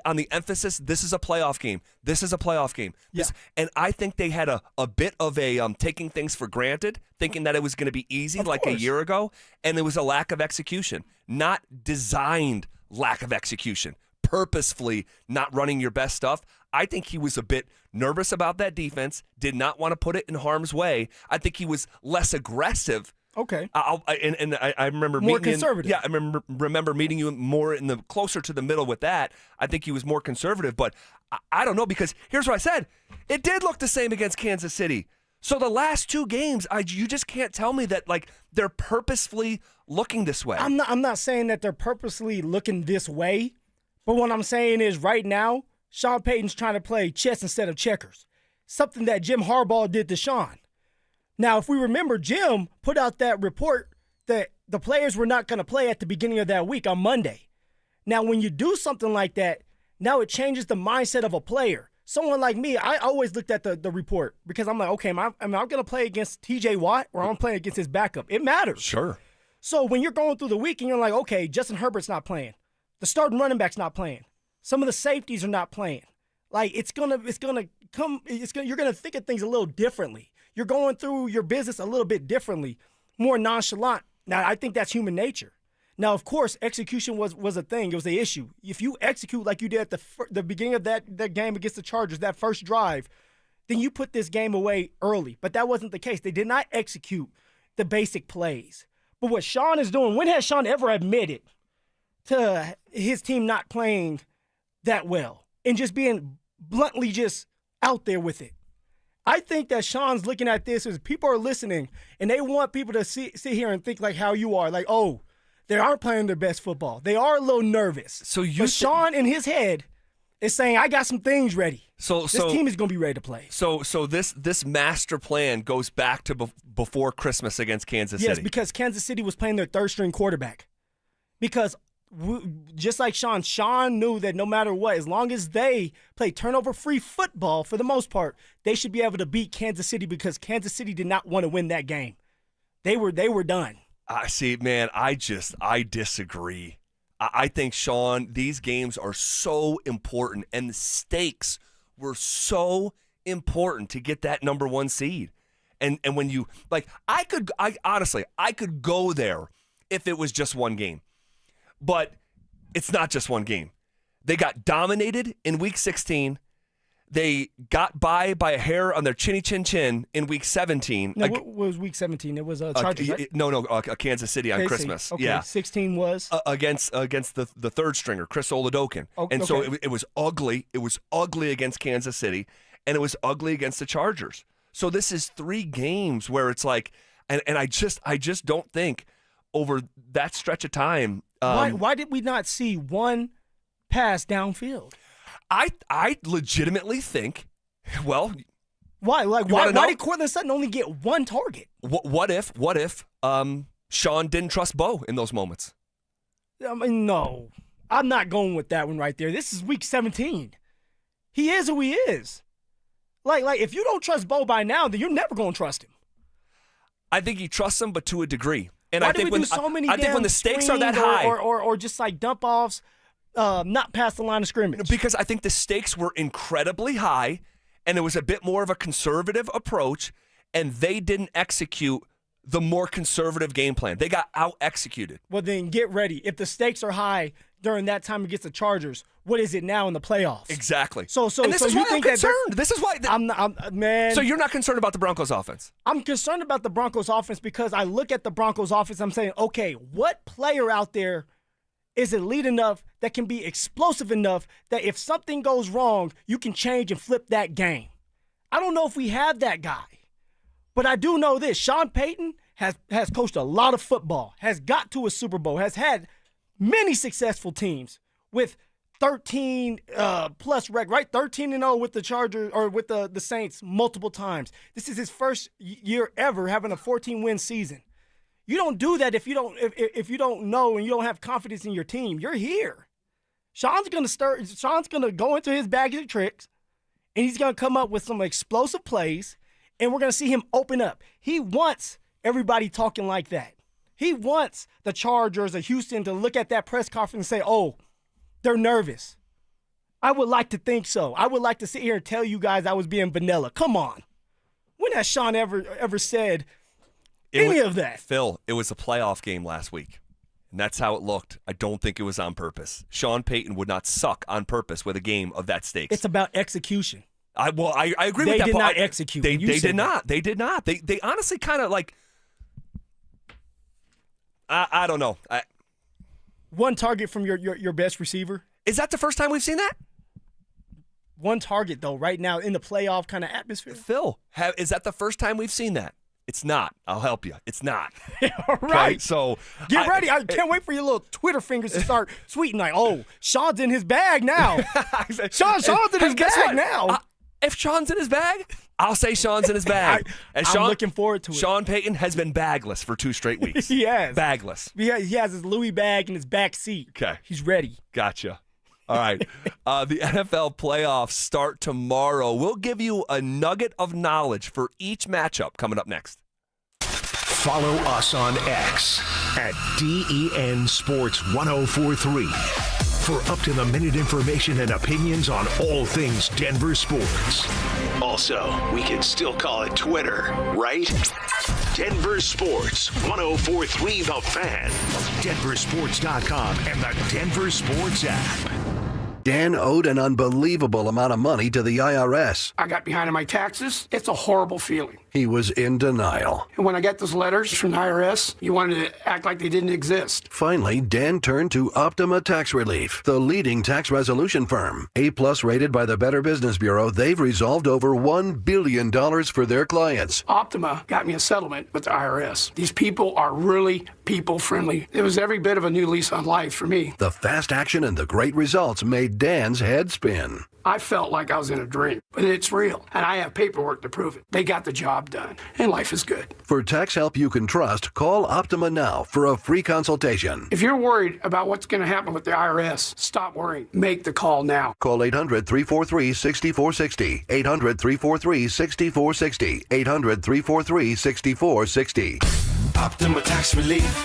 on the emphasis, this is a playoff game. This is a playoff game. Yeah. And I think they had a bit of a taking things for granted, thinking that it was going to be easy like a year ago, and there was a lack of execution, not designed lack of execution, purposefully not running your best stuff. I think he was a bit nervous about that defense, did not want to put it in harm's way. I think he was less aggressive. Okay. I remember more meeting conservative. I remember meeting you more in the closer to the middle with that. I think he was more conservative, but I don't know, because here's what I said. It did look the same against Kansas City. So the last two games, you just can't tell me that like they're purposefully looking this way. I'm not saying that they're purposely looking this way, but what I'm saying is right now, Sean Payton's trying to play chess instead of checkers, something that Jim Harbaugh did to Sean. Now, if we remember, Jim put out that report that the players were not going to play at the beginning of that week on Monday. Now, when you do something like that, now it changes the mindset of a player. Someone like me, I always looked at the report because I'm like, okay, am I going to play against TJ Watt or am I playing against his backup? It matters. Sure. So when you're going through the week and you're like, okay, Justin Herbert's not playing. The starting running back's not playing. Some of the safeties are not playing. Like you're gonna think of things a little differently. You're going through your business a little bit differently, more nonchalant. Now, I think that's human nature. Now, of course, execution was a thing. It was the issue. If you execute like you did at the beginning of that game against the Chargers, that first drive, then you put this game away early. But that wasn't the case. They did not execute the basic plays. But what Sean is doing, when has Sean ever admitted to his team not playing that well and just being bluntly just out there with it? I think that Sean's looking at this as people are listening and they want people to sit here and think like how you are. Like, oh, they aren't playing their best football. They are a little nervous. But Sean in his head is saying, I got some things ready. This team is going to be ready to play. So this master plan goes back to before Christmas against Kansas City. Yes, because Kansas City was playing their third-string quarterback. Because just like Sean knew that no matter what, as long as they play turnover-free football for the most part, they should be able to beat Kansas City because Kansas City did not want to win that game. They were done. I see, man, I disagree. I think, Sean, these games are so important, and the stakes were so important to get that number one seed. And when you, like, I could go there if it was just one game. But it's not just one game. They got dominated in Week 16. They got by a hair on their chinny chin chin in Week 17. No, what was Week 17? It was Chargers, right? No, Kansas City on Christmas. Okay, yeah. 16 was? Against the third stringer, Chris Oladokun. So it was ugly. It was ugly against Kansas City, and it was ugly against the Chargers. So this is 3 games where it's like, and I just don't think over that stretch of time. Why did we not see one pass downfield? I legitimately think, well, why? Like why did Cortland Sutton only get one target? What if Sean didn't trust Bo in those moments? I mean, no, I'm not going with that one right there. This is Week 17. He is who he is. Like if you don't trust Bo by now, then you're never going to trust him. I think he trusts him, but to a degree. And Why I think when the stakes are that high, or just like dump offs, not past the line of scrimmage? Because I think the stakes were incredibly high, and it was a bit more of a conservative approach, and they didn't execute the more conservative game plan. They got out-executed. Well, then get ready. If the stakes are high during that time against the Chargers, what is it now in the playoffs? Exactly. So this is you why think I'm concerned. This is why. Man. So you're not concerned about the Broncos offense? I'm concerned about the Broncos offense because I look at the Broncos offense, I'm saying, okay, what player out there is elite enough that can be explosive enough that if something goes wrong, you can change and flip that game? I don't know if we have that guy. But I do know this. Sean Payton has coached a lot of football, has got to a Super Bowl, has had many successful teams with 13 plus record, right? 13-0 with the Chargers or with the Saints multiple times. This is his first year ever having a 14-win season. You don't do that if you don't know and you don't have confidence in your team. You're here. Sean's gonna go into his bag of tricks, and he's gonna come up with some explosive plays, and we're gonna see him open up. He wants everybody talking like that. He wants the Chargers or Houston to look at that press conference and say, "Oh, they're nervous." I would like to think so. I would like to sit here and tell you guys I was being vanilla. Come on. When has Sean ever said any of that? Phil, it was a playoff game last week, and that's how it looked. I don't think it was on purpose. Sean Payton would not suck on purpose with a game of that stakes. It's about execution. I agree with that. They did not execute. They did not. They did not. They honestly kind of like, I don't know. One target from your best receiver. Is that the first time we've seen that? One target, though, right now in the playoff kind of atmosphere. Phil, is that the first time we've seen that? It's not. I'll help you. It's not. All right. Okay, so get ready. I can't wait for your little Twitter fingers to start tweeting like, "Oh, Sean's in his bag now." Sean's in his bag now. If Sean's in his bag, I'll say Sean's in his bag. I'm looking forward to it. Sean Payton has been bagless for 2 straight weeks. He has. Bagless. He has his Louis bag in his back seat. Okay. He's ready. Gotcha. All right. The NFL playoffs start tomorrow. We'll give you a nugget of knowledge for each matchup coming up next. Follow us on X at DEN Sports 1043 for up-to-the-minute information and opinions on all things Denver sports. Also, we can still call it Twitter, right? Denver Sports 1043 The Fan, DenverSports.com, and the Denver Sports app. Dan owed an unbelievable amount of money to the IRS. I got behind on my taxes. It's a horrible feeling. He was in denial. And when I got those letters from the IRS, you wanted to act like they didn't exist. Finally, Dan turned to Optima Tax Relief, the leading tax resolution firm. A-plus rated by the Better Business Bureau, they've resolved over $1 billion for their clients. Optima got me a settlement with the IRS. These people are really people-friendly. It was every bit of a new lease on life for me. The fast action and the great results made Dan's head spin. I felt like I was in a dream, but it's real, and I have paperwork to prove it. They got the job done, and life is good. For tax help you can trust, call Optima now for a free consultation. If you're worried about what's going to happen with the IRS, stop worrying. Make the call now. Call 800-343-6460. 800-343-6460. 800-343-6460. Optima Tax Relief.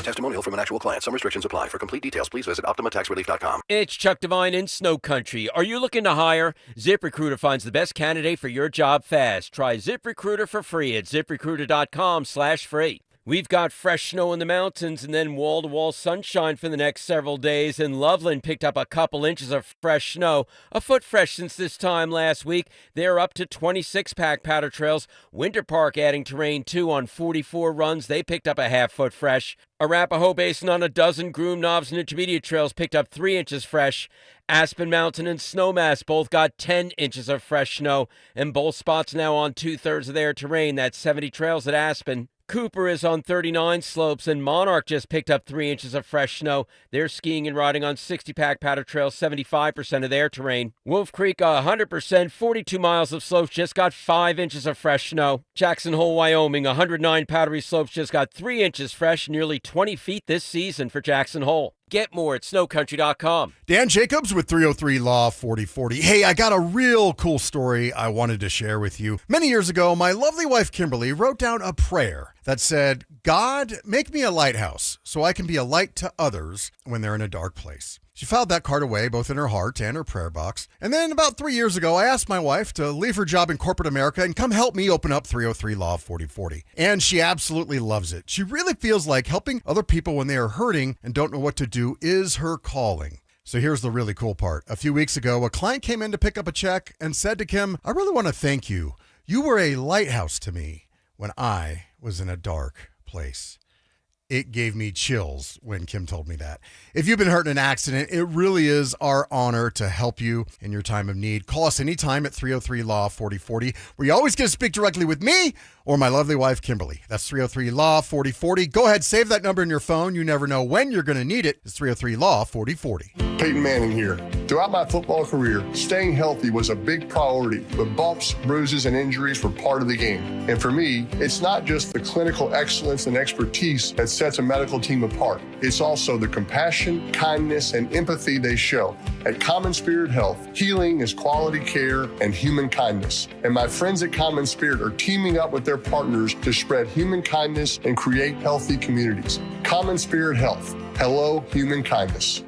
Testimonial from an actual client. Some restrictions apply. For complete details, please visit OptimaTaxRelief.com. It's Chuck Devine in Snow Country. Are you looking to hire? ZipRecruiter finds the best candidate for your job fast. Try ZipRecruiter for free at ZipRecruiter.com/free. We've got fresh snow in the mountains and then wall-to-wall sunshine for the next several days. And Loveland picked up a couple inches of fresh snow, a foot fresh since this time last week. They're up to 26-pack powder trails. Winter Park adding terrain, too, on 44 runs. They picked up a half-foot fresh. Arapahoe Basin on a dozen Groom, Knobs, and Intermediate trails picked up 3 inches fresh. Aspen Mountain and Snowmass both got 10 inches of fresh snow. And both spots now on 2/3 of their terrain. That's 70 trails at Aspen. Cooper is on 39 slopes, and Monarch just picked up 3 inches of fresh snow. They're skiing and riding on 60-pack powder trails, 75% of their terrain. Wolf Creek, 100%, 42 miles of slopes, just got 5 inches of fresh snow. Jackson Hole, Wyoming, 109 powdery slopes, just got 3 inches fresh, nearly 20 feet this season for Jackson Hole. Get more at snowcountry.com. Dan Jacobs with 303 Law 4040. Hey, I got a real cool story I wanted to share with you. Many years ago, my lovely wife Kimberly wrote down a prayer that said, "God, make me a lighthouse so I can be a light to others when they're in a dark place." She filed that card away both in her heart and her prayer box. And then about 3 years ago, I asked my wife to leave her job in corporate America and come help me open up 303 Law 4040. And she absolutely loves it. She really feels like helping other people when they are hurting and don't know what to do is her calling. So here's the really cool part. A few weeks ago, a client came in to pick up a check and said to Kim, "I really want to thank you. You were a lighthouse to me when I was in a dark place." It gave me chills when Kim told me that. If you've been hurt in an accident, it really is our honor to help you in your time of need. Call us anytime at 303 Law 4040, where you always get to speak directly with me or my lovely wife, Kimberly. That's 303 Law 4040. Go ahead, save that number in your phone. You never know when you're going to need it. It's 303 Law 4040. Peyton Manning here. Throughout my football career, staying healthy was a big priority, but bumps, bruises, and injuries were part of the game. And for me, it's not just the clinical excellence and expertise that sets a medical team apart. It's also the compassion, kindness, and empathy they show. At Common Spirit Health, healing is quality care and human kindness. And my friends at Common Spirit are teaming up with their partners to spread human kindness and create healthy communities. Common Spirit Health. Hello, human kindness.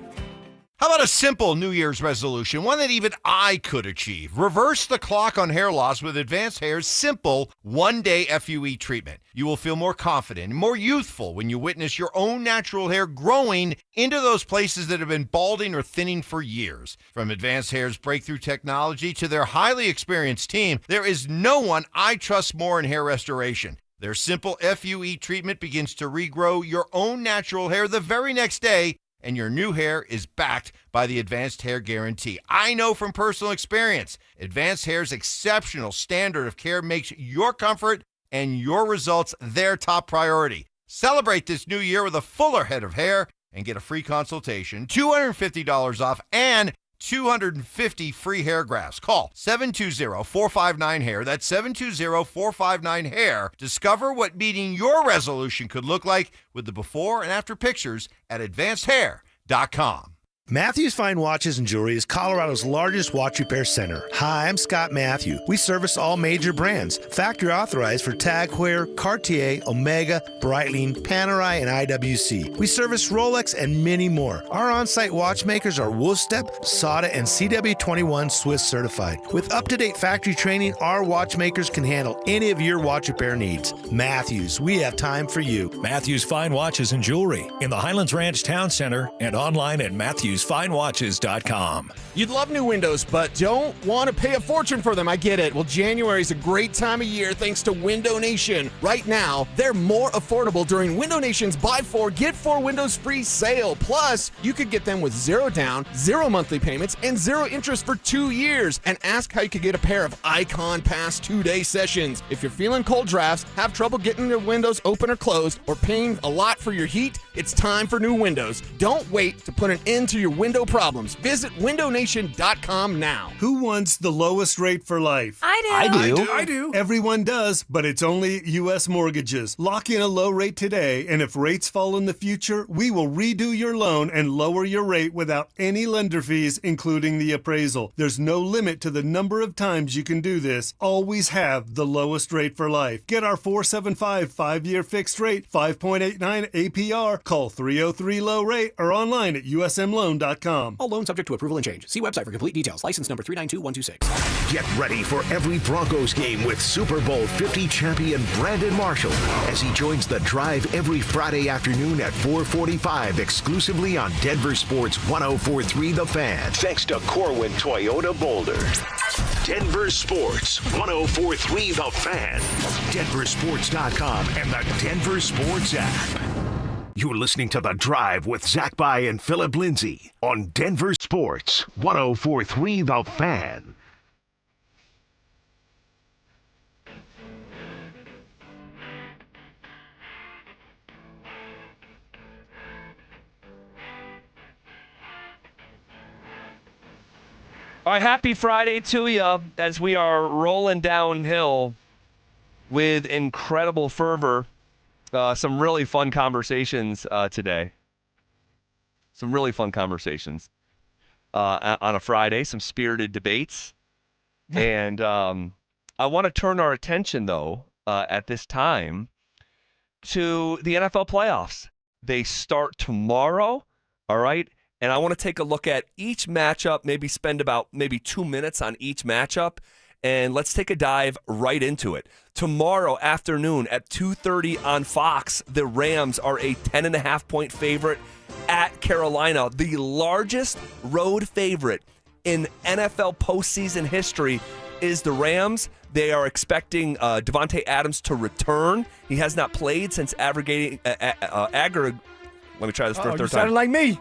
How about a simple New Year's resolution, one that even I could achieve? Reverse the clock on hair loss with Advanced Hair's simple one-day FUE treatment. You will feel more confident and more youthful when you witness your own natural hair growing into those places that have been balding or thinning for years. From Advanced Hair's breakthrough technology to their highly experienced team, there is no one I trust more in hair restoration. Their simple FUE treatment begins to regrow your own natural hair the very next day, and your new hair is backed by the Advanced Hair Guarantee. I know from personal experience, Advanced Hair's exceptional standard of care makes your comfort and your results their top priority. Celebrate this new year with a fuller head of hair and get a free consultation, $250 off, and 250 free hair grafts. Call 720-459-HAIR. That's 720-459-HAIR. Discover what meeting your resolution could look like with the before and after pictures at advancedhair.com. Matthews Fine Watches and Jewelry is Colorado's largest watch repair center. Hi, I'm Scott Matthew. We service all major brands. Factory authorized for Tag Heuer, Cartier, Omega, Breitling, Panerai, and IWC. We service Rolex and many more. Our on-site watchmakers are Wolfstep, SADA, and CW21 Swiss certified. With up-to-date factory training, our watchmakers can handle any of your watch repair needs. Matthews, we have time for you. Matthews Fine Watches and Jewelry in the Highlands Ranch Town Center and online at MatthewsFineWatches.com. You'd love new windows, but don't want to pay a fortune for them. I get it. Well, January is a great time of year thanks to Window Nation. Right now, they're more affordable during Window Nation's Buy 4, Get 4 Windows Free sale. Plus, you could get them with 0 down, 0 monthly payments, and 0 interest for 2 years. And ask how you could get a pair of Icon Pass 2-day sessions. If you're feeling cold drafts, have trouble getting your windows open or closed, or paying a lot for your heat, it's time for new windows. Don't wait to put an end to your window problems. Visit windownation.com now. Who wants the lowest rate for life? I do. Everyone does, but it's only U.S. mortgages. Lock in a low rate today, and if rates fall in the future, we will redo your loan and lower your rate without any lender fees, including the appraisal. There's no limit to the number of times you can do this. Always have the lowest rate for life. Get our 475 5-year fixed rate, 5.89 APR. Call 303-LOW-RATE or online at usmloan.com. All loans subject to approval and change. See website for complete details. License number 392126. Get ready for every Broncos game with Super Bowl 50 champion Brandon Marshall as he joins the drive every Friday afternoon at 4:45 exclusively on Denver Sports 104.3 The Fan. Thanks to Corwin Toyota Boulder. Denver Sports 104.3 The Fan. DenverSports.com and the Denver Sports app. You're listening to The Drive with Zach By and Phillip Lindsay on Denver Sports 104.3 The Fan. All right, happy Friday to you as we are rolling downhill with incredible fervor. Some really fun conversations today. Some really fun conversations on a Friday, some spirited debates. And I want to turn our attention, though, at this time to the NFL playoffs. They start tomorrow, all right? And I want to take a look at each matchup, maybe spend about 2 minutes on each matchup, and let's take a dive right into it. Tomorrow afternoon at 2:30 on Fox, the Rams are a 10.5-point favorite at Carolina, the largest road favorite in NFL postseason history is the Rams. They are expecting Devontae Adams to return. He has not played since let me try this for a third you time. sounded like me.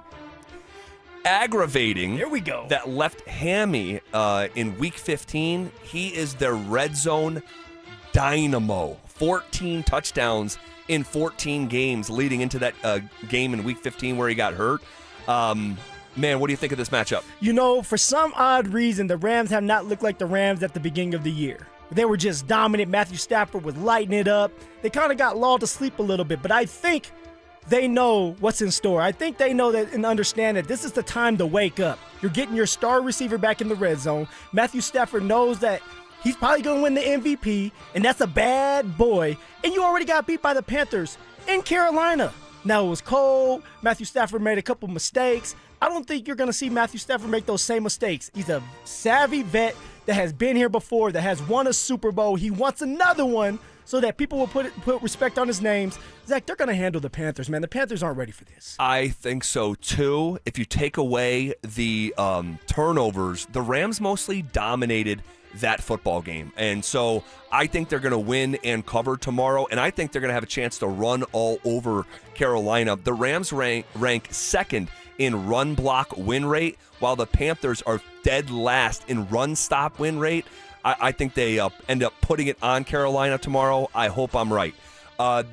Aggravating. Here we go. That left hammy in Week 15. He is their red zone dynamo. 14 touchdowns in 14 games leading into that game in Week 15 where he got hurt. Man, what do you think of this matchup? You know, for some odd reason, the Rams have not looked like the Rams at the beginning of the year. They were just dominant. Matthew Stafford was lighting it up. They kind of got lulled to sleep a little bit, but I think they know what's in store. I think they know that and understand that this is the time to wake up. You're getting your star receiver back in the red zone. Matthew Stafford knows that he's probably going to win the MVP, and that's a bad boy. And you already got beat by the Panthers in Carolina. Now, it was cold. Matthew Stafford made a couple mistakes. I don't think you're going to see Matthew Stafford make those same mistakes. He's a savvy vet that has been here before, that has won a Super Bowl. He wants another one so that people will put respect on his names. Zach, they're going to handle the Panthers, man. The Panthers aren't ready for this. I think so, too. If you take away the turnovers, the Rams mostly dominated that football game. And so I think they're going to win and cover tomorrow, and I think they're going to have a chance to run all over Carolina. The Rams rank second in run block win rate, while the Panthers are dead last in run stop win rate. I think they end up putting it on Carolina tomorrow. I hope I'm right.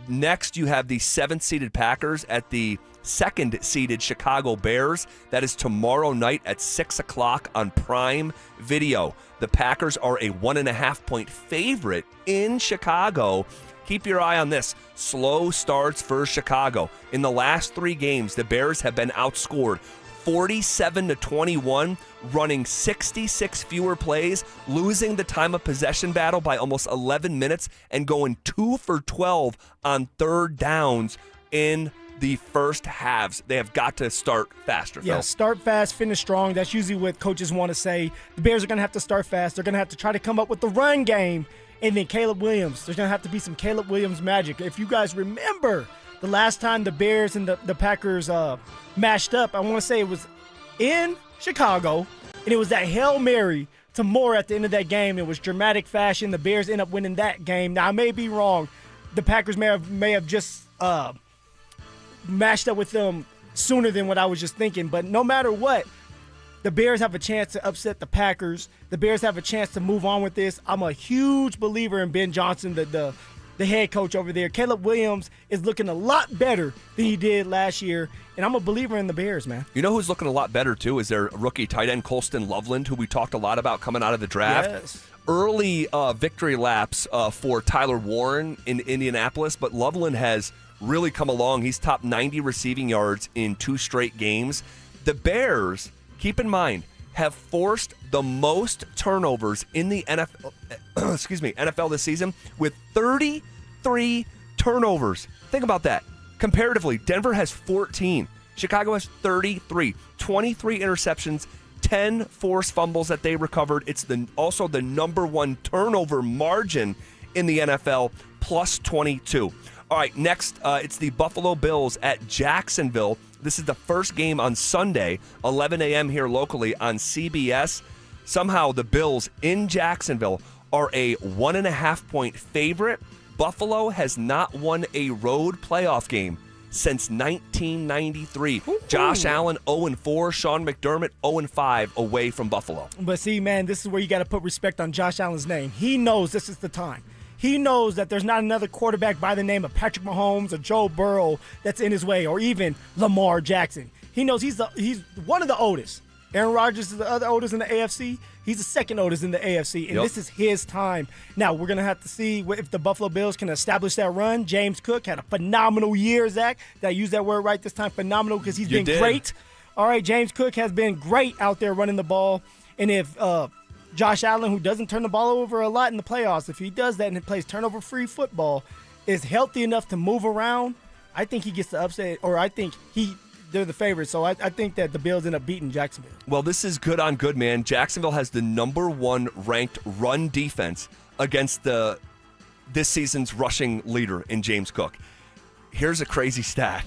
Next, you have the 7th-seeded Packers at the 2nd-seeded Chicago Bears. That is tomorrow night at 6 o'clock on Prime Video. The Packers are a 1.5-point favorite in Chicago. Keep your eye on this. Slow starts for Chicago. In the last 3 games, the Bears have been outscored 47-21, running 66 fewer plays, losing the time of possession battle by almost 11 minutes, and going 2 for 12 on third downs in the first halves. They have got to start faster, Yeah, Phil. start fast, finish strong. That's usually what coaches want to say. The Bears are going to have to start fast. They're going to have to try to come up with the run game. And then Caleb Williams. There's going to have to be some Caleb Williams magic. If you guys remember the last time the Bears and the Packers matched up, I want to say it was in Chicago, and it was that Hail Mary to Moore at the end of that game. It was dramatic fashion. The Bears end up winning that game. Now, I may be wrong. The Packers may have just matched up with them sooner than what I was just thinking. But no matter what, the Bears have a chance to upset the Packers. The Bears have a chance to move on with this. I'm a huge believer in Ben Johnson, the head coach over there. Caleb Williams is looking a lot better than he did last year, and I'm a believer in the Bears, man. You know who's looking a lot better, too, is their rookie tight end, Colston Loveland, who we talked a lot about coming out of the draft. Yes. Early victory laps for Tyler Warren in Indianapolis, but Loveland has really come along. He's top 90 receiving yards in 2 straight games. The Bears, keep in mind, have forced the most turnovers in the NFL, NFL this season with 33 turnovers. Think about that. Comparatively, Denver has 14. Chicago has 33. 23 interceptions, 10 forced fumbles that they recovered. It's also the number 1 turnover margin in the NFL, plus 22. All right, next, it's the Buffalo Bills at Jacksonville. This is the first game on Sunday, 11 a.m. here locally on CBS. Somehow the Bills in Jacksonville are a 1.5-point favorite. Buffalo has not won a road playoff game since 1993. Ooh. Josh Allen 0-4, Sean McDermott 0-5 away from Buffalo. But see, man, this is where you got to put respect on Josh Allen's name. He knows this is the time. He knows that there's not another quarterback by the name of Patrick Mahomes or Joe Burrow that's in his way, or even Lamar Jackson. He knows he's one of the oldest. Aaron Rodgers is the other oldest in the AFC. He's the second oldest in the AFC, and This is his time. Now, we're going to have to see if the Buffalo Bills can establish that run. James Cook had a phenomenal year, Zach. Did I use that word right this time? Phenomenal, because he's been great. All right, James Cook has been great out there running the ball. And if Josh Allen, who doesn't turn the ball over a lot in the playoffs, if he does that and he plays turnover-free football, is healthy enough to move around, I think he gets the upset, or I think they're the favorites. So I think that the Bills end up beating Jacksonville. Well, this is good on good, man. Jacksonville has the number 1 ranked run defense against this season's rushing leader in James Cook. Here's a crazy stat.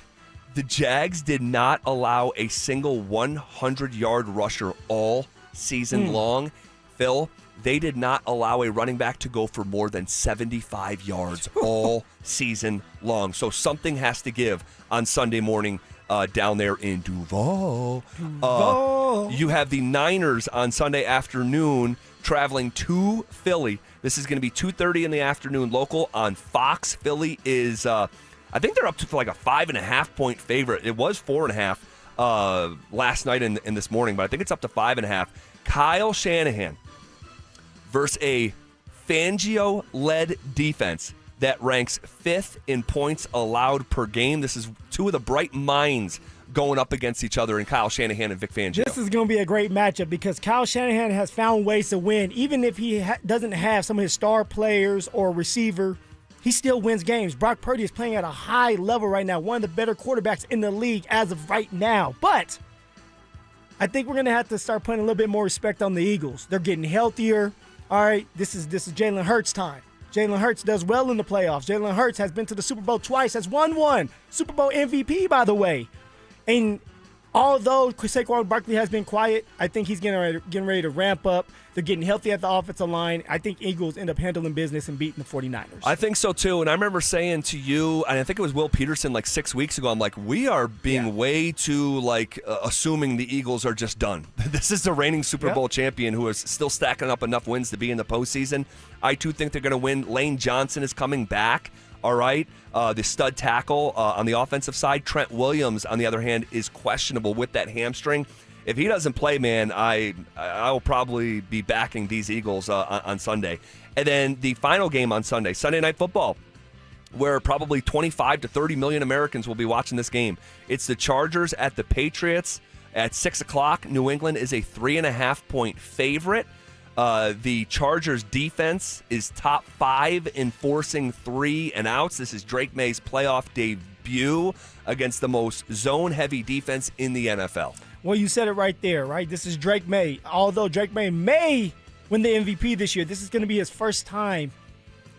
The Jags did not allow a single 100-yard rusher all season long. Phil, they did not allow a running back to go for more than 75 yards all season long. So something has to give on Sunday morning down there in Duval. You have the Niners on Sunday afternoon traveling to Philly. This is going to be 2:30 in the afternoon local on Fox. Philly is, I think they're up to like a 5.5-point favorite. It was 4.5 last night and this morning, but I think it's up to 5.5. Kyle Shanahan versus a Fangio-led defense that ranks 5th in points allowed per game. This is two of the bright minds going up against each other in Kyle Shanahan and Vic Fangio. This is going to be a great matchup because Kyle Shanahan has found ways to win. Even if he doesn't have some of his star players or receiver, he still wins games. Brock Purdy is playing at a high level right now, one of the better quarterbacks in the league as of right now. But I think we're going to have to start putting a little bit more respect on the Eagles. They're getting healthier. All right, this is Jalen Hurts time. Jalen Hurts does well in the playoffs. Jalen Hurts has been to the Super Bowl twice, has won one. Super Bowl MVP, by the way. And although Saquon Barkley has been quiet, I think he's getting ready to ramp up. They're getting healthy at the offensive line. I think Eagles end up handling business and beating the 49ers. I think so, too. And I remember saying to you, and I think it was Will Peterson like 6 weeks ago, I'm like, we are being way too, assuming the Eagles are just done. This is the reigning Super Bowl champion who is still stacking up enough wins to be in the postseason. I, too, think they're going to win. Lane Johnson is coming back. All right, the stud tackle on the offensive side. Trent Williams, on the other hand, is questionable with that hamstring. If he doesn't play, man, I will probably be backing these Eagles on Sunday. And then the final game on Sunday, Sunday Night Football, where probably 25 to 30 million Americans will be watching this game. It's the Chargers at the Patriots at 6 o'clock. New England is a 3.5-point favorite. The Chargers defense is top 5 in forcing 3 and outs. This is Drake May's playoff debut against the most zone-heavy defense in the NFL. Well, you said it right there, right? This is Drake May. Although Drake May may win the MVP this year, this is going to be his first time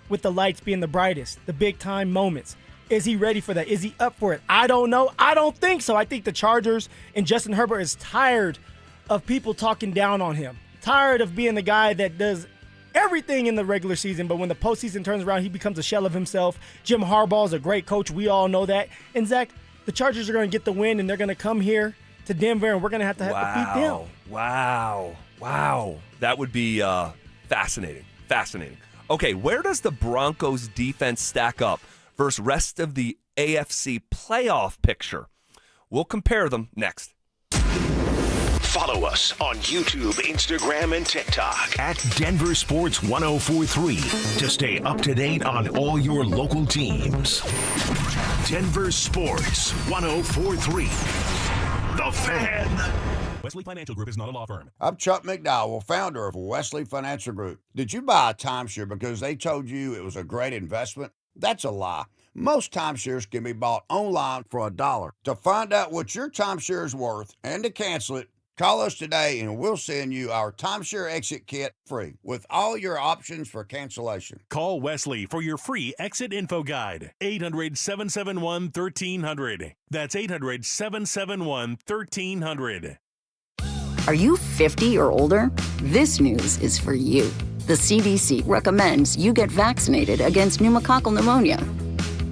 with the lights being the brightest, the big-time moments. Is he ready for that? Is he up for it? I don't know. I don't think so. I think the Chargers and Justin Herbert is tired of people talking down on him. Tired of being the guy that does everything in the regular season, but when the postseason turns around, he becomes a shell of himself. Jim Harbaugh is a great coach. We all know that. And, Zach, the Chargers are going to get the win, and they're going to come here to Denver, and we're going to have to beat them. Wow. That would be fascinating. Okay, where does the Broncos defense stack up versus rest of the AFC playoff picture? We'll compare them next. Follow us on YouTube, Instagram, and TikTok at Denver Sports 1043 to stay up to date on all your local teams. Denver Sports 1043. The Fan. Wesley Financial Group is not a law firm. I'm Chuck McDowell, founder of Wesley Financial Group. Did you buy a timeshare because they told you it was a great investment? That's a lie. Most timeshares can be bought online for $1. To find out what your timeshare is worth and to cancel it, call us today and we'll send you our timeshare exit kit free with all your options for cancellation. Call Wesley for your free exit info guide. 800-771-1300. That's 800-771-1300. Are you 50 or older? This news is for you. The CDC recommends you get vaccinated against pneumococcal pneumonia.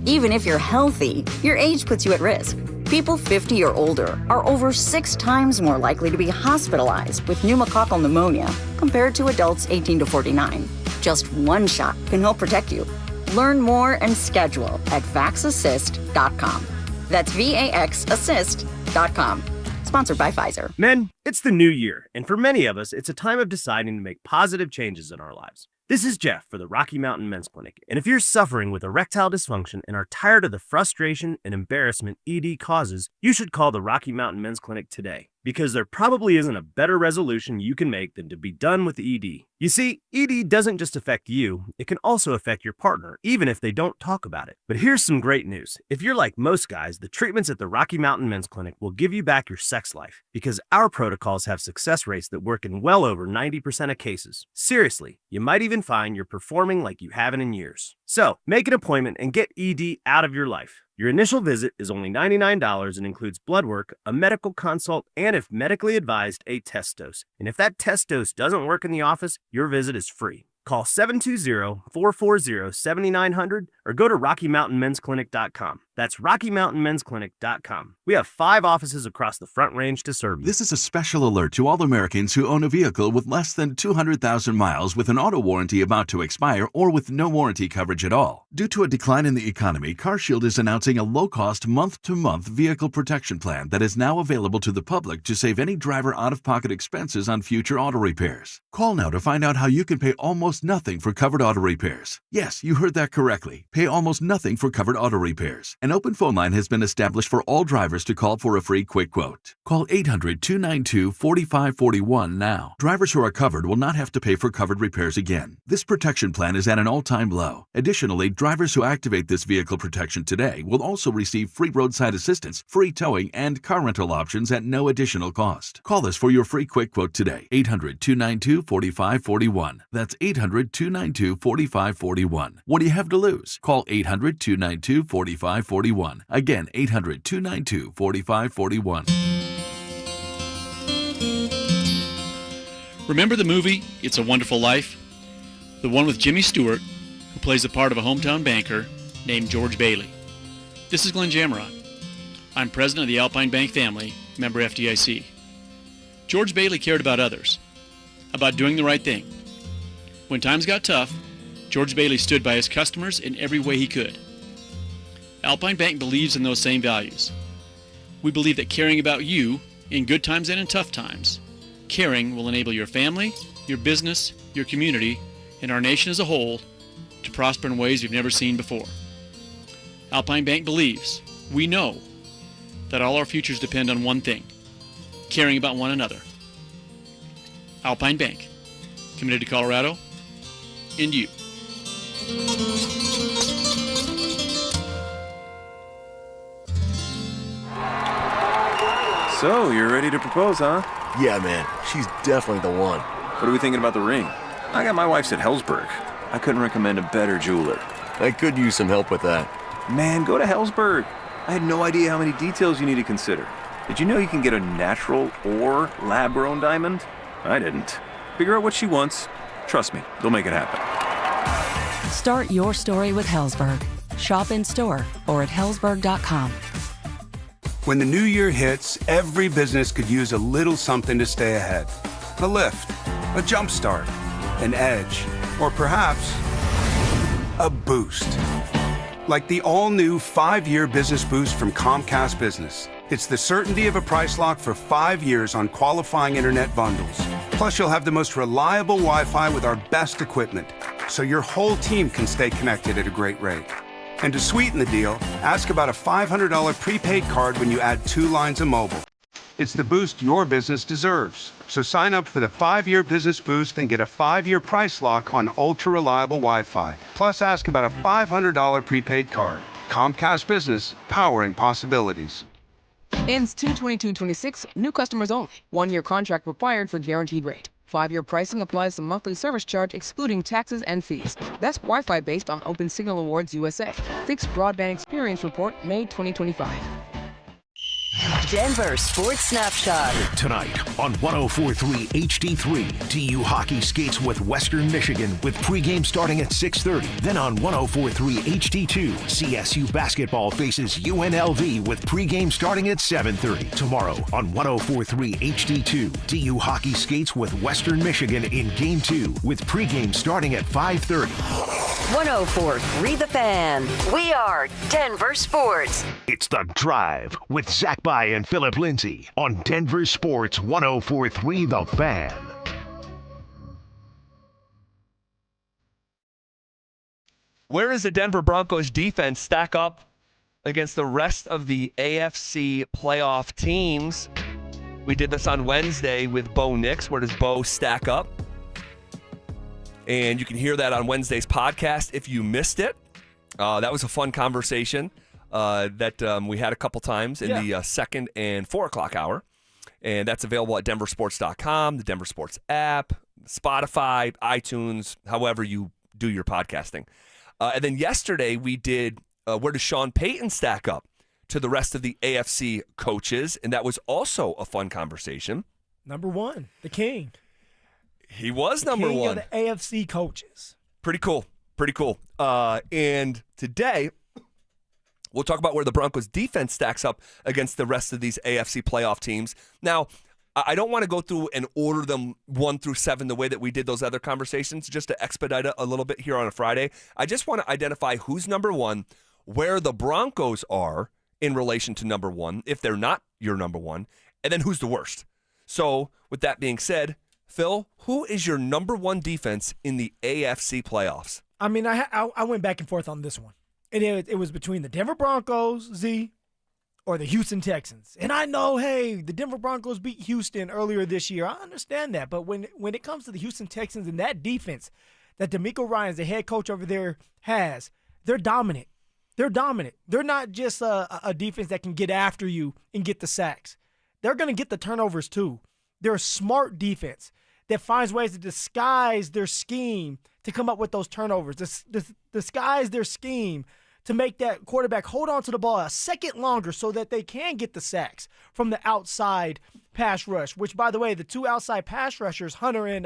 Even if you're healthy, your age puts you at risk. People 50 or older are over 6 times more likely to be hospitalized with pneumococcal pneumonia compared to adults 18 to 49. Just one shot can help protect you. Learn more and schedule at vaxassist.com. That's VAXassist.com. Sponsored by Pfizer. Men, it's the new year, and for many of us, it's a time of deciding to make positive changes in our lives. This is Jeff for the Rocky Mountain Men's Clinic, and if you're suffering with erectile dysfunction and are tired of the frustration and embarrassment ED causes, you should call the Rocky Mountain Men's Clinic today. because there probably isn't a better resolution you can make than to be done with ED. You see, ED doesn't just affect you, it can also affect your partner, even if they don't talk about it. But here's some great news. If you're like most guys, the treatments at the Rocky Mountain Men's Clinic will give you back your sex life, because our protocols have success rates that work in well over 90% of cases. Seriously, you might even find you're performing like you haven't in years. So, make an appointment and get ED out of your life. Your initial visit is only $99 and includes blood work, a medical consult, and if medically advised, a test dose. And if that test dose doesn't work in the office, your visit is free. Call 720-440-7900 or go to RockyMountainMen'sClinic.com. That's RockyMountainMen'sClinic.com. We have 5 offices across the Front Range to serve you. This is a special alert to all Americans who own a vehicle with less than 200,000 miles with an auto warranty about to expire or with no warranty coverage at all. Due to a decline in the economy, CarShield is announcing a low-cost month-to-month vehicle protection plan that is now available to the public to save any driver out-of-pocket expenses on future auto repairs. Call now to find out how you can pay almost nothing for covered auto repairs. Yes, you heard that correctly. Pay almost nothing for covered auto repairs. An open phone line has been established for all drivers to call for a free quick quote. Call 800-292-4541 now. Drivers who are covered will not have to pay for covered repairs again. This protection plan is at an all-time low. Additionally, drivers who activate this vehicle protection today will also receive free roadside assistance, free towing, and car rental options at no additional cost. Call us for your free quick quote today. 800-292-4541. That's 800-292-4541. What do you have to lose? Call 800-292-4541. Again, 800-292-4541. Remember the movie It's a Wonderful Life? The one with Jimmy Stewart, who plays the part of a hometown banker named George Bailey. This is Glenn Jamarot. I'm president of the Alpine Bank family, member FDIC. George Bailey cared about others, about doing the right thing. When times got tough, George Bailey stood by his customers in every way he could. Alpine Bank believes in those same values. We believe that caring about you, in good times and in tough times, caring will enable your family, your business, your community, and our nation as a whole to prosper in ways you've never seen before. Alpine Bank believes, we know, that all our futures depend on one thing: caring about one another. Alpine Bank, committed to Colorado and you. So, you're ready to propose, huh? Yeah, man. She's definitely the one. What are we thinking about the ring? I got my wife's at Hellsberg. I couldn't recommend a better jeweler. I could use some help with that. Man, go to Hellsberg. I had no idea how many details you need to consider. Did you know you can get a natural or lab-grown diamond? I didn't. Figure out what she wants. Trust me, they'll make it happen. Start your story with Hellsberg. Shop in store or at hellsberg.com. When the new year hits, every business could use a little something to stay ahead. A lift, a jump start, an edge, or perhaps a boost. Like the all-new 5-year business boost from Comcast Business. It's the certainty of a price lock for 5 years on qualifying internet bundles. Plus, you'll have the most reliable Wi-Fi with our best equipment, so your whole team can stay connected at a great rate. And to sweeten the deal, ask about a $500 prepaid card when you add 2 lines of mobile. It's the boost your business deserves. So sign up for the 5-year business boost and get a 5-year price lock on ultra-reliable Wi-Fi. Plus, ask about a $500 prepaid card. Comcast Business, powering possibilities. Ends 2/22/26. New customers only. 1-year contract required for guaranteed rate. 5-year pricing applies to monthly service charge excluding taxes and fees. That's Wi-Fi based on Open Signal Awards USA. Fixed Broadband Experience Report, May 2025. Denver Sports Snapshot. Tonight on 104.3 HD3, DU hockey skates with Western Michigan with pregame starting at 6:30. Then on 104.3 HD2, CSU basketball faces UNLV with pregame starting at 7:30. Tomorrow on 104.3 HD2, DU hockey skates with Western Michigan in Game 2 with pregame starting at 5:30. 104.3 The Fan. We are Denver Sports. It's The Drive with Zach By and Phillip Lindsay on Denver Sports 104.3 The Fan. Where does the Denver Broncos defense stack up against the rest of the AFC playoff teams? We did this on Wednesday with Bo Nix. Where does Bo stack up? And you can hear that on Wednesday's podcast if you missed it. That was a fun conversation that we had a couple times in the 2nd and 4 o'clock hour. And that's available at DenverSports.com, the Denver Sports app, Spotify, iTunes, however you do your podcasting. And then yesterday we did where does Sean Payton stack up to the rest of the AFC coaches? And that was also a fun conversation. Number one, the king. He was the number king one. Of the AFC coaches. Pretty cool. And today, we'll talk about where the Broncos defense stacks up against the rest of these AFC playoff teams. Now, I don't want to go through and order them 1 through 7 the way that we did those other conversations, just to expedite it a little bit here on a Friday. I just want to identify who's number one, where the Broncos are in relation to number one, if they're not your number one, and then who's the worst. So, with that being said, Phil, who is your number one defense in the AFC playoffs? I mean, I went back and forth on this one. And it was between the Denver Broncos, Z, or the Houston Texans. And I know, hey, the Denver Broncos beat Houston earlier this year. I understand that. But when it comes to the Houston Texans and that defense that DeMeco Ryans, the head coach over there, has, they're dominant. They're dominant. They're not just a defense that can get after you and get the sacks. They're going to get the turnovers too. They're a smart defense that finds ways to disguise their scheme to come up with those turnovers, disguise their scheme to make that quarterback hold on to the ball a second longer so that they can get the sacks from the outside pass rush, which, by the way, the two outside pass rushers, Hunter and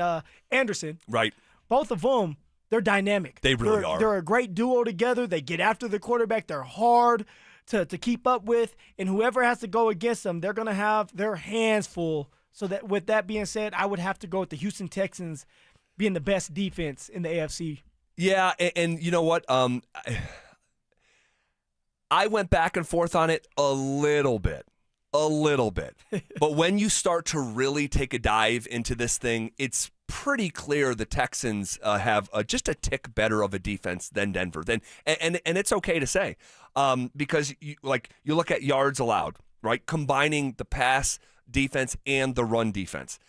Anderson, right? Both of them, they're dynamic. They really are. They're a great duo together. They get after the quarterback. They're hard to keep up with, and whoever has to go against them, they're going to have their hands full. So that, with that being said, I would have to go with the Houston Texans being the best defense in the AFC. Yeah, and you know what? I went back and forth on it a little bit. But when you start to really take a dive into this thing, it's pretty clear the Texans have just a tick better of a defense than Denver. And it's okay to say because you look at yards allowed, right? Combining the pass defense and the run defense.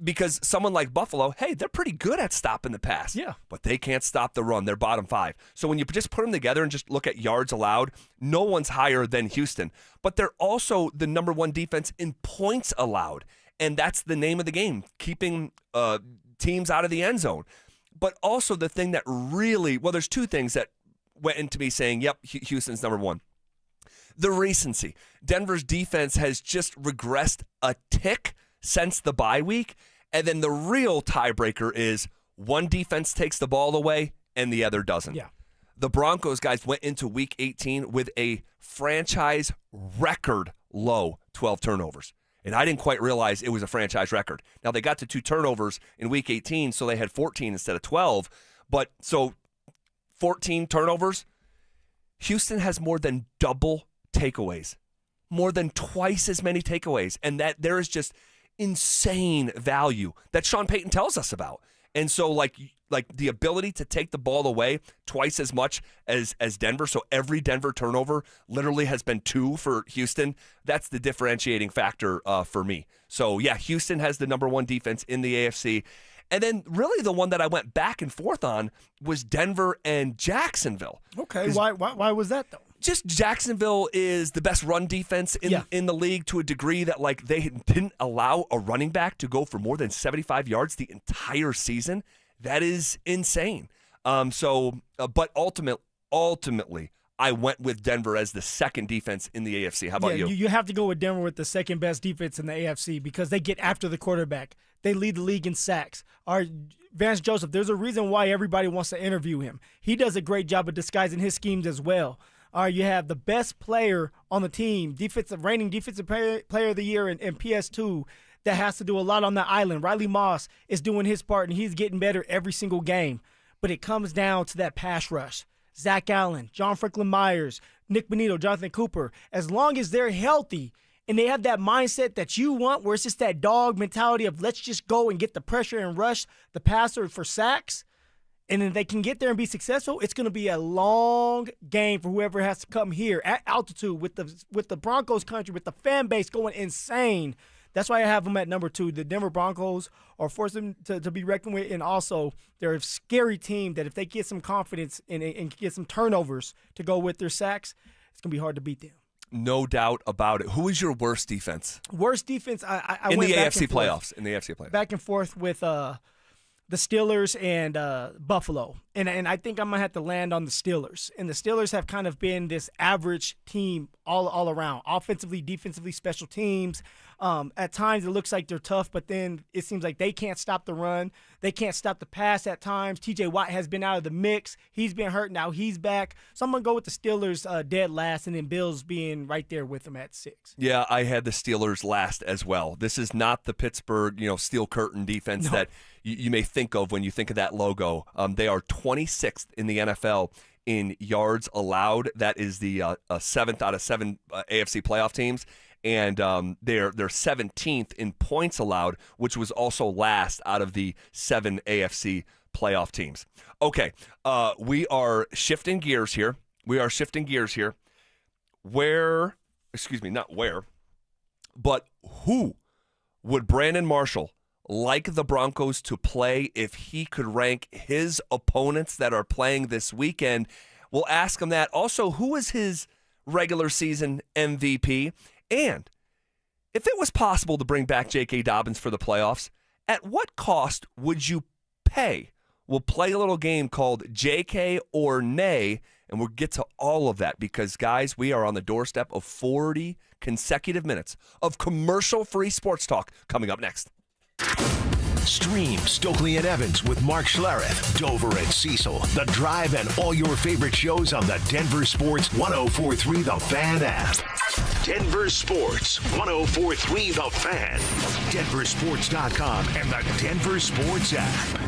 Because someone like Buffalo, hey, they're pretty good at stopping the pass. Yeah. But they can't stop the run. They're bottom 5. So when you just put them together and just look at yards allowed, no one's higher than Houston. But they're also the number one defense in points allowed. And that's the name of the game, keeping teams out of the end zone. But also the thing that really, well, there's two things that went into me saying, yep, Houston's number one. The recency. Denver's defense has just regressed a tick since the bye week. And then the real tiebreaker is one defense takes the ball away and the other doesn't. Yeah. The Broncos guys went into week 18 with a franchise record low 12 turnovers. And I didn't quite realize it was a franchise record. Now, they got to 2 turnovers in week 18, so they had 14 instead of 12. But so 14 turnovers. Houston has more than double takeaways, more than twice as many takeaways. And that there is just insane value that Sean Payton tells us about. And so like the ability to take the ball away twice as much as Denver. So every Denver turnover literally has been 2 for Houston. That's the differentiating factor for me. So yeah, Houston has the number one defense in the AFC. And then really the one that I went back and forth on was Denver and Jacksonville. Okay, why was that though? Just Jacksonville is the best run defense in the league to a degree that like they didn't allow a running back to go for more than 75 yards the entire season. That is insane. But ultimately, I went with Denver as the second defense in the AFC. How about you? You have to go with Denver with the second best defense in the AFC because they get after the quarterback. They lead the league in sacks. Vance Joseph, there's a reason why everybody wants to interview him. He does a great job of disguising his schemes as well. You have the best player on the team, reigning defensive player of the year in PS2 that has to do a lot on the island. Riley Moss is doing his part, and he's getting better every single game. But it comes down to that pass rush. Zach Allen, John Franklin Myers, Nick Bonito, Jonathan Cooper, as long as they're healthy and they have that mindset that you want where it's just that dog mentality of let's just go and get the pressure and rush the passer for sacks, and then they can get there and be successful, it's going to be a long game for whoever has to come here at altitude with the Broncos country, with the fan base going insane. That's why I have them at number 2. The Denver Broncos are forced them to be reckoned with, and also they're a scary team that if they get some confidence and get some turnovers to go with their sacks, it's going to be hard to beat them. No doubt about it. Who is your worst defense? Worst defense, I in went the back AFC and forth. playoffs. In the AFC playoffs. Back and forth with the Steelers and Buffalo. And I think I'm going to have to land on the Steelers. And the Steelers have kind of been this average team all around, offensively, defensively, special teams. At times it looks like they're tough, but then it seems like they can't stop the run. They can't stop the pass at times. TJ Watt has been out of the mix. He's been hurt. Now he's back. So I'm going to go with the Steelers dead last, and then Bills being right there with them at 6. Yeah, I had the Steelers last as well. This is not the Pittsburgh, steel curtain defense that you may think of when you think of that logo. They are 26th in the NFL in yards allowed. That is the 7th out of 7 AFC playoff teams. And they're 17th in points allowed, which was also last out of the 7 AFC playoff teams. Okay, we are shifting gears here. But who would Brandon Marshall like the Broncos to play if he could rank his opponents that are playing this weekend? We'll ask him that. Also, who is his regular season MVP? And if it was possible to bring back J.K. Dobbins for the playoffs, at what cost would you pay? We'll play a little game called J.K. or Nay, and we'll get to all of that because, guys, we are on the doorstep of 40 consecutive minutes of commercial-free sports talk coming up next. Stream Stokely and Evans with Mark Schlereth, Dover and Cecil, The Drive, and all your favorite shows on the Denver Sports 104.3 The Fan app. Denver Sports 104.3 The Fan, DenverSports.com, and the Denver Sports app.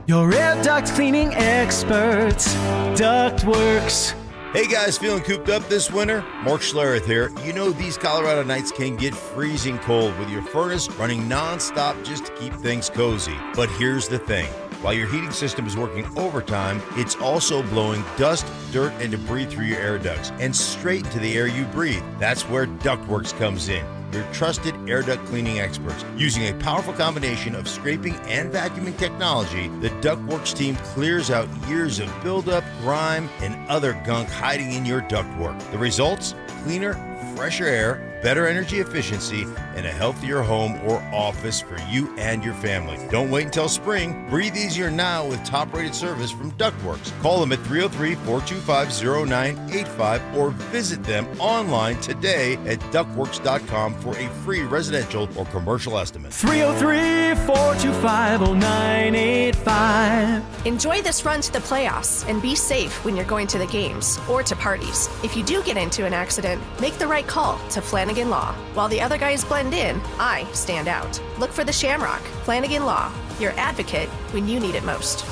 Your air duct cleaning experts, Ductworks. Hey guys, feeling cooped up this winter? Mark Schlereth here. You know these Colorado nights can get freezing cold with your furnace running non-stop just to keep things cozy. But here's the thing. While your heating system is working overtime, it's also blowing dust, dirt, and debris through your air ducts and straight into the air you breathe. That's where Ductworks comes in. Your trusted air duct cleaning experts. Using a powerful combination of scraping and vacuuming technology, the Ductworks team clears out years of buildup, grime, and other gunk hiding in your ductwork. The results? Cleaner, fresher air, better energy efficiency, and a healthier home or office for you and your family. Don't wait until spring. Breathe easier now with top-rated service from Ductworks. Call them at 303-425-0985 or visit them online today at ductworks.com for a free residential or commercial estimate. 303-425-0985. Enjoy this run to the playoffs and be safe when you're going to the games or to parties. If you do get into an accident, make the right call to Flanagan Law. While the other guys blend in, I stand out. Look for the Shamrock. Flanagan Law, your advocate when you need it most.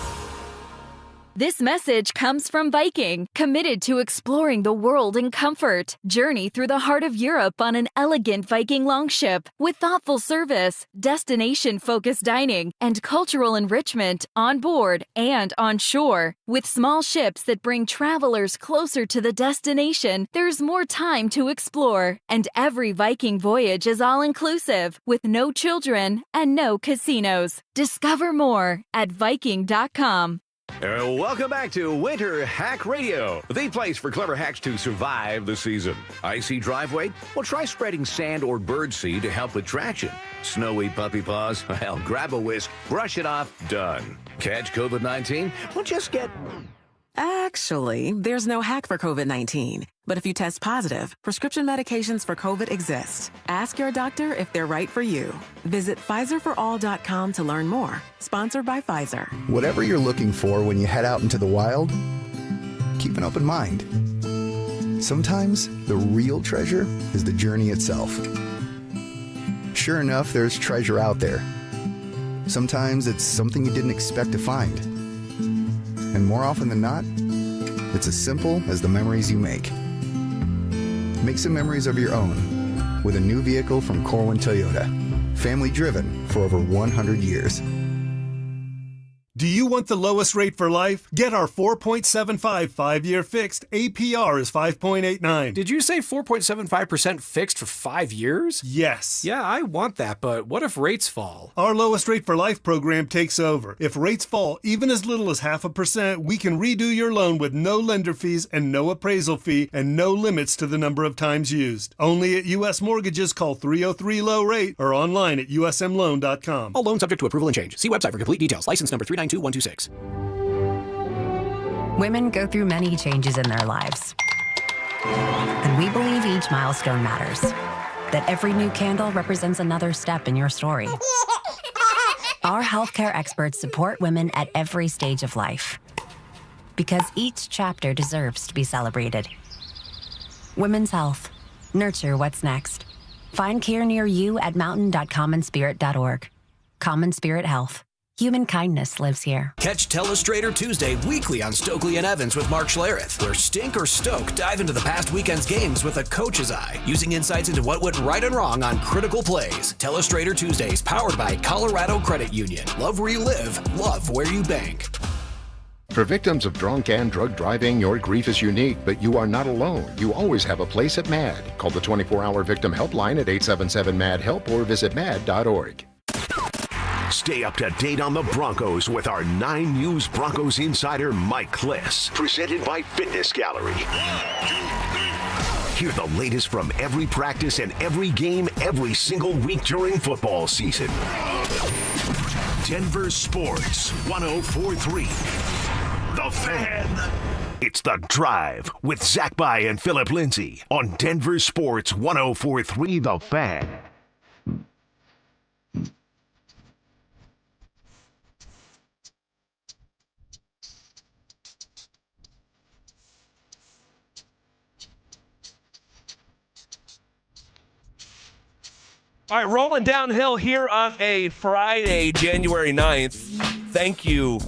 This message comes from Viking, committed to exploring the world in comfort. Journey through the heart of Europe on an elegant Viking longship with thoughtful service, destination-focused dining, and cultural enrichment on board and on shore. With small ships that bring travelers closer to the destination, there's more time to explore. And every Viking voyage is all-inclusive, with no children and no casinos. Discover more at Viking.com. Welcome back to Winter Hack Radio, the place for clever hacks to survive the season. Icy driveway? Well, try spreading sand or birdseed to help with traction. Snowy puppy paws? Well, grab a whisk, brush it off, done. Catch COVID-19? Well, just get... Actually, there's no hack for COVID-19. But if you test positive, prescription medications for COVID exist. Ask your doctor if they're right for you. Visit PfizerForAll.com to learn more. Sponsored by Pfizer. Whatever you're looking for when you head out into the wild, keep an open mind. Sometimes the real treasure is the journey itself. Sure enough, there's treasure out there. Sometimes it's something you didn't expect to find. And more often than not, it's as simple as the memories you make. Make some memories of your own with a new vehicle from Corwin Toyota. Family driven for over 100 years. Do you want the lowest rate for life? Get our 4.75 5-year fixed. APR is 5.89. Did you say 4.75% fixed for 5 years? Yes. Yeah, I want that, but what if rates fall? Our lowest rate for life program takes over. If rates fall even as little as 0.5%, we can redo your loan with no lender fees and no appraisal fee and no limits to the number of times used. Only at U.S. Mortgages. Call 303-LOW-RATE or online at usmloan.com. All loans subject to approval and change. See website for complete details. License number 392126. Women go through many changes in their lives. And we believe each milestone matters. That every new candle represents another step in your story. Our healthcare experts support women at every stage of life. Because each chapter deserves to be celebrated. Women's health. Nurture what's next. Find care near you at mountain.commonspirit.org. Common Spirit Health. Human kindness lives here. Catch Telestrator Tuesday weekly on Stokely and Evans with Mark Schlereth, where Stink or Stoke dive into the past weekend's games with a coach's eye, using insights into what went right and wrong on critical plays. Telestrator Tuesdays, powered by Colorado Credit Union. Love where you live, love where you bank. For victims of drunk and drug driving, your grief is unique, but you are not alone. You always have a place at MAD. Call the 24-hour victim helpline at 877-MAD-HELP or visit mad.org. Stay up to date on the Broncos with our 9 News Broncos insider Mike Cliss. Presented by Fitness Gallery. Hear the latest from every practice and every game every single week during football season. Denver Sports 104.3. The Fan. It's The Drive with Zach By and Phillip Lindsay on Denver Sports 104.3 The Fan. All right, rolling downhill here on a Friday, January 9th. Thank you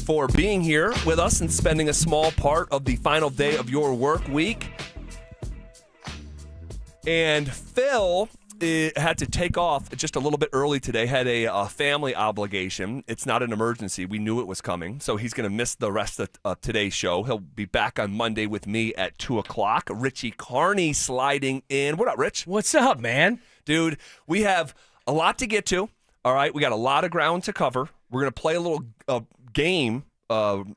for being here with us and spending a small part of the final day of your work week. And Phil had to take off just a little bit early today, had a family obligation. It's not an emergency. We knew it was coming, so he's going to miss the rest of today's show. He'll be back on Monday with me at 2 o'clock. Richie Carney sliding in. What up, Rich? What's up, man? Dude, we have a lot to get to. All right, we got a lot of ground to cover. We're going to play a little game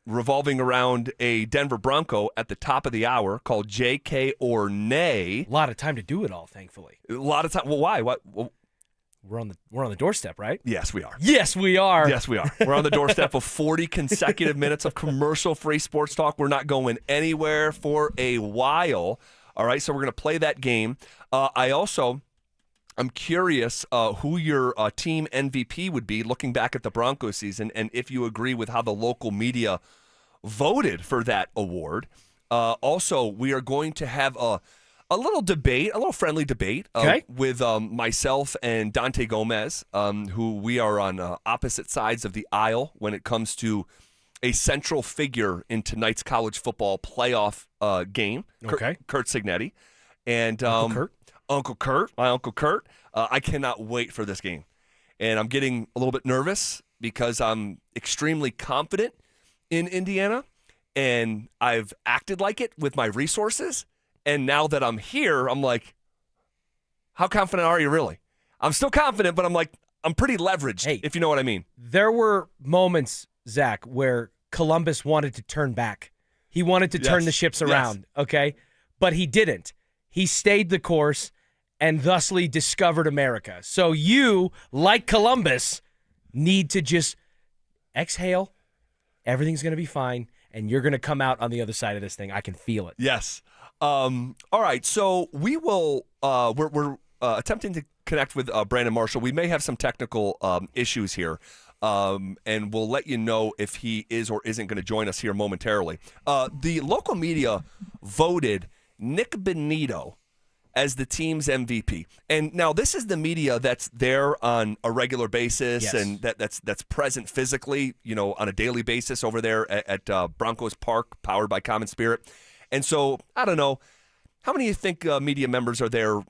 revolving around a Denver Bronco at the top of the hour called JK or Nay. A lot of time to do it all, thankfully. A lot of time. Well, why? What? Well, we're on the doorstep, right? Yes, we are. Yes, we are. Yes, we are. We're on the doorstep of 40 consecutive minutes of commercial-free sports talk. We're not going anywhere for a while. All right, so we're going to play that game. I'm curious who your team MVP would be looking back at the Broncos season, and if you agree with how the local media voted for that award. Also, we are going to have a little debate, a little friendly debate with myself and Dante Gomez, who we are on opposite sides of the aisle when it comes to a central figure in tonight's college football playoff game, Okay. Kurt Signetti. And Uncle Kurt? My Uncle Kurt. I cannot wait for this game. And I'm getting a little bit nervous because I'm extremely confident in Indiana, and I've acted like it with my resources. And now that I'm here, I'm like, how confident are you really? I'm still confident, but I'm like, I'm pretty leveraged, if you know what I mean. There were moments, Zach, where Columbus wanted to turn back. He wanted to turn the ships around, okay? But he didn't. He stayed the course and thusly discovered America. So you, like Columbus, need to just exhale. Everything's going to be fine, and you're going to come out on the other side of this thing. I can feel it. Yes. All right, so we will we're attempting to connect with Brandon Marshall. We may have some technical issues here, and we'll let you know if he is or isn't going to join us here momentarily. The local media voted Nick Benito as the team's MVP. And now this is the media that's there on a regular basis and that's present physically, on a daily basis over there at Broncos Park, powered by Common Spirit. And so, I don't know, how many of you think media members are there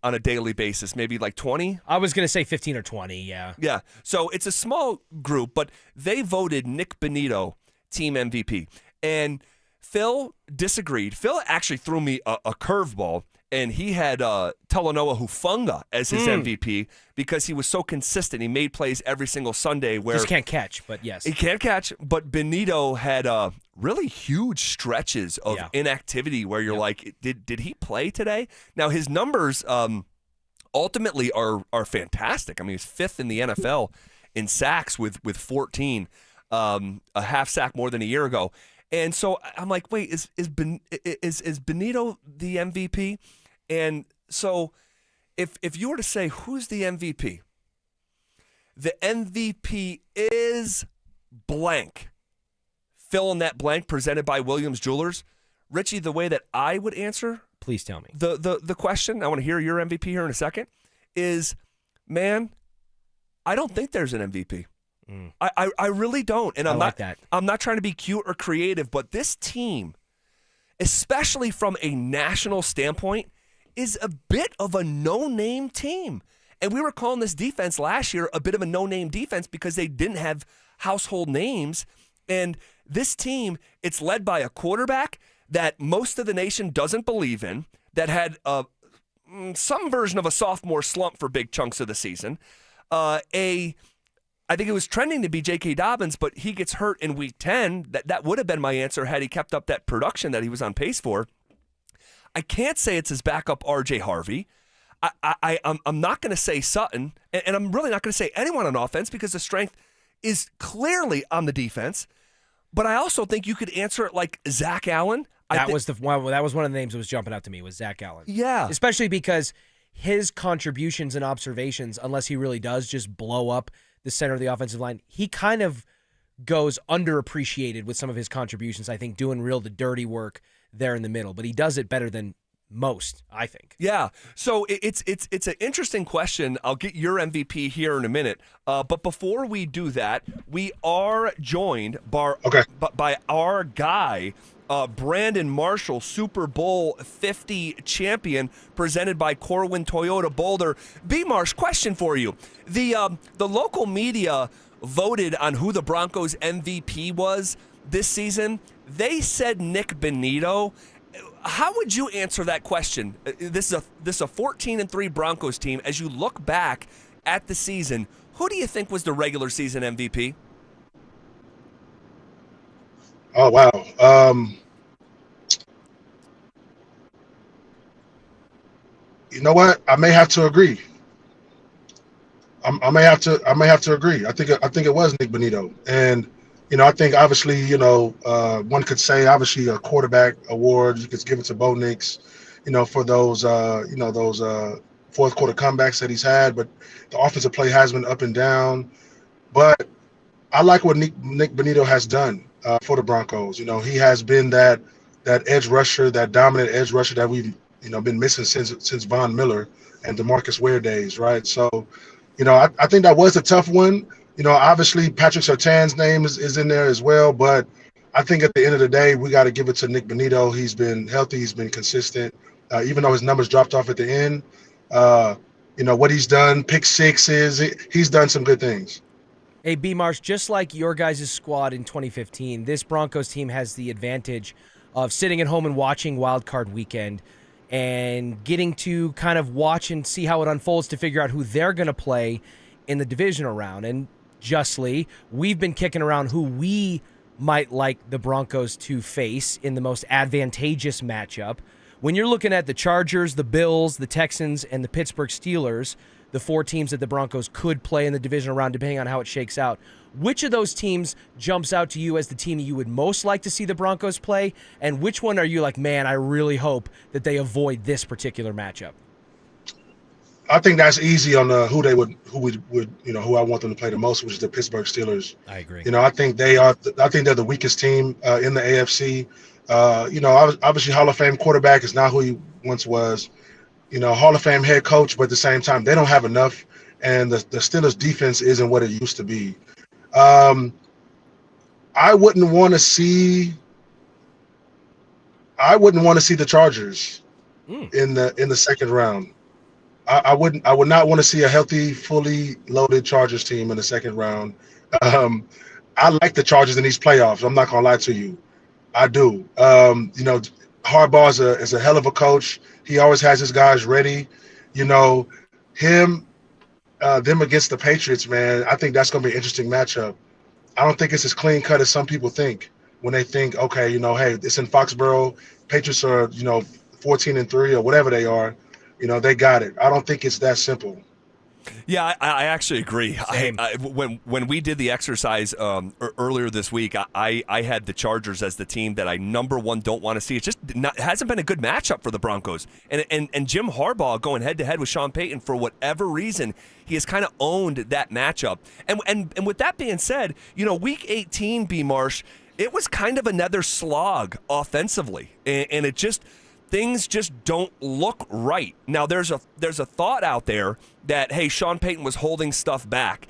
on a daily basis? Maybe like 20? I was going to say 15 or 20, yeah. Yeah. So it's a small group, but they voted Nick Bonito team MVP. And Phil disagreed. Phil actually threw me a curveball, and he had Talanoa Hufanga as his MVP because he was so consistent. He made plays every single Sunday. Where Just can't catch, but yes. He can't catch, but Bonito had really huge stretches of inactivity where you're like, did he play today? Now, his numbers ultimately are fantastic. I mean, he's 5th in the NFL in sacks with 14, a half sack more than a year ago. And so I'm like, wait, is Bonito the MVP? And so if you were to say who's the MVP is blank. Fill in that blank presented by Williams Jewelers. Richie, the way that I would answer, please tell me. The question, I want to hear your MVP here in a second, is, man, I don't think there's an MVP. I really don't. And I'm not trying to be cute or creative, but this team, especially from a national standpoint, is a bit of a no-name team. And we were calling this defense last year a bit of a no-name defense because they didn't have household names. And this team, it's led by a quarterback that most of the nation doesn't believe in, that had some version of a sophomore slump for big chunks of the season. I think it was trending to be J.K. Dobbins, but he gets hurt in week 10. That would have been my answer had he kept up that production that he was on pace for. I can't say it's his backup, R.J. Harvey. I'm not going to say Sutton, and I'm really not going to say anyone on offense because the strength is clearly on the defense. But I also think you could answer it like Zach Allen. That was one of the names that was jumping out to me was Zach Allen. Yeah. Especially because his contributions and observations, unless he really does just blow up the center of the offensive line, he kind of goes underappreciated with some of his contributions, I think, doing the dirty work there in the middle. But he does it better than most, I think. Yeah. So it's an interesting question. I'll get your MVP here in a minute. But before we do that, we are joined by our guy, Brandon Marshall, Super Bowl 50 champion, presented by Corwin Toyota Boulder. B-Marsh, question for you. The local media voted on who the Broncos MVP was this season. They said Nick Bonito. How would you answer that question? This is a 14-3 Broncos team. As you look back at the season, who do you think was the regular season MVP? Oh wow. You know what? I may have to agree. I may have to agree. I think it was Nick Bonito, and I think obviously one could say obviously a quarterback award. You could give it to Bo Nix, for those fourth quarter comebacks that he's had. But the offensive play has been up and down. But I like what Nick Bonito has done for the Broncos. He has been that edge rusher, that dominant edge rusher that we've been missing since Von Miller and DeMarcus Ware days, right? So, I think that was a tough one. Obviously Patrick Surtain's name is in there as well, but I think at the end of the day, we got to give it to Nick Bonito. He's been healthy. He's been consistent. Even though his numbers dropped off at the end, what he's done, pick sixes, he's done some good things. Hey, B-Marsh, just like your guys' squad in 2015, this Broncos team has the advantage of sitting at home and watching Wild Card Weekend and getting to kind of watch and see how it unfolds to figure out who they're going to play in the divisional round. And justly, we've been kicking around who we might like the Broncos to face in the most advantageous matchup. When you're looking at the Chargers, the Bills, the Texans, and the Pittsburgh Steelers, the four teams that the Broncos could play in the divisional round, depending on how it shakes out, which of those teams jumps out to you as the team you would most like to see the Broncos play? And which one are you like, man, I really hope that they avoid this particular matchup? I think that's easy on who I want them to play the most, which is the Pittsburgh Steelers. I agree. I think they're the weakest team in the AFC. Obviously Hall of Fame quarterback is not who he once was. Hall of Fame head coach, but at the same time, they don't have enough, and the Steelers defense isn't what it used to be. I wouldn't want to see the Chargers in the second round. I would not want to see a healthy, fully loaded Chargers team in the second round. I like the Chargers in these playoffs. I'm not gonna lie to you. I do. Harbaugh is a hell of a coach. He always has his guys ready. Them against the Patriots, man. I think that's gonna be an interesting matchup. I don't think it's as clean cut as some people think when they think, okay, hey, it's in Foxborough. Patriots are, 14-3 or whatever they are. They got it. I don't think it's that simple. Yeah, I actually agree. When we did the exercise earlier this week, I had the Chargers as the team that I number one don't want to see. It just hasn't been a good matchup for the Broncos. And Jim Harbaugh going head to head with Sean Payton for whatever reason, he has kind of owned that matchup. And with that being said, week 18, B. Marsh, it was kind of another slog offensively, and it just. Things just don't look right. Now, there's a thought out there that, hey, Sean Payton was holding stuff back.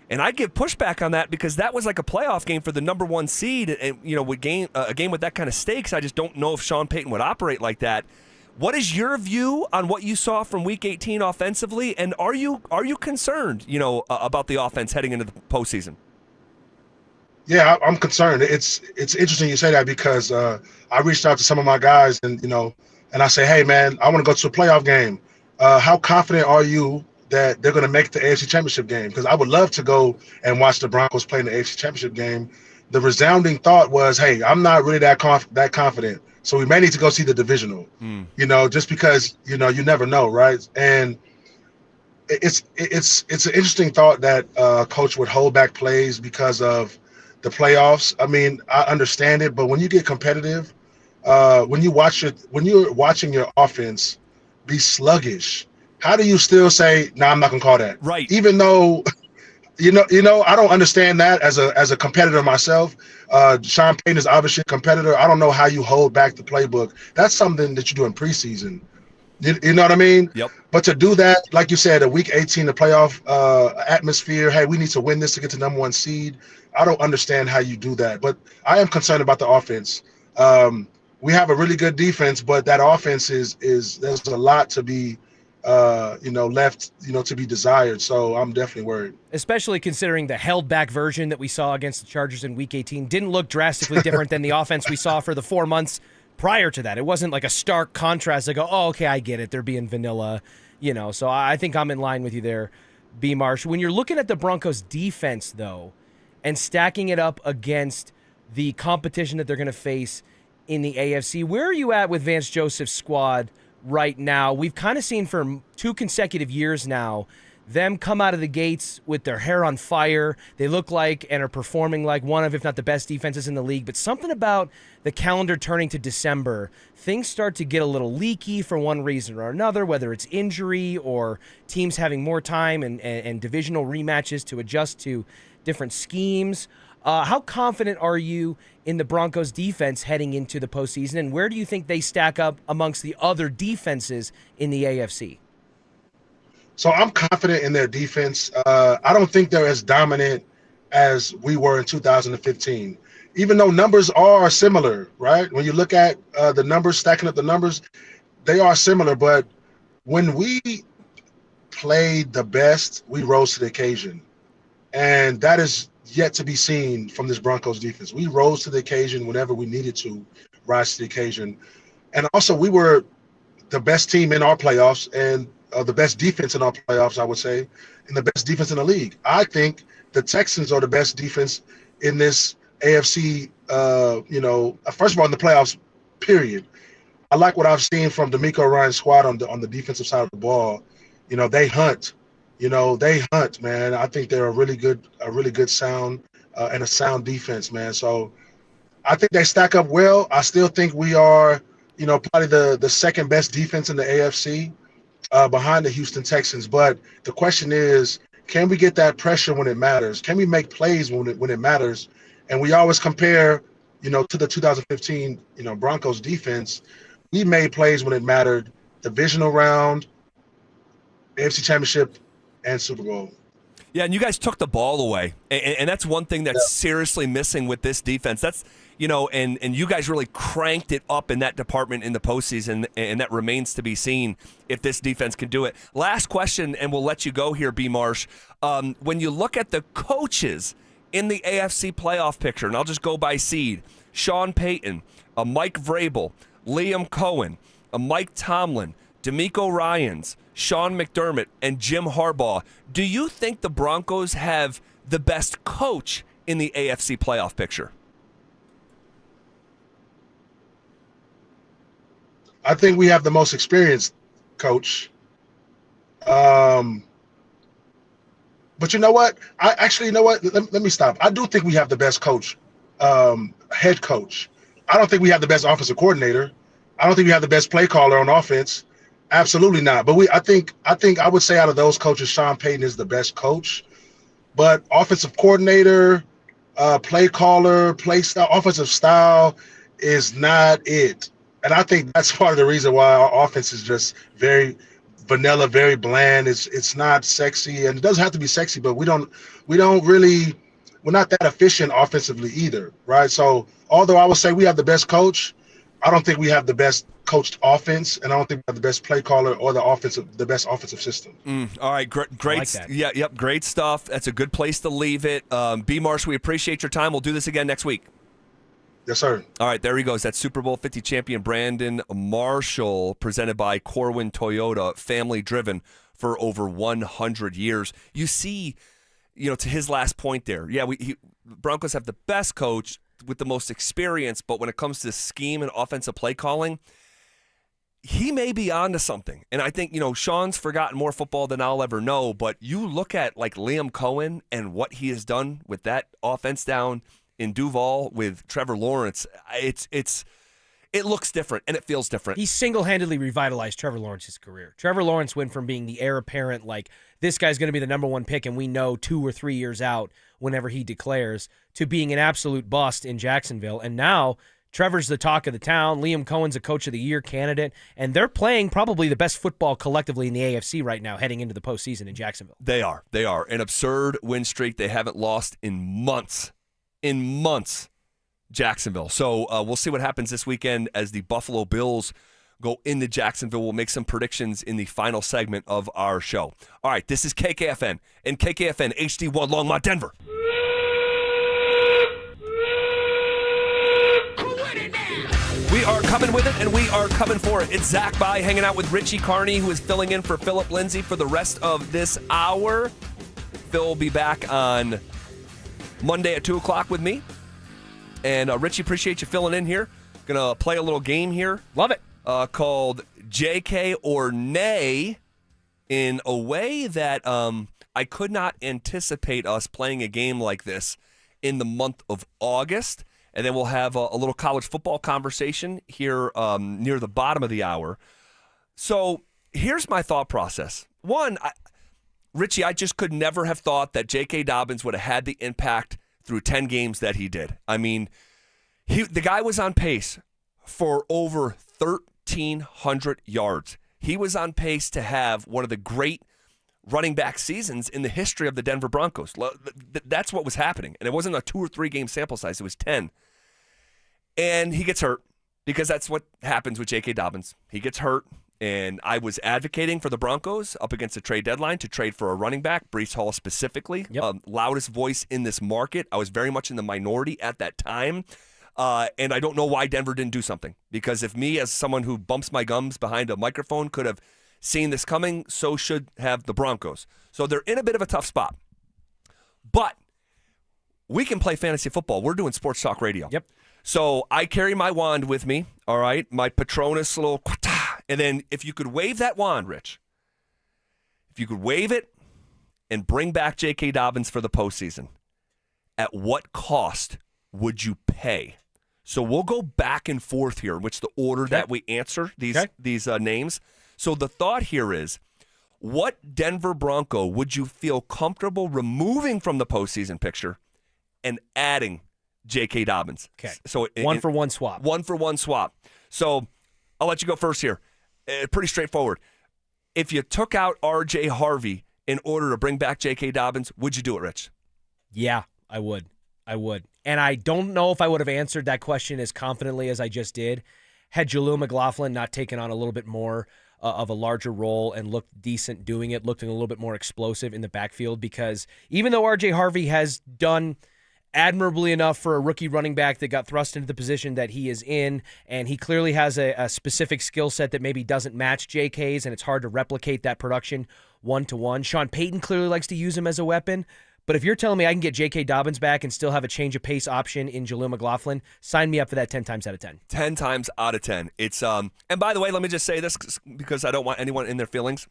And I give pushback on that because that was like a playoff game for the number one seed. And, a game with that kind of stakes, I just don't know if Sean Payton would operate like that. What is your view on what you saw from Week 18 offensively? And are you concerned, about the offense heading into the postseason? Yeah, I'm concerned. It's interesting you say that because I reached out to some of my guys and I say, hey, man, I want to go to a playoff game. How confident are you that they're going to make the AFC Championship game? Because I would love to go and watch the Broncos play in the AFC Championship game. The resounding thought was, hey, I'm not really that confident, so we may need to go see the Divisional. Just because you never know, right? And it's an interesting thought that coach would hold back plays because of the playoffs. I mean, I understand it, but when you get competitive, when you're watching your offense be sluggish, how do you still say, "No, I'm not gonna call that"? Right. Even though, I don't understand that as a competitor myself. Sean Payton is obviously a competitor. I don't know how you hold back the playbook. That's something that you do in preseason. You know what I mean? Yep. But to do that, like you said, a Week 18, the playoff atmosphere, hey, we need to win this to get to number one seed. I don't understand how you do that. But I am concerned about the offense. We have a really good defense, but that offense is there's a lot to be left, to be desired. So I'm definitely worried. Especially considering the held back version that we saw against the Chargers in Week 18 didn't look drastically different than the offense we saw for the 4 months prior to that. It wasn't like a stark contrast. I go, oh, okay, I get it. They're being vanilla, So I think I'm in line with you there, B. Marsh. When you're looking at the Broncos defense, though, and stacking it up against the competition that they're going to face in the AFC, where are you at with Vance Joseph's squad right now? We've kind of seen for 2 consecutive years now them come out of the gates with their hair on fire. They look like and are performing like one of, if not the best defenses in the league. But something about the calendar turning to December, things start to get a little leaky for one reason or another, whether it's injury or teams having more time and divisional rematches to adjust to different schemes. How confident are you in the Broncos defense heading into the postseason, and where do you think they stack up amongst the other defenses in the AFC? So I'm confident in their defense. I don't think they're as dominant as we were in 2015, even though numbers are similar, right? When you look at the numbers, stacking up the numbers, they are similar. But when we played the best, we rose to the occasion. And that is yet to be seen from this Broncos defense. We rose to the occasion whenever we needed to rise to the occasion. And also, we were the best team in our playoffs and the best defense in our playoffs, I would say, and the best defense in the league. I think the Texans are the best defense in this AFC, first of all, in the playoffs, period. I like what I've seen from DeMeco Ryan's squad on the defensive side of the ball. They hunt. They hunt, man. I think they're a really good sound and a sound defense, man. So I think they stack up well. I still think we are, probably the second best defense in the AFC behind the Houston Texans. But the question is, can we get that pressure when it matters? Can we make plays when it matters? And we always compare, to the 2015, Broncos defense. We made plays when it mattered. Divisional round, AFC Championship, and Super Bowl. Yeah, and you guys took the ball away, and that's one thing that's seriously missing with this defense. That's and you guys really cranked it up in that department in the postseason, and that remains to be seen if this defense can do it. Last question, and we'll let you go here, B. Marsh. When you look at the coaches in the AFC playoff picture, and I'll just go by seed, Sean Payton, Mike Vrabel, Liam Cohen, Mike Tomlin, DeMeco Ryans, Sean McDermott, and Jim Harbaugh, do you think the Broncos have the best coach in the AFC playoff picture? I think we have the most experienced coach. But you know what? Let me stop. I do think we have the best coach, head coach. I don't think we have the best offensive coordinator. I don't think we have the best play caller on offense. Absolutely not. But I think I would say out of those coaches, Sean Payton is the best coach. But offensive coordinator, play caller, play style, offensive style is not it. And I think that's part of the reason why our offense is just very vanilla, very bland. It's not sexy, and it doesn't have to be sexy, but we're not that efficient offensively either, right? So although I would say we have the best coach, I don't think we have the best coached offense, and I don't think we have the best play caller or the best offensive system. All right, great. like that. Yep, great stuff. That's a good place to leave it. B. Marsh, we appreciate your time. We'll do this again next week. Yes, sir. All right, there he goes. That's Super Bowl 50 champion Brandon Marshall, presented by Corwin Toyota, family-driven for over 100 years. You see, to his last point there, Broncos have the best coach with the most experience, but when it comes to scheme and offensive play calling, he may be onto something. And I think, Sean's forgotten more football than I'll ever know, but you look at like Liam Cohen and what he has done with that offense down in Duval with Trevor Lawrence, it looks different and it feels different. He single-handedly revitalized Trevor Lawrence's career. Trevor Lawrence went from being the heir apparent, like this guy's going to be the number one pick and we know 2 or 3 years out whenever he declares, to being an absolute bust in Jacksonville. And now Trevor's the talk of the town. Liam Cohen's a Coach of the Year candidate, and they're playing probably the best football collectively in the AFC right now heading into the postseason in Jacksonville. They are. An absurd win streak. They haven't lost in months. Jacksonville. So we'll see what happens this weekend as the Buffalo Bills go into Jacksonville. We'll make some predictions in the final segment of our show. All right, this is KKFN and KKFN HD1 Longmont, Denver. We are coming with it, and we are coming for it. It's Zach By hanging out with Richie Carney, who is filling in for Phillip Lindsay for the rest of this hour. Phil will be back on Monday at 2 o'clock with me. And Richie, appreciate you filling in here. Going to play a little game here. Love it. Called JK or Nay, in a way that I could not anticipate us playing a game like this in the month of August. And then we'll have a little college football conversation here near the bottom of the hour. So here's my thought process. One, Richie, I just could never have thought that J.K. Dobbins would have had the impact through 10 games that he did. I mean, the guy was on pace for over 1,300 yards. He was on pace to have one of the great running back seasons in the history of the Denver Broncos. That's what was happening. And it wasn't a 2 or 3 game sample size. It was 10. And he gets hurt because that's what happens with J.K. Dobbins. He gets hurt. And I was advocating for the Broncos up against the trade deadline to trade for a running back, Breece Hall specifically. Yep. Loudest voice in this market. I was very much in the minority at that time. And I don't know why Denver didn't do something. Because if me, as someone who bumps my gums behind a microphone, could have seen this coming, so should have the Broncos. So they're in a bit of a tough spot. But we can play fantasy football. We're doing sports talk radio. Yep. So I carry my wand with me, all right? My Patronus little... And then if you could wave that wand, Rich, if you could wave it and bring back J.K. Dobbins for the postseason, at what cost would you pay? So we'll go back and forth here, which the order that we answer these names. So the thought here is, what Denver Bronco would you feel comfortable removing from the postseason picture and adding J.K. Dobbins? Okay. So one-for-one swap. One-for-one swap. So I'll let you go first here. Pretty straightforward. If you took out R.J. Harvey in order to bring back J.K. Dobbins, would you do it, Rich? Yeah, I would. I would. And I don't know if I would have answered that question as confidently as I just did had Jaleel McLaughlin not taken on a little bit more of a larger role and looked decent doing it, looked a little bit more explosive in the backfield, because even though R.J. Harvey has done admirably enough for a rookie running back that got thrust into the position that he is in, and he clearly has a specific skill set that maybe doesn't match J.K.'s, and it's hard to replicate that production one-to-one. Sean Payton clearly likes to use him as a weapon, but if you're telling me I can get J.K. Dobbins back and still have a change of pace option in Jaleel McLaughlin, sign me up for that 10 times out of 10. 10 times out of 10. It's and by the way, let me just say this because I don't want anyone in their feelings.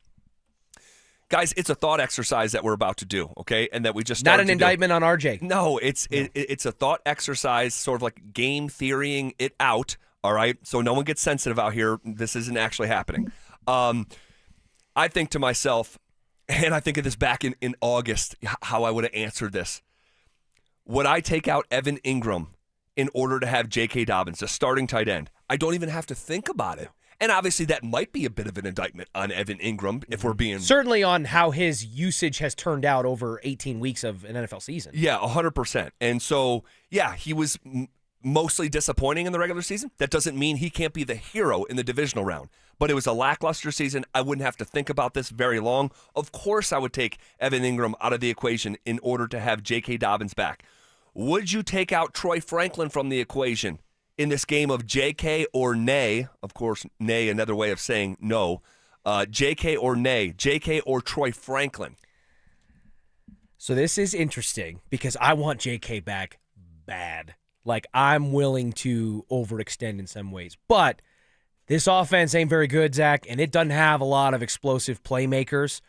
Guys, it's a thought exercise that we're about to do, okay? And that we just Not an indictment on RJ. No, it's a thought exercise, sort of like game theorying it out, all right? So no one gets sensitive out here. This isn't actually happening. I think to myself, and I think of this back in August, how I would have answered this. Would I take out Evan Ingram in order to have J.K. Dobbins, a starting tight end? I don't even have to think about it. And obviously that might be a bit of an indictment on Evan Ingram if we're being... Certainly on how his usage has turned out over 18 weeks of an NFL season. Yeah, 100%. And so, yeah, he was mostly disappointing in the regular season. That doesn't mean he can't be the hero in the divisional round. But it was a lackluster season. I wouldn't have to think about this very long. Of course I would take Evan Ingram out of the equation in order to have J.K. Dobbins back. Would you take out Troy Franklin from the equation in this game of J.K. or nay? Of course, nay, another way of saying no. J.K. or nay? J.K. or Troy Franklin? So this is interesting because I want J.K. back bad. Like, I'm willing to overextend in some ways. But this offense ain't very good, Zach, and it doesn't have a lot of explosive playmakers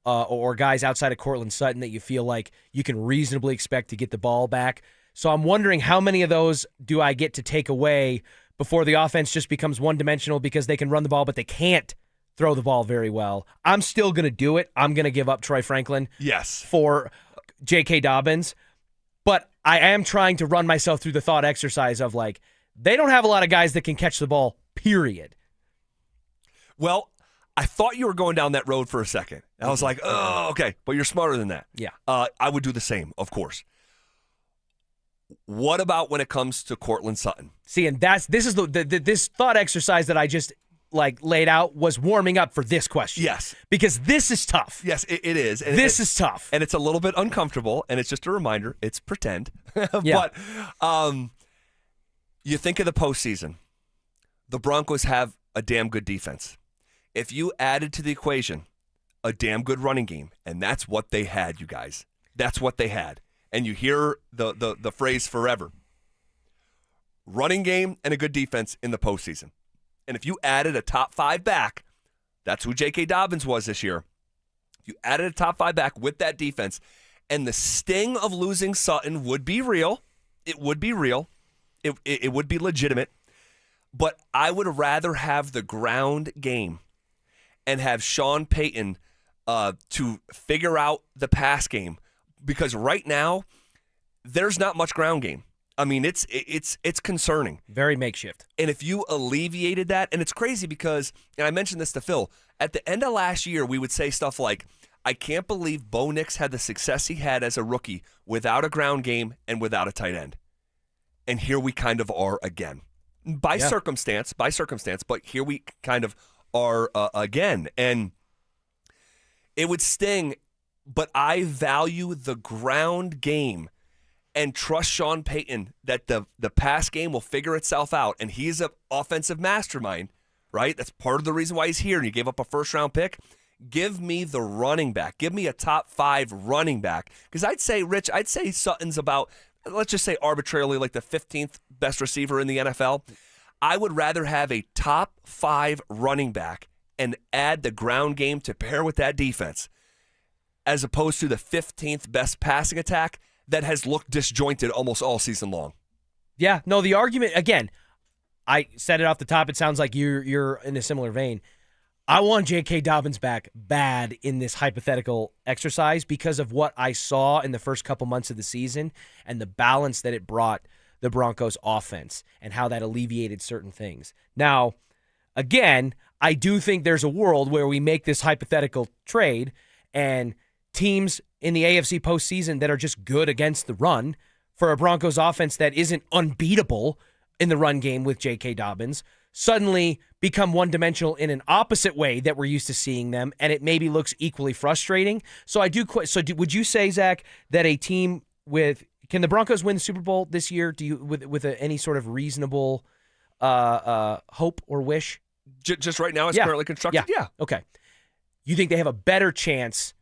or guys outside of Cortland Sutton that you feel like you can reasonably expect to get the ball back. So I'm wondering how many of those do I get to take away before the offense just becomes one-dimensional because they can run the ball, but they can't throw the ball very well. I'm still going to do it. I'm going to give up Troy Franklin for J.K. Dobbins. But I am trying to run myself through the thought exercise of, like, they don't have a lot of guys that can catch the ball, period. Well, I thought you were going down that road for a second. I was like, oh, okay, but you're smarter than that. Yeah. I would do the same, of course. What about when it comes to Cortland Sutton? See, and this is this thought exercise that I just laid out was warming up for this question. Yes. Because this is tough. Yes, it is. And this is tough. And it's a little bit uncomfortable, and it's just a reminder. It's pretend. Yeah. But you think of the postseason. The Broncos have a damn good defense. If you added to the equation a damn good running game, and that's what they had, you guys. That's what they had. And you hear the phrase forever. Running game and a good defense in the postseason. And if you added a top 5 back, that's who J.K. Dobbins was this year. If you added a top 5 back with that defense, and the sting of losing Sutton would be real. It would be real. It would be legitimate. But I would rather have the ground game and have Sean Payton to figure out the pass game. Because right now, there's not much ground game. I mean, it's concerning. Very makeshift. And if you alleviated that, and it's crazy because, and I mentioned this to Phil, at the end of last year, we would say stuff like, I can't believe Bo Nix had the success he had as a rookie without a ground game and without a tight end. And here we kind of are again. By circumstance, but here we kind of are again. And it would sting, but I value the ground game and trust Sean Payton that the pass game will figure itself out. And he's an offensive mastermind, right? That's part of the reason why he's here. And you gave up a first-round pick. Give me the running back. Give me a top 5 running back. Because I'd say, Rich, Sutton's about, let's just say arbitrarily, like the 15th best receiver in the NFL. I would rather have a top 5 running back and add the ground game to pair with that defense as opposed to the 15th best passing attack that has looked disjointed almost all season long. Yeah, no, the argument, again, I said it off the top, it sounds like you're in a similar vein. I want J.K. Dobbins back bad in this hypothetical exercise because of what I saw in the first couple months of the season and the balance that it brought the Broncos offense and how that alleviated certain things. Now, again, I do think there's a world where we make this hypothetical trade and teams in the AFC postseason that are just good against the run for a Broncos offense that isn't unbeatable in the run game with J.K. Dobbins suddenly become one-dimensional in an opposite way that we're used to seeing them, and it maybe looks equally frustrating. So would you say, Zach, that a team can the Broncos win the Super Bowl this year? Do you with any sort of reasonable hope or wish? Just right now, it's currently constructed. Yeah. Okay. You think they have a better chance,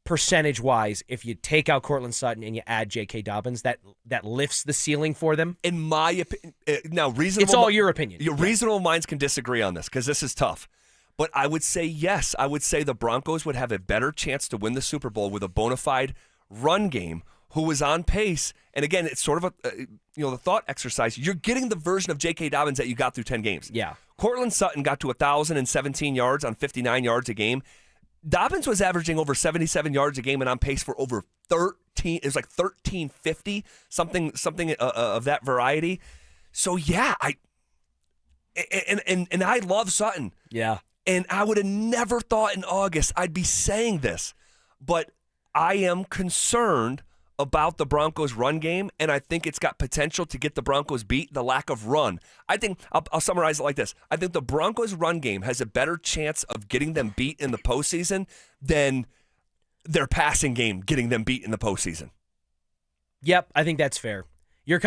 percentage-wise, if you take out Cortland Sutton and you add J.K. Dobbins, that lifts the ceiling for them? In my opinion, now reasonable. It's all your opinion. Reasonable minds can disagree on this because this is tough. But I would say yes. I would say the Broncos would have a better chance to win the Super Bowl with a bona fide run game who was on pace. And again, it's sort of the thought exercise. You're getting the version of J.K. Dobbins that you got through 10 games. Yeah. Cortland Sutton got to 1,017 yards on 59 yards a game. Dobbins was averaging over 77 yards a game and on pace for over 13. It was like 1350, something of that variety. So yeah, I love Sutton. Yeah. And I would have never thought in August I'd be saying this, but I am concerned about the Broncos' run game, and I think it's got potential to get the Broncos beat, the lack of run. I think, I'll summarize it like this. I think the Broncos' run game has a better chance of getting them beat in the postseason than their passing game getting them beat in the postseason. Yep, I think that's fair. You're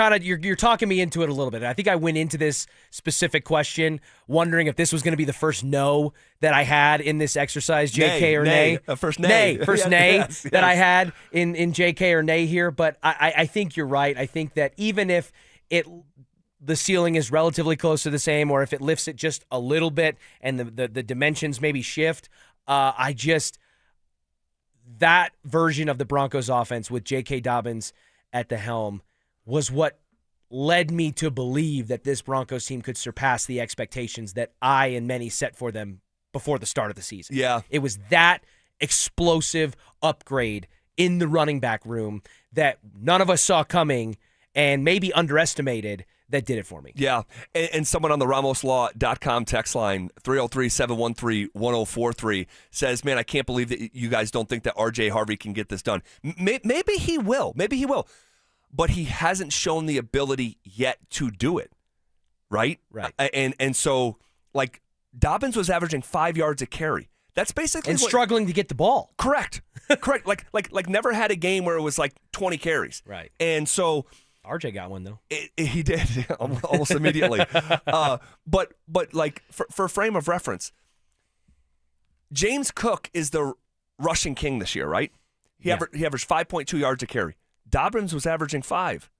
talking me into it a little bit. I think I went into this specific question wondering if this was going to be the first no that I had in this exercise, JK or nay. First nay. First nay that I had in JK or nay here. But I think you're right. I think that even if the ceiling is relatively close to the same, or if it lifts it just a little bit and the dimensions maybe shift, that version of the Broncos offense with J.K. Dobbins at the helm was what led me to believe that this Broncos team could surpass the expectations that I and many set for them before the start of the season. Yeah. It was that explosive upgrade in the running back room that none of us saw coming and maybe underestimated that did it for me. Yeah, and someone on the RamosLaw.com text line, 303-713-1043, says, man, I can't believe that you guys don't think that R.J. Harvey can get this done. Maybe he will. Maybe he will. But he hasn't shown the ability yet to do it, right? Right. And so, like, Dobbins was averaging 5 yards a carry. That's basically struggling to get the ball. Correct. Like never had a game where it was like 20 carries. Right. And so RJ got one though. He did almost immediately. But like for frame of reference, James Cook is the rushing king this year, right? He averaged 5.2 yards a carry. Dobbins was averaging 5.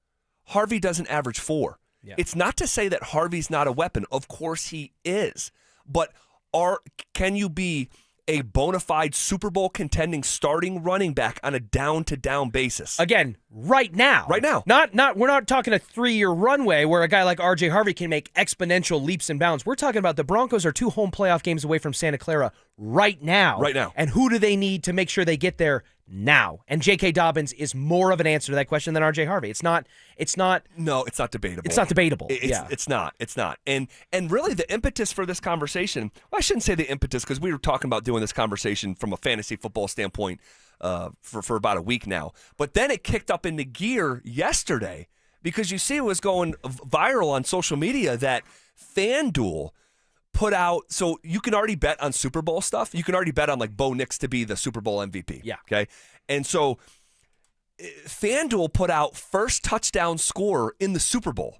Harvey doesn't average 4. Yeah. It's not to say that Harvey's not a weapon. Of course he is. But can you be a bona fide Super Bowl contending starting running back on a down-to-down basis? Again, right now. Right now. We're not talking a 3-year runway where a guy like R.J. Harvey can make exponential leaps and bounds. We're talking about the Broncos are 2 home playoff games away from Santa Clara right now. Right now. And who do they need to make sure they get there now? And J.K. Dobbins is more of an answer to that question than R.J. Harvey. It's not. No, it's not debatable. It's not debatable. It's not. And really the impetus for this conversation, well, I shouldn't say the impetus because we were talking about doing this conversation from a fantasy football standpoint for about a week now. But then it kicked up into gear yesterday because you see it was going viral on social media that FanDuel put out, so you can already bet on Super Bowl stuff. You can already bet on like Bo Nix to be the Super Bowl MVP. Yeah. Okay. And so FanDuel put out first touchdown scorer in the Super Bowl.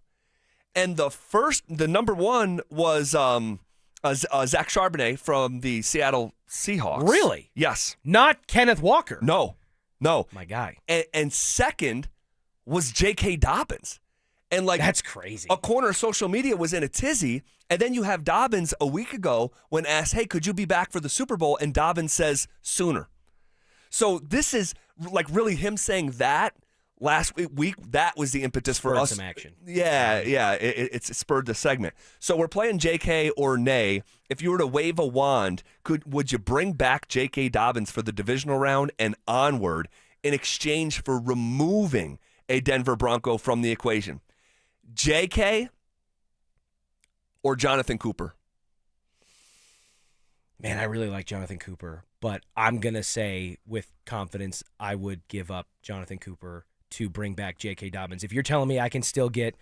And the number one was Zach Charbonnet from the Seattle Seahawks. Really? Yes. Not Kenneth Walker. No. My guy. And second was J.K. Dobbins. And like that's crazy. A corner of social media was in a tizzy. And then you have Dobbins a week ago when asked, hey, could you be back for the Super Bowl? And Dobbins says, sooner. So this is like really him saying that last week. That was the impetus for us. Some action. Yeah. It spurred the segment. So we're playing JK or nay. If you were to wave a wand, would you bring back J.K. Dobbins for the divisional round and onward in exchange for removing a Denver Bronco from the equation? J.K. or Jonathan Cooper? Man, I really like Jonathan Cooper, but I'm going to say with confidence I would give up Jonathan Cooper to bring back J.K. Dobbins. If you're telling me I can still get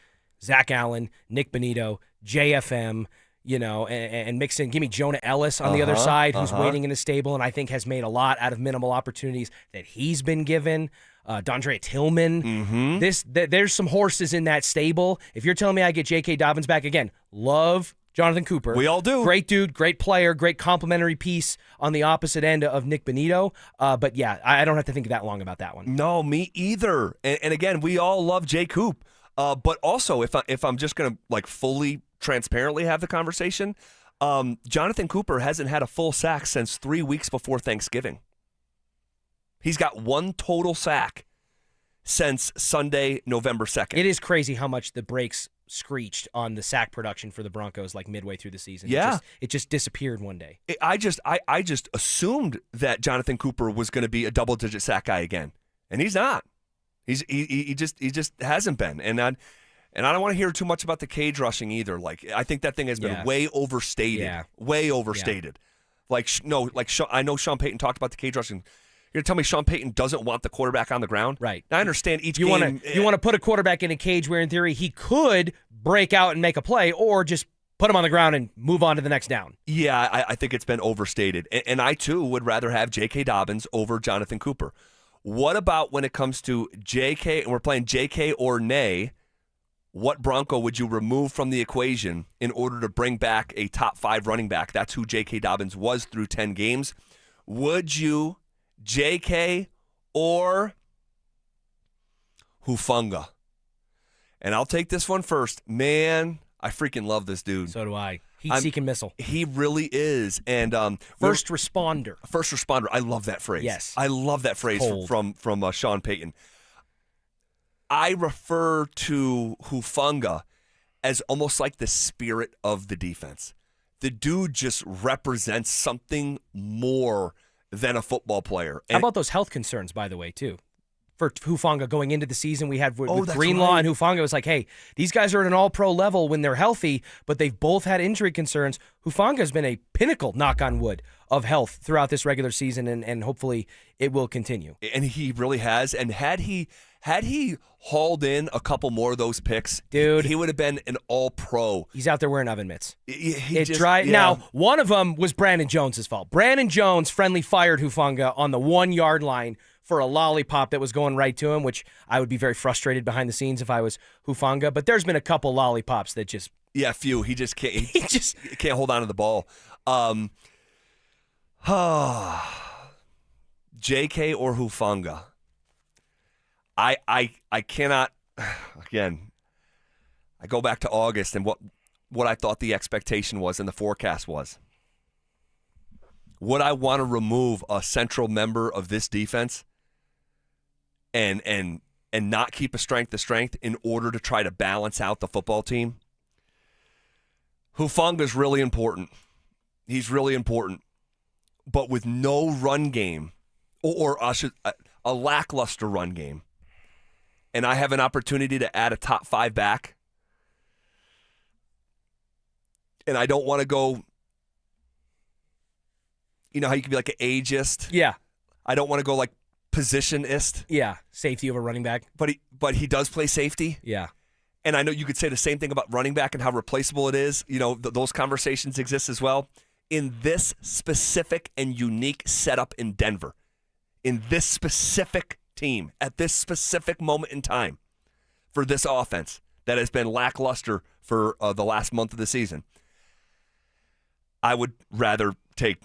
Zach Allen, Nick Bonito, JFM, and mix in, give me Jonah Ellis on the other side, who's waiting in the stable and I think has made a lot out of minimal opportunities that he's been given. Dondre Tillman. There's some horses in that stable. If you're telling me I get J.K. Dobbins back, again, love Jonathan Cooper. We all do. Great dude, great player, great complimentary piece on the opposite end of Nick Bonito. But yeah, I don't have to think that long about that one. No, me either. And again, we all love Jay Coop. But also, if I'm just going to fully transparently have the conversation, Jonathan Cooper hasn't had a full sack since 3 weeks before Thanksgiving. He's got one total sack since Sunday, November 2nd. It is crazy how much the brakes screeched on the sack production for the Broncos midway through the season. Yeah. It just disappeared one day. I just assumed that Jonathan Cooper was going to be a double-digit sack guy again, and he's not. He just hasn't been. And I don't want to hear too much about the cage rushing either. I think that thing has been way overstated. Yeah. Way overstated. Yeah. I know Sean Payton talked about the cage rushing. You're going to tell me Sean Payton doesn't want the quarterback on the ground? Right. Now, I understand each you game. You want to put a quarterback in a cage where, in theory, he could break out and make a play, or just put him on the ground and move on to the next down. Yeah, I think it's been overstated. And I, too, would rather have J.K. Dobbins over Jonathan Cooper. What about when it comes to J.K., and we're playing J.K. or nay, what Bronco would you remove from the equation in order to bring back a top 5 running back? That's who J.K. Dobbins was through 10 games. Would you J.K. or Hufanga? And I'll take this one first. Man, I freaking love this dude. So do I. Heat-seeking missile. He really is. And First responder. First responder. I love that phrase. Yes. I love that phrase from Sean Payton. I refer to Hufanga as almost like the spirit of the defense. The dude just represents something more than a football player. How about those health concerns, by the way, too? For Hufanga going into the season, we had with that's Greenlaw right. and Hufanga. It was like, hey, these guys are at an all-pro level when they're healthy, but they've both had injury concerns. Hufanga has been a pinnacle, knock on wood, of health throughout this regular season, and hopefully it will continue. And he really has. And had he hauled in a couple more of those picks, dude, he would have been an all-pro. He's out there wearing oven mitts. Yeah. Now, one of them was Brandon Jones' fault. Brandon Jones friendly fired Hufanga on the 1-yard line for a lollipop that was going right to him, which I would be very frustrated behind the scenes if I was Hufanga. But there's been a couple lollipops that just... Yeah, few. He just can't. He can't hold on to the ball. J.K. or Hufanga? I cannot. Again, I go back to August and what I thought the expectation was and the forecast was. Would I want to remove a central member of this defense and not keep a strength to strength in order to try to balance out the football team? Hufanga's really important. He's really important. But with no run game, or a lackluster run game, and I have an opportunity to add a top 5 back, and I don't want to go, you know how you can be like an ageist? Yeah. I don't want to go like positionist. Yeah, safety over running back. But he does play safety. Yeah. And I know you could say the same thing about running back and how replaceable it is. You know, those conversations exist as well. In this specific and unique setup in Denver, in this specific team, at this specific moment in time, for this offense that has been lackluster for the last month of the season, I would rather take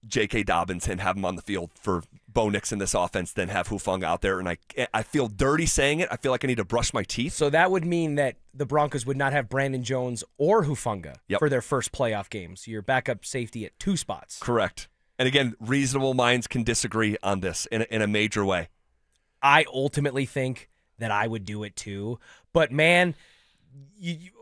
J.K. Dobbins and have him on the field for Bo Nix in this offense than have Hufanga out there. And I feel dirty saying it. I feel like I need to brush my teeth. So that would mean that the Broncos would not have Brandon Jones or Hufanga for their first playoff games. Your backup safety at 2 spots. Correct. And again, reasonable minds can disagree on this in a major way. I ultimately think that I would do it too. But man,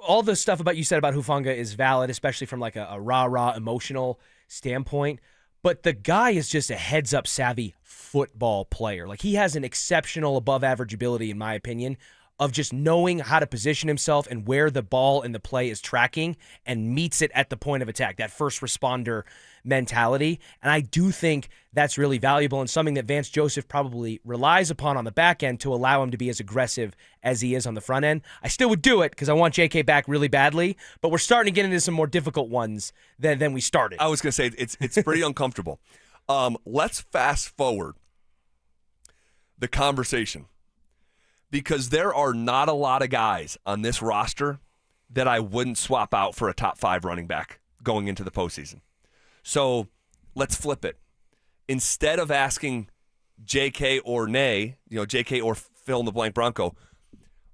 all the stuff you said about Hufanga is valid, especially from like a rah-rah emotional standpoint. But the guy is just a heads-up savvy football player. Like, he has an exceptional above-average ability, in my opinion, of just knowing how to position himself and where the ball and the play is tracking and meets it at the point of attack, that first responder mentality. And I do think that's really valuable and something that Vance Joseph probably relies upon on the back end to allow him to be as aggressive as he is on the front end. I still would do it because I want JK back really badly, but we're starting to get into some more difficult ones than we started. I was going to say, it's pretty uncomfortable. Let's fast forward the conversation, because there are not a lot of guys on this roster that I wouldn't swap out for a top 5 running back going into the postseason. So let's flip it. Instead of asking JK or nay, JK or fill in the blank Bronco,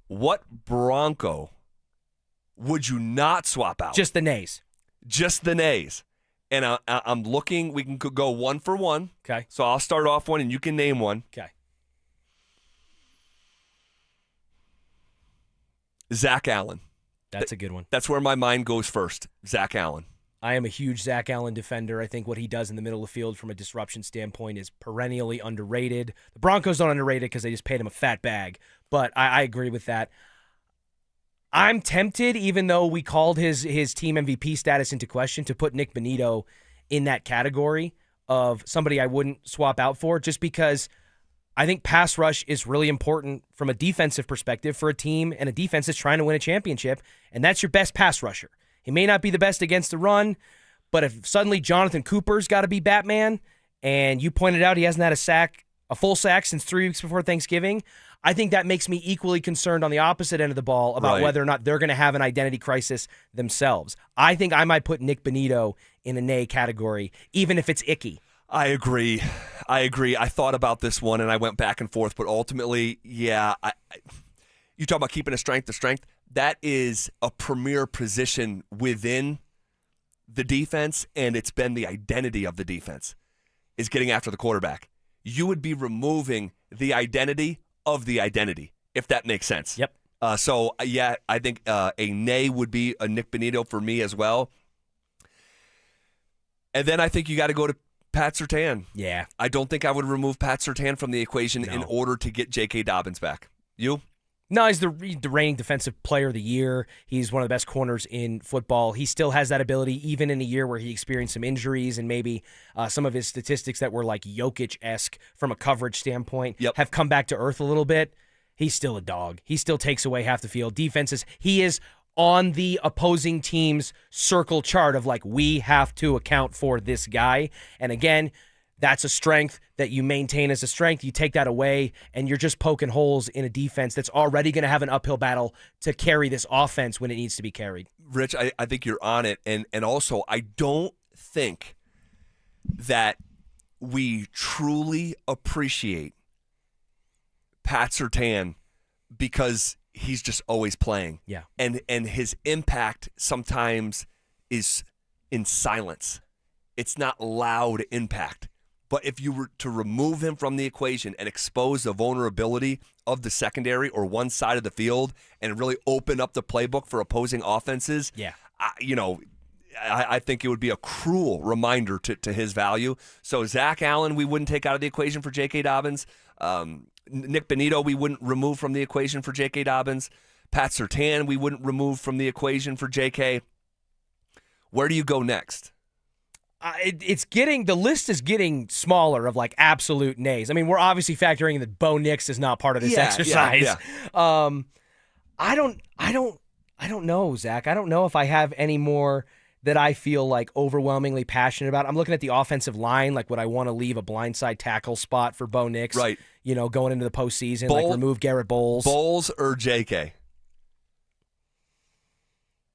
what Bronco would you not swap out? Just the nays. Just the nays. And I'm looking, we can go one for one. Okay. So I'll start off one and you can name one. Okay. Zach Allen. That's a good one. That's where my mind goes first. Zach Allen. I am a huge Zach Allen defender. I think what he does in the middle of the field from a disruption standpoint is perennially underrated. The Broncos don't underrate it because they just paid him a fat bag, but I agree with that. I'm tempted, even though we called his team MVP status into question, to put Nick Bonito in that category of somebody I wouldn't swap out for, just because I think pass rush is really important from a defensive perspective for a team and a defense that's trying to win a championship, and that's your best pass rusher. He may not be the best against the run, but if suddenly Jonathan Cooper's got to be Batman, and you pointed out he hasn't had a full sack since 3 weeks before Thanksgiving, I think that makes me equally concerned on the opposite end of the ball about whether or not they're going to have an identity crisis themselves. I think I might put Nick Bonito in a nay category, even if it's icky. I agree. I thought about this one and I went back and forth, but ultimately, yeah, you talk about keeping a strength to strength. That is a premier position within the defense, and it's been the identity of the defense, is getting after the quarterback. You would be removing the identity of the identity, if that makes sense. Yep. So, yeah, I think a nay would be a Nick Bonito for me as well. And then I think you got to go to Pat Surtain. Yeah. I don't think I would remove Pat Surtain from the equation in order to get J.K. Dobbins back. You? No, he's the reigning defensive player of the year. He's one of the best corners in football. He still has that ability, even in a year where he experienced some injuries and maybe some of his statistics that were like Jokic-esque from a coverage standpoint have come back to earth a little bit. He's still a dog. He still takes away half the field. Defenses, he is on the opposing team's circle chart of like, we have to account for this guy. And again, that's a strength that you maintain as a strength. You take that away, and you're just poking holes in a defense that's already going to have an uphill battle to carry this offense when it needs to be carried. Rich, I think you're on it. And also, I don't think that we truly appreciate Pat Surtain because he's just always playing. Yeah. And his impact sometimes is in silence. It's not loud impact. But if you were to remove him from the equation and expose the vulnerability of the secondary or one side of the field and really open up the playbook for opposing offenses, I think it would be a cruel reminder to his value. So Zach Allen, we wouldn't take out of the equation for J.K. Dobbins. Nick Bonito, we wouldn't remove from the equation for J.K. Dobbins. Pat Surtain, we wouldn't remove from the equation for J.K. Where do you go next? The list is getting smaller of like absolute nays. I mean, we're obviously factoring in that Bo Nix is not part of this exercise. Yeah. I don't know, Zach. I don't know if I have any more that I feel like overwhelmingly passionate about. I'm looking at the offensive line. Like, would I want to leave a blindside tackle spot for Bo Nix? Right. Going into the postseason, like remove Garrett Bowles. Bowles or JK?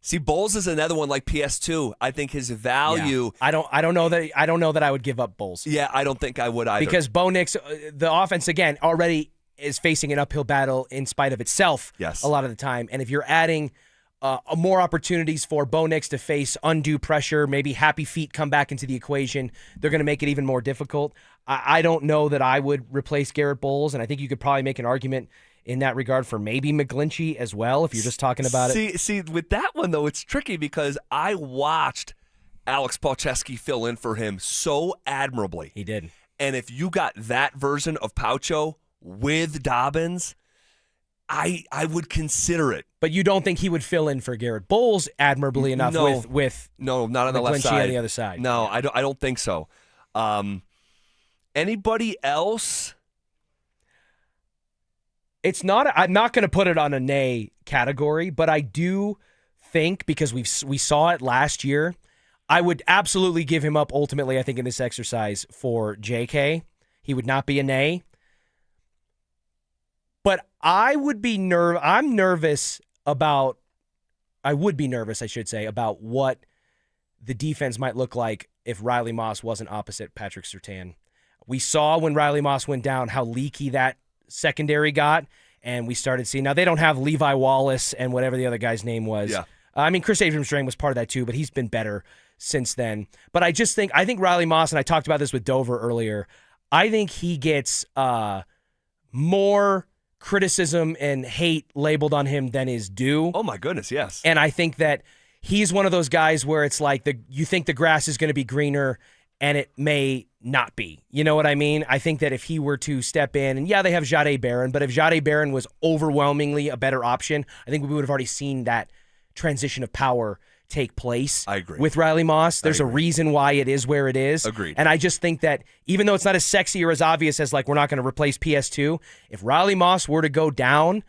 See, Bowles is another one like PS2. I think his value. Yeah. I don't know that I would give up Bowles. Yeah, I don't think I would either. Because Bo Nix, the offense again already is facing an uphill battle in spite of itself. Yes. A lot of the time, and if you're adding more opportunities for Bo Nix to face undue pressure, maybe Happy Feet come back into the equation, they're going to make it even more difficult. I don't know that I would replace Garrett Bowles, and I think you could probably make an argument in that regard for maybe McGlinchey as well, if you're just talking about it. See, with that one, though, it's tricky because I watched Alex Palczewski fill in for him so admirably. He did. And if you got that version of Paucho with Dobbins, I would consider it. But you don't think he would fill in for Garrett Bowles admirably enough with no, not on the left McGlinchey side. on the other side? No, I don't think so. Anybody else? I'm not going to put it on a nay category, but I do think, because we saw it last year, I would absolutely give him up ultimately, I think, in this exercise for JK. He would not be a nay. But I would be nervous about what the defense might look like if Riley Moss wasn't opposite Patrick Surtain. We saw when Riley Moss went down how leaky that secondary got, and we started seeing, now they don't have Levi Wallace and whatever the other guy's name was. Yeah. I mean, Chris Abrams-Drain was part of that too, but he's been better since then. But I think Riley Moss, and I talked about this with Dover earlier, I think he gets more criticism and hate labeled on him than is due. Oh my goodness, yes. And I think that he's one of those guys where it's like you think the grass is going to be greener and it may not be. You know what I mean? I think that if he were to step in, and yeah, they have Jahdae Barron, but if Jahdae Barron was overwhelmingly a better option, I think we would have already seen that transition of power take place. I agree. With Riley Moss. There's a reason why it is where it is. Agreed. And I just think that even though it's not as sexy or as obvious as like we're not going to replace PS2, if Riley Moss were to go down,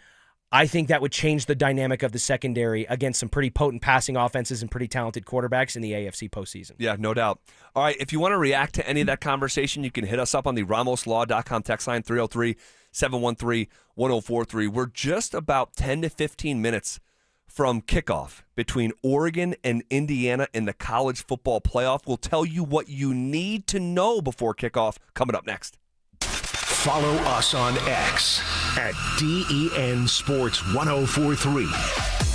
I think that would change the dynamic of the secondary against some pretty potent passing offenses and pretty talented quarterbacks in the AFC postseason. Yeah, no doubt. All right, if you want to react to any of that conversation, you can hit us up on the RamosLaw.com text line, 303-713-1043. We're just about 10 to 15 minutes from kickoff between Oregon and Indiana in the college football playoff. We'll tell you what you need to know before kickoff coming up next. Follow us on X at DEN Sports 1043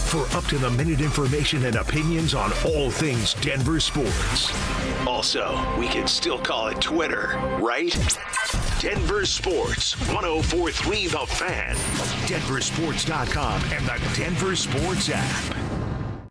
for up-to-the-minute information and opinions on all things Denver sports. Also, we can still call it Twitter, right? Denver Sports 1043 The Fan, DenverSports.com, and the Denver Sports app.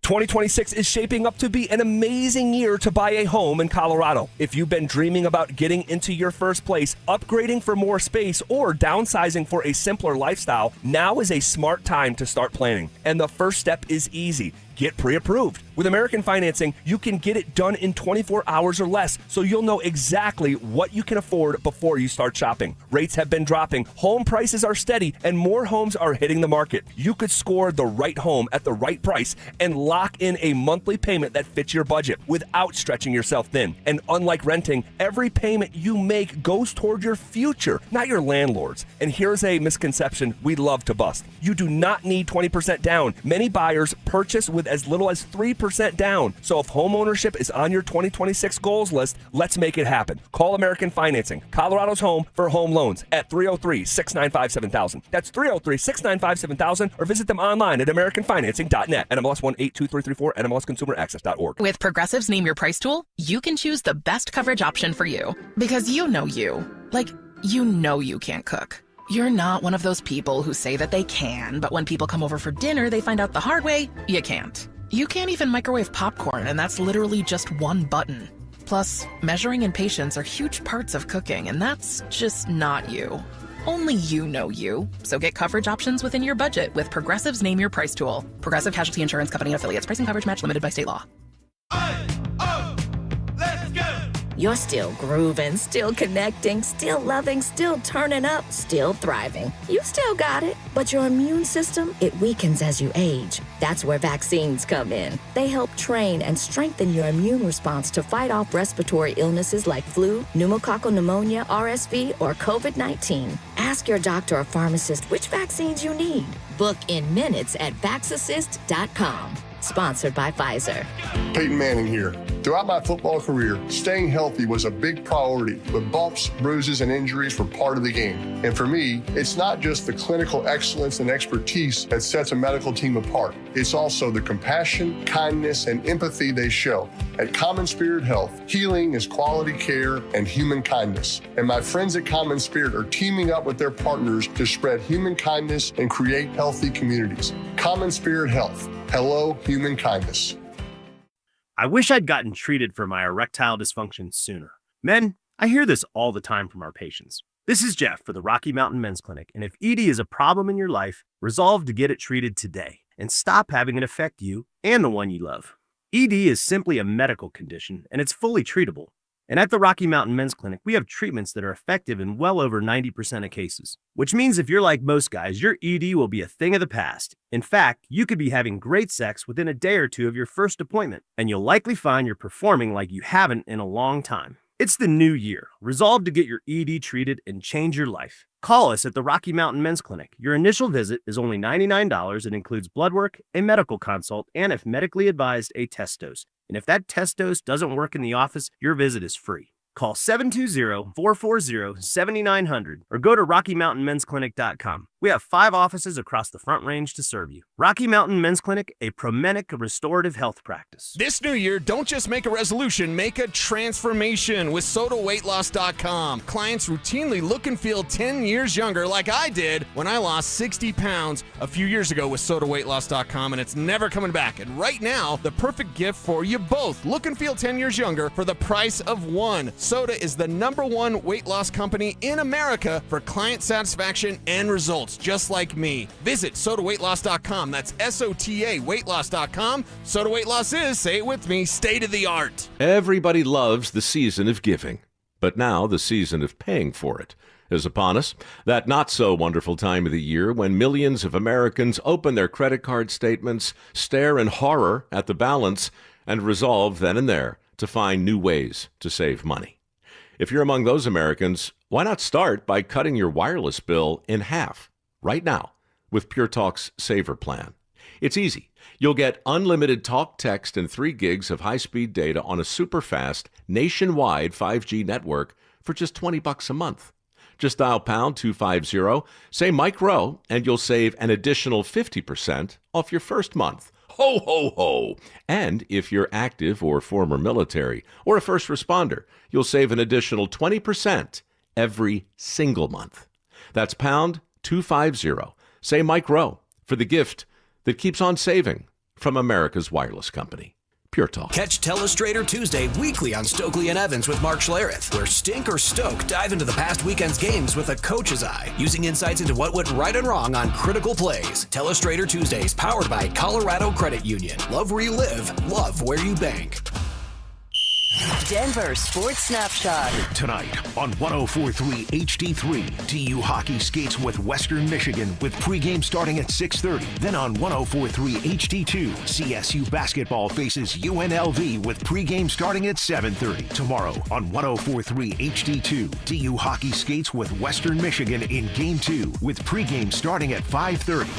2026 is shaping up to be an amazing year to buy a home in Colorado. If you've been dreaming about getting into your first place, upgrading for more space, or downsizing for a simpler lifestyle, now is a smart time to start planning. And the first step is easy. Get pre-approved. With American Financing, you can get it done in 24 hours or less, so you'll know exactly what you can afford before you start shopping. Rates have been dropping, home prices are steady, and more homes are hitting the market. You could score the right home at the right price and lock in a monthly payment that fits your budget without stretching yourself thin. And unlike renting, every payment you make goes toward your future, not your landlord's. And here's a misconception we love to bust. You do not need 20% down. Many buyers purchase with as little as 3% down. So if home ownership is on your 2026 goals list, let's make it happen. Call American Financing, Colorado's home for home loans, at 303-695-7000. That's 303-695-7000, or visit them online at americanfinancing.net. NMLS 182334, NMLSconsumeraccess.org. With Progressive's Name Your Price tool, you can choose the best coverage option for you. Because you know you. Like, you know you can't cook. You're not one of those people who say that they can, but when people come over for dinner, they find out the hard way, you can't. You can't even microwave popcorn, and that's literally just one button. Plus, measuring and patience are huge parts of cooking, and that's just not you. Only you know you. So get coverage options within your budget with Progressive's Name Your Price tool. Progressive Casualty Insurance Company and Affiliates. Price and coverage match limited by state law. You're still grooving, still connecting, still loving, still turning up, still thriving. You still got it, but your immune system, it weakens as you age. That's where vaccines come in. They help train and strengthen your immune response to fight off respiratory illnesses like flu, pneumococcal pneumonia, RSV, or COVID-19. Ask your doctor or pharmacist which vaccines you need. Book in minutes at VaxAssist.com. Sponsored by Pfizer. Peyton Manning here. Throughout my football career, staying healthy was a big priority, but bumps, bruises, and injuries were part of the game. And for me, it's not just the clinical excellence and expertise that sets a medical team apart. It's also the compassion, kindness, and empathy they show. At Common Spirit Health, healing is quality care and human kindness. And my friends at Common Spirit are teaming up with their partners to spread human kindness and create healthy communities. Common Spirit Health. Hello, human kindness. I wish I'd gotten treated for my erectile dysfunction sooner. Men, I hear this all the time from our patients. This is Jeff for the Rocky Mountain Men's Clinic, and if ED is a problem in your life, resolve to get it treated today and stop having it affect you and the one you love. ED is simply a medical condition, and it's fully treatable. And at the Rocky Mountain Men's Clinic, we have treatments that are effective in well over 90% of cases, which means if you're like most guys, your ED will be a thing of the past. In fact, you could be having great sex within a day or two of your first appointment, and you'll likely find you're performing like you haven't in a long time. It's the new year. Resolve to get your ED treated and change your life. Call us at the Rocky Mountain Men's Clinic. Your initial visit is only $99 and includes blood work, a medical consult, and if medically advised, a test dose. And if that test dose doesn't work in the office, your visit is free. Call 720-440-7900 or go to RockyMountainMen'sClinic.com. We have 5 offices across the Front Range to serve you. Rocky Mountain Men's Clinic, a Promenic restorative health practice. This new year, don't just make a resolution, make a transformation with SodaWeightLoss.com. Clients routinely look and feel 10 years younger like I did when I lost 60 pounds a few years ago with SodaWeightLoss.com, and it's never coming back. And right now, the perfect gift for you both. Look and feel 10 years younger for the price of one. Soda is the #1 weight loss company in America for client satisfaction and results, just like me. Visit SodaWeightLoss.com. That's SOTA weightloss.com. Soda Weight Loss is, say it with me, state of the art. Everybody loves the season of giving, but now the season of paying for it is upon us. That not-so-wonderful time of the year when millions of Americans open their credit card statements, stare in horror at the balance, and resolve then and there to find new ways to save money. If you're among those Americans, why not start by cutting your wireless bill in half right now with Pure Talk's Saver Plan? It's easy. You'll get unlimited talk, text, and 3 gigs of high-speed data on a super-fast, nationwide 5G network for just $20 a month. Just dial pound 250, say Mike Rowe, and you'll save an additional 50% off your first month. Ho, ho, ho. And if you're active or former military or a first responder, you'll save an additional 20% every single month. That's pound 250. Say Mike Rowe for the gift that keeps on saving from America's wireless company. Pure Talk. Catch Telestrator Tuesday weekly on Stokely and Evans with Mark Schlereth, where Stink or Stoke dive into the past weekend's games with a coach's eye, using insights into what went right and wrong on critical plays. Telestrator Tuesdays, powered by Colorado Credit Union. Love where you live, love where you bank. Denver Sports Snapshot. Tonight on 104.3 HD3, TU hockey skates with Western Michigan with pregame starting at 6:30. Then on 104.3 HD2, CSU basketball faces UNLV with pregame starting at 7:30. Tomorrow on 104.3 HD2, TU hockey skates with Western Michigan in Game 2 with pregame starting at 5:30.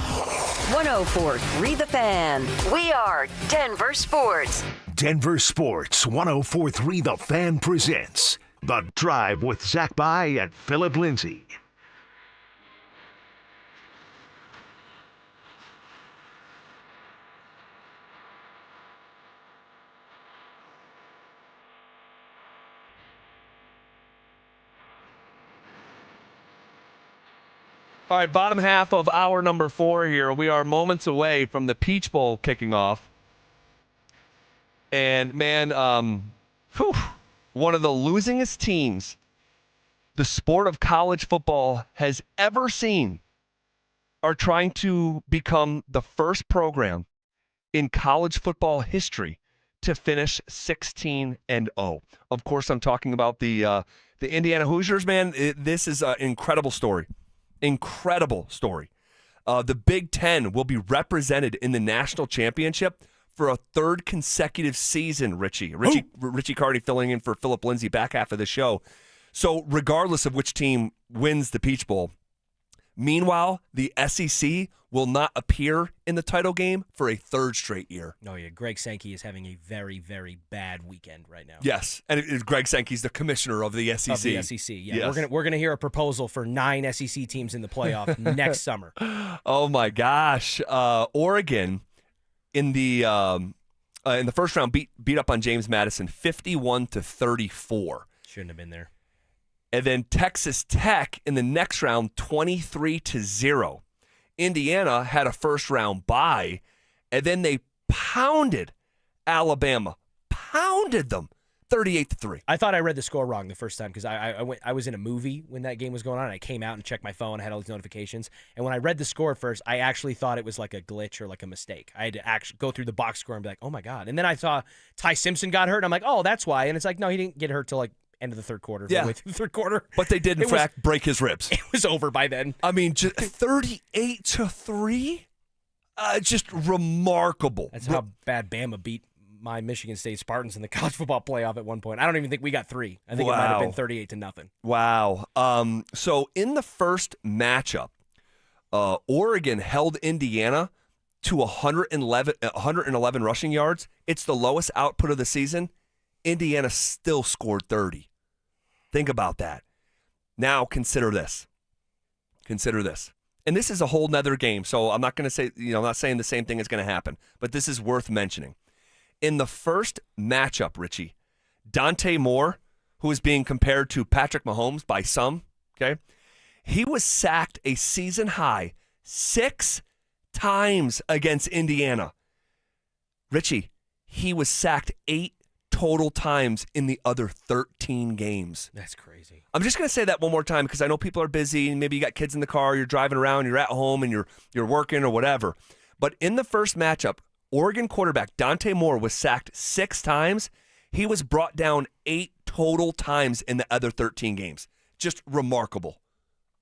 104.3 The Fan. We are Denver Sports. Denver Sports 104.3 The Fan presents The Drive with Zach By and Phillip Lindsay. All right, bottom half of hour number 4 here. We are moments away from the Peach Bowl kicking off. And, man, one of the losingest teams the sport of college football has ever seen are trying to become the first program in college football history to finish 16-0. Of course, I'm talking about the Indiana Hoosiers, man. This is an incredible story. Incredible story. The Big Ten will be represented in the national championship for a 3rd consecutive season, Richie Carney filling in for Phillip Lindsay back half of the show. So regardless of which team wins the Peach Bowl, meanwhile, the SEC will not appear in the title game for a 3rd straight year. Oh, yeah. Greg Sankey is having a very, very bad weekend right now. Yes, and Greg Sankey's the commissioner of the SEC. Of the SEC, yeah. Yes. We're gonna hear a proposal for 9 SEC teams in the playoff next summer. Oh, my gosh. Oregon in the first round beat up on James Madison 51-34. Shouldn't have been there. And then Texas Tech in the next round 23-0. Indiana had a first round bye, and then they pounded Alabama, pounded them 38-3. I thought I read the score wrong the first time because I was in a movie when that game was going on. And I came out and checked my phone. I had all these notifications. And when I read the score at first, I actually thought it was like a glitch or like a mistake. I had to actually go through the box score and be like, oh, my God. And then I saw Ty Simpson got hurt. And I'm like, oh, that's why. And it's like, no, he didn't get hurt till like end of the third quarter. Yeah. Midway through the third quarter. But they did, in fact, break his ribs. It was over by then. I mean, 38-3? Just remarkable. That's how bad Bama beat my Michigan State Spartans in the college football playoff at one point. I don't even think we got 3. I think it might have been 38-0. Wow. So in the first matchup, Oregon held Indiana to 111 rushing yards. It's the lowest output of the season. Indiana still scored 30. Think about that. Now consider this. Consider this. And this is a whole nother game, so I'm not going to say, I'm not saying the same thing is going to happen, but this is worth mentioning. In the first matchup, Richie, Dante Moore, who is being compared to Patrick Mahomes by some, okay, he was sacked a season high 6 times against Indiana. Richie, he was sacked 8 total times in the other 13 games. That's crazy. I'm just going to say that one more time because I know people are busy and maybe you got kids in the car, you're driving around, you're at home, and you're working or whatever. But in the first matchup, Oregon quarterback Dante Moore was sacked 6 times. He was brought down 8 total times in the other 13 games. Just remarkable.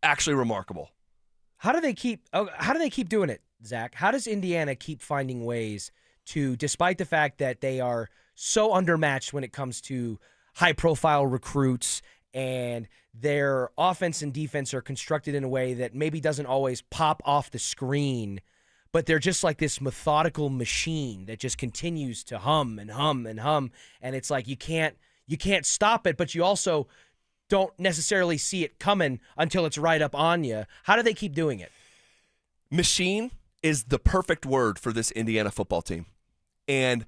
Actually remarkable. How do they keep doing it, Zach? How does Indiana keep finding ways to, despite the fact that they are so undermatched when it comes to high-profile recruits and their offense and defense are constructed in a way that maybe doesn't always pop off the screen, but they're just like this methodical machine that just continues to hum and hum and hum, and it's like you can't stop it, but you also don't necessarily see it coming until it's right up on you. How do they keep doing it? Machine is the perfect word for this Indiana football team. And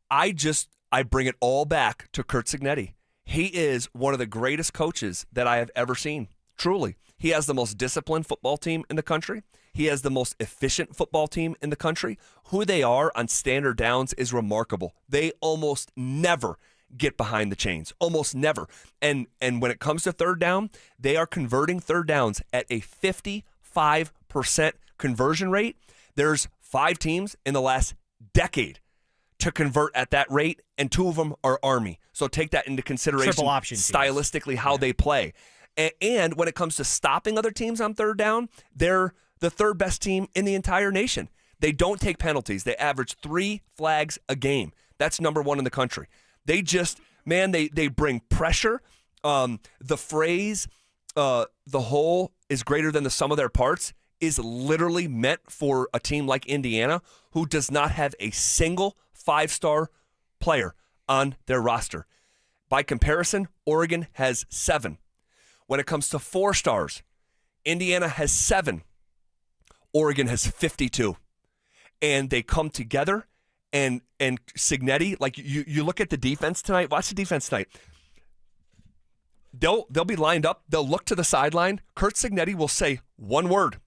I bring it all back to Curt Signetti. He is one of the greatest coaches that I have ever seen. Truly. He has the most disciplined football team in the country. He has the most efficient football team in the country. Who they are on standard downs is remarkable. They almost never get behind the chains. Almost never. And when it comes to third down, they are converting third downs at a 55% conversion rate. There's 5 teams in the last decade to convert at that rate, and 2 of them are Army. So take that into consideration. Triple option stylistically how they play. And when it comes to stopping other teams on third down, they're the 3rd best team in the entire nation. They don't take penalties. They average 3 flags a game. That's number 1 in the country. They just, man, they bring pressure. The phrase, the whole is greater than the sum of their parts, is literally meant for a team like Indiana who does not have a single 5-star player on their roster. By comparison, Oregon has 7. When it comes to 4 stars, Indiana has 7. Oregon has 52. And they come together, and Signetti, like you look at the defense tonight, watch the defense tonight. They'll be lined up, they'll look to the sideline. Curt Signetti will say one word,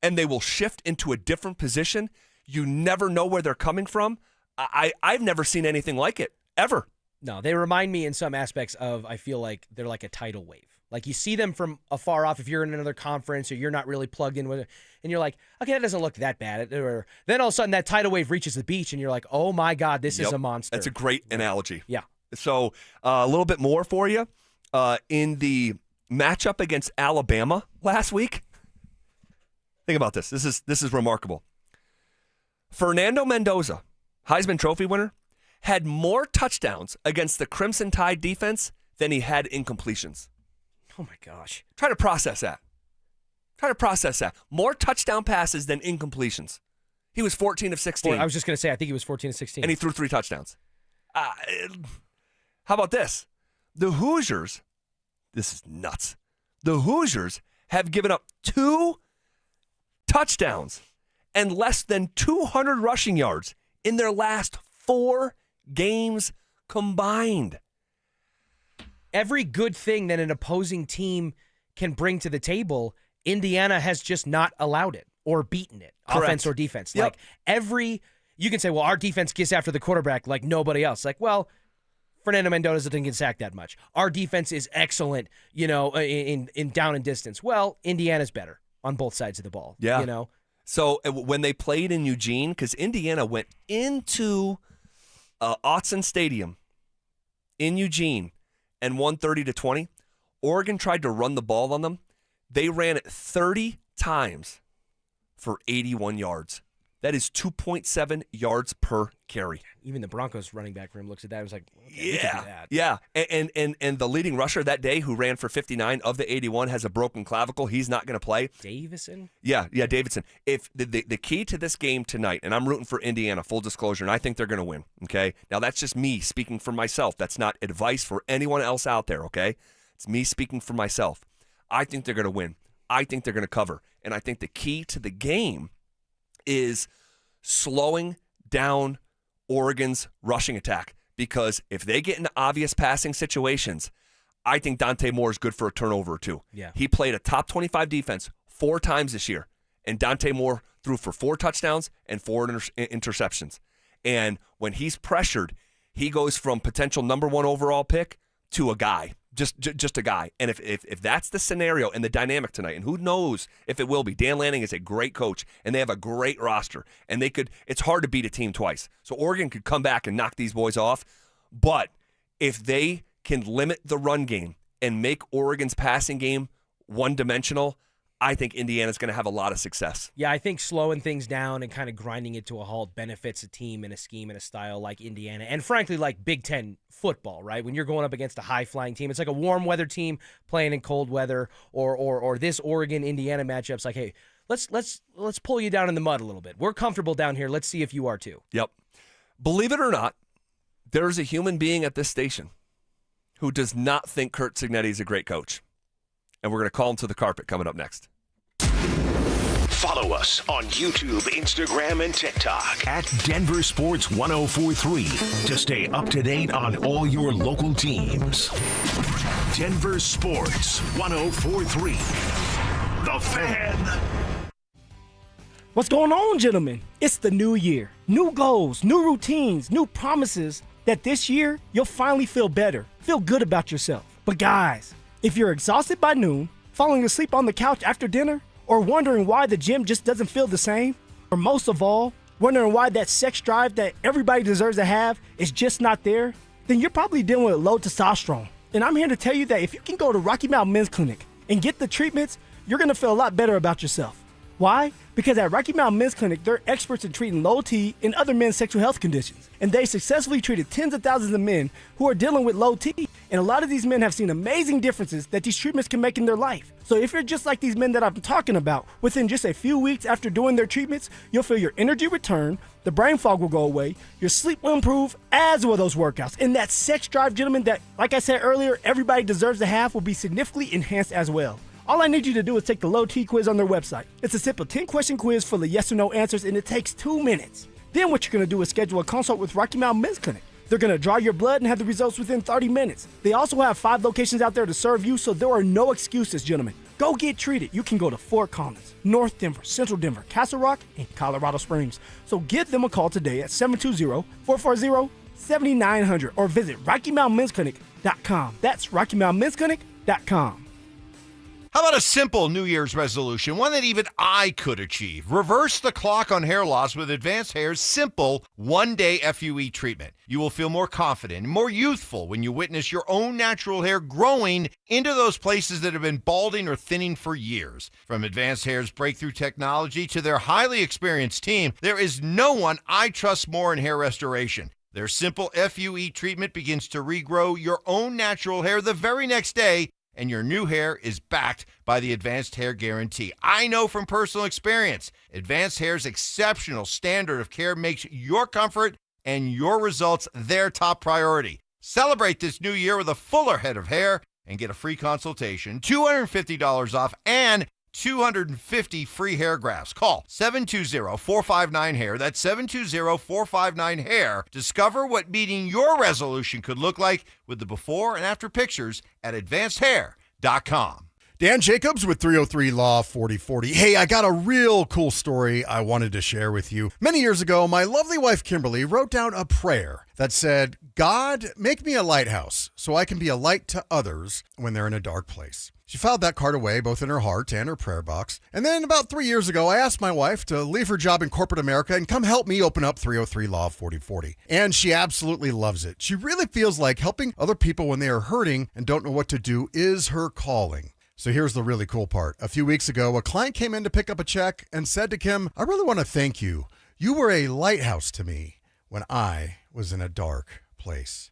and they will shift into a different position. You never know where they're coming from. I've never seen anything like it, ever. No, they remind me in some aspects of, I feel like they're like a tidal wave. Like you see them from afar off if you're in another conference or you're not really plugged in with it, and you're like, okay, that doesn't look that bad. Or then all of a sudden that tidal wave reaches the beach and you're like, oh my God, this is a monster. That's a great analogy. Yeah. So a little bit more for you. In the matchup against Alabama last week, think about this. This is remarkable. Fernando Mendoza, Heisman Trophy winner, had more touchdowns against the Crimson Tide defense than he had incompletions. Oh, my gosh. Try to process that. More touchdown passes than incompletions. He was 14 of 16. I was just going to say, I think he was 14 of 16. And he threw 3 touchdowns. How about this? The Hoosiers, this is nuts. The Hoosiers have given up 2 touchdowns and less than 200 rushing yards in their last 4 games combined. Every good thing that an opposing team can bring to the table, Indiana has just not allowed it or beaten it, Correct. Offense or defense. Yep. Like you can say, well, our defense gets after the quarterback like nobody else. Like, well, Fernando Mendoza doesn't get sacked that much. Our defense is excellent, in down and distance. Well, Indiana's better on both sides of the ball. Yeah. So when they played in Eugene, because Indiana went into Autzen Stadium in Eugene and won 30-20, Oregon tried to run the ball on them. They ran it 30 times for 81 yards. That is 2.7 yards per carry. Even the Broncos running back room looks at that and was like, okay, yeah. And the leading rusher that day who ran for 59 of the 81 has a broken clavicle. He's not going to play. Davison? Yeah, Davidson. If the key to this game tonight, and I'm rooting for Indiana, full disclosure, and I think they're going to win, okay? Now, that's just me speaking for myself. That's not advice for anyone else out there, okay? It's me speaking for myself. I think they're going to win. I think they're going to cover. And I think the key to the game is slowing down Oregon's rushing attack, because if they get into obvious passing situations, I think Dante Moore is good for a turnover or two. Yeah. He played a top 25 defense 4 times this year, and Dante Moore threw for 4 touchdowns and 4 interceptions. And when he's pressured, he goes from potential number 1 overall pick to a guy. Just a guy. And if that's the scenario and the dynamic tonight, and who knows if it will be. Dan Lanning is a great coach, and they have a great roster. And it's hard to beat a team twice. So Oregon could come back and knock these boys off. But if they can limit the run game and make Oregon's passing game one-dimensional, I think Indiana's going to have a lot of success. Yeah, I think slowing things down and kind of grinding it to a halt benefits a team and a scheme and a style like Indiana, and frankly like Big Ten football, right? When you're going up against a high-flying team, it's like a warm weather team playing in cold weather, or this Oregon-Indiana matchup's like, hey, let's pull you down in the mud a little bit. We're comfortable down here. Let's see if you are too. Yep. Believe it or not, there's a human being at this station who does not think Curt Signetti is a great coach. And we're going to call him to the carpet coming up next. Follow us on YouTube, Instagram, and TikTok at Denver Sports 1043 to stay up to date on all your local teams. Denver Sports 1043. The Fan. What's going on, gentlemen? It's the new year. New goals, new routines, new promises that this year you'll finally feel better, feel good about yourself. But guys, if you're exhausted by noon, falling asleep on the couch after dinner, or wondering why the gym just doesn't feel the same, or most of all, wondering why that sex drive that everybody deserves to have is just not there, then you're probably dealing with low testosterone. And I'm here to tell you that if you can go to Rocky Mountain Men's Clinic and get the treatments, you're going to feel a lot better about yourself. Why? Because at Rocky Mountain Men's Clinic, they're experts in treating low T and other men's sexual health conditions. And they successfully treated tens of thousands of men who are dealing with low T. And a lot of these men have seen amazing differences that these treatments can make in their life. So if you're just like these men that I'm talking about, within just a few weeks after doing their treatments, you'll feel your energy return, the brain fog will go away, your sleep will improve, as will those workouts. And that sex drive, gentlemen, that, like I said earlier, everybody deserves to have will be significantly enhanced as well. All I need you to do is take the low T quiz on their website. It's a simple 10-question quiz full of yes or no answers, and it takes 2 minutes. Then what you're going to do is schedule a consult with Rocky Mountain Men's Clinic. They're going to draw your blood and have the results within 30 minutes. They also have 5 locations out there to serve you, so there are no excuses, gentlemen. Go get treated. You can go to Fort Collins, North Denver, Central Denver, Castle Rock, and Colorado Springs. So give them a call today at 720-440-7900 or visit RockyMountainMen'sClinic.com. That's RockyMountainMen'sClinic.com. How about a simple New Year's resolution, one that even I could achieve? Reverse the clock on hair loss with Advanced Hair's simple one-day FUE treatment. You will feel more confident and more youthful when you witness your own natural hair growing into those places that have been balding or thinning for years. From Advanced Hair's breakthrough technology to their highly experienced team, there is no one I trust more in hair restoration. Their simple FUE treatment begins to regrow your own natural hair the very next day, and your new hair is backed by the Advanced Hair Guarantee. I know from personal experience, Advanced Hair's exceptional standard of care makes your comfort and your results their top priority. Celebrate this new year with a fuller head of hair and get a free consultation, $250 off, and 250 free hair grafts. Call 720-459-HAIR. That's 720-459-HAIR. Discover what meeting your resolution could look like with the before and after pictures at advancedhair.com. Dan Jacobs with 303 Law 4040. Hey, I got a real cool story I wanted to share with you. Many years ago, my lovely wife Kimberly wrote down a prayer that said, God, make me a lighthouse so I can be a light to others when they're in a dark place. She filed that card away both in her heart and her prayer box. And then about 3 years ago, I asked my wife to leave her job in corporate America and come help me open up 303 Law 4040. And she absolutely loves it. She really feels like helping other people when they are hurting and don't know what to do is her calling. So here's the really cool part. A few weeks ago, a client came in to pick up a check and said to Kim, I really want to thank you. You were a lighthouse to me when I was in a dark place.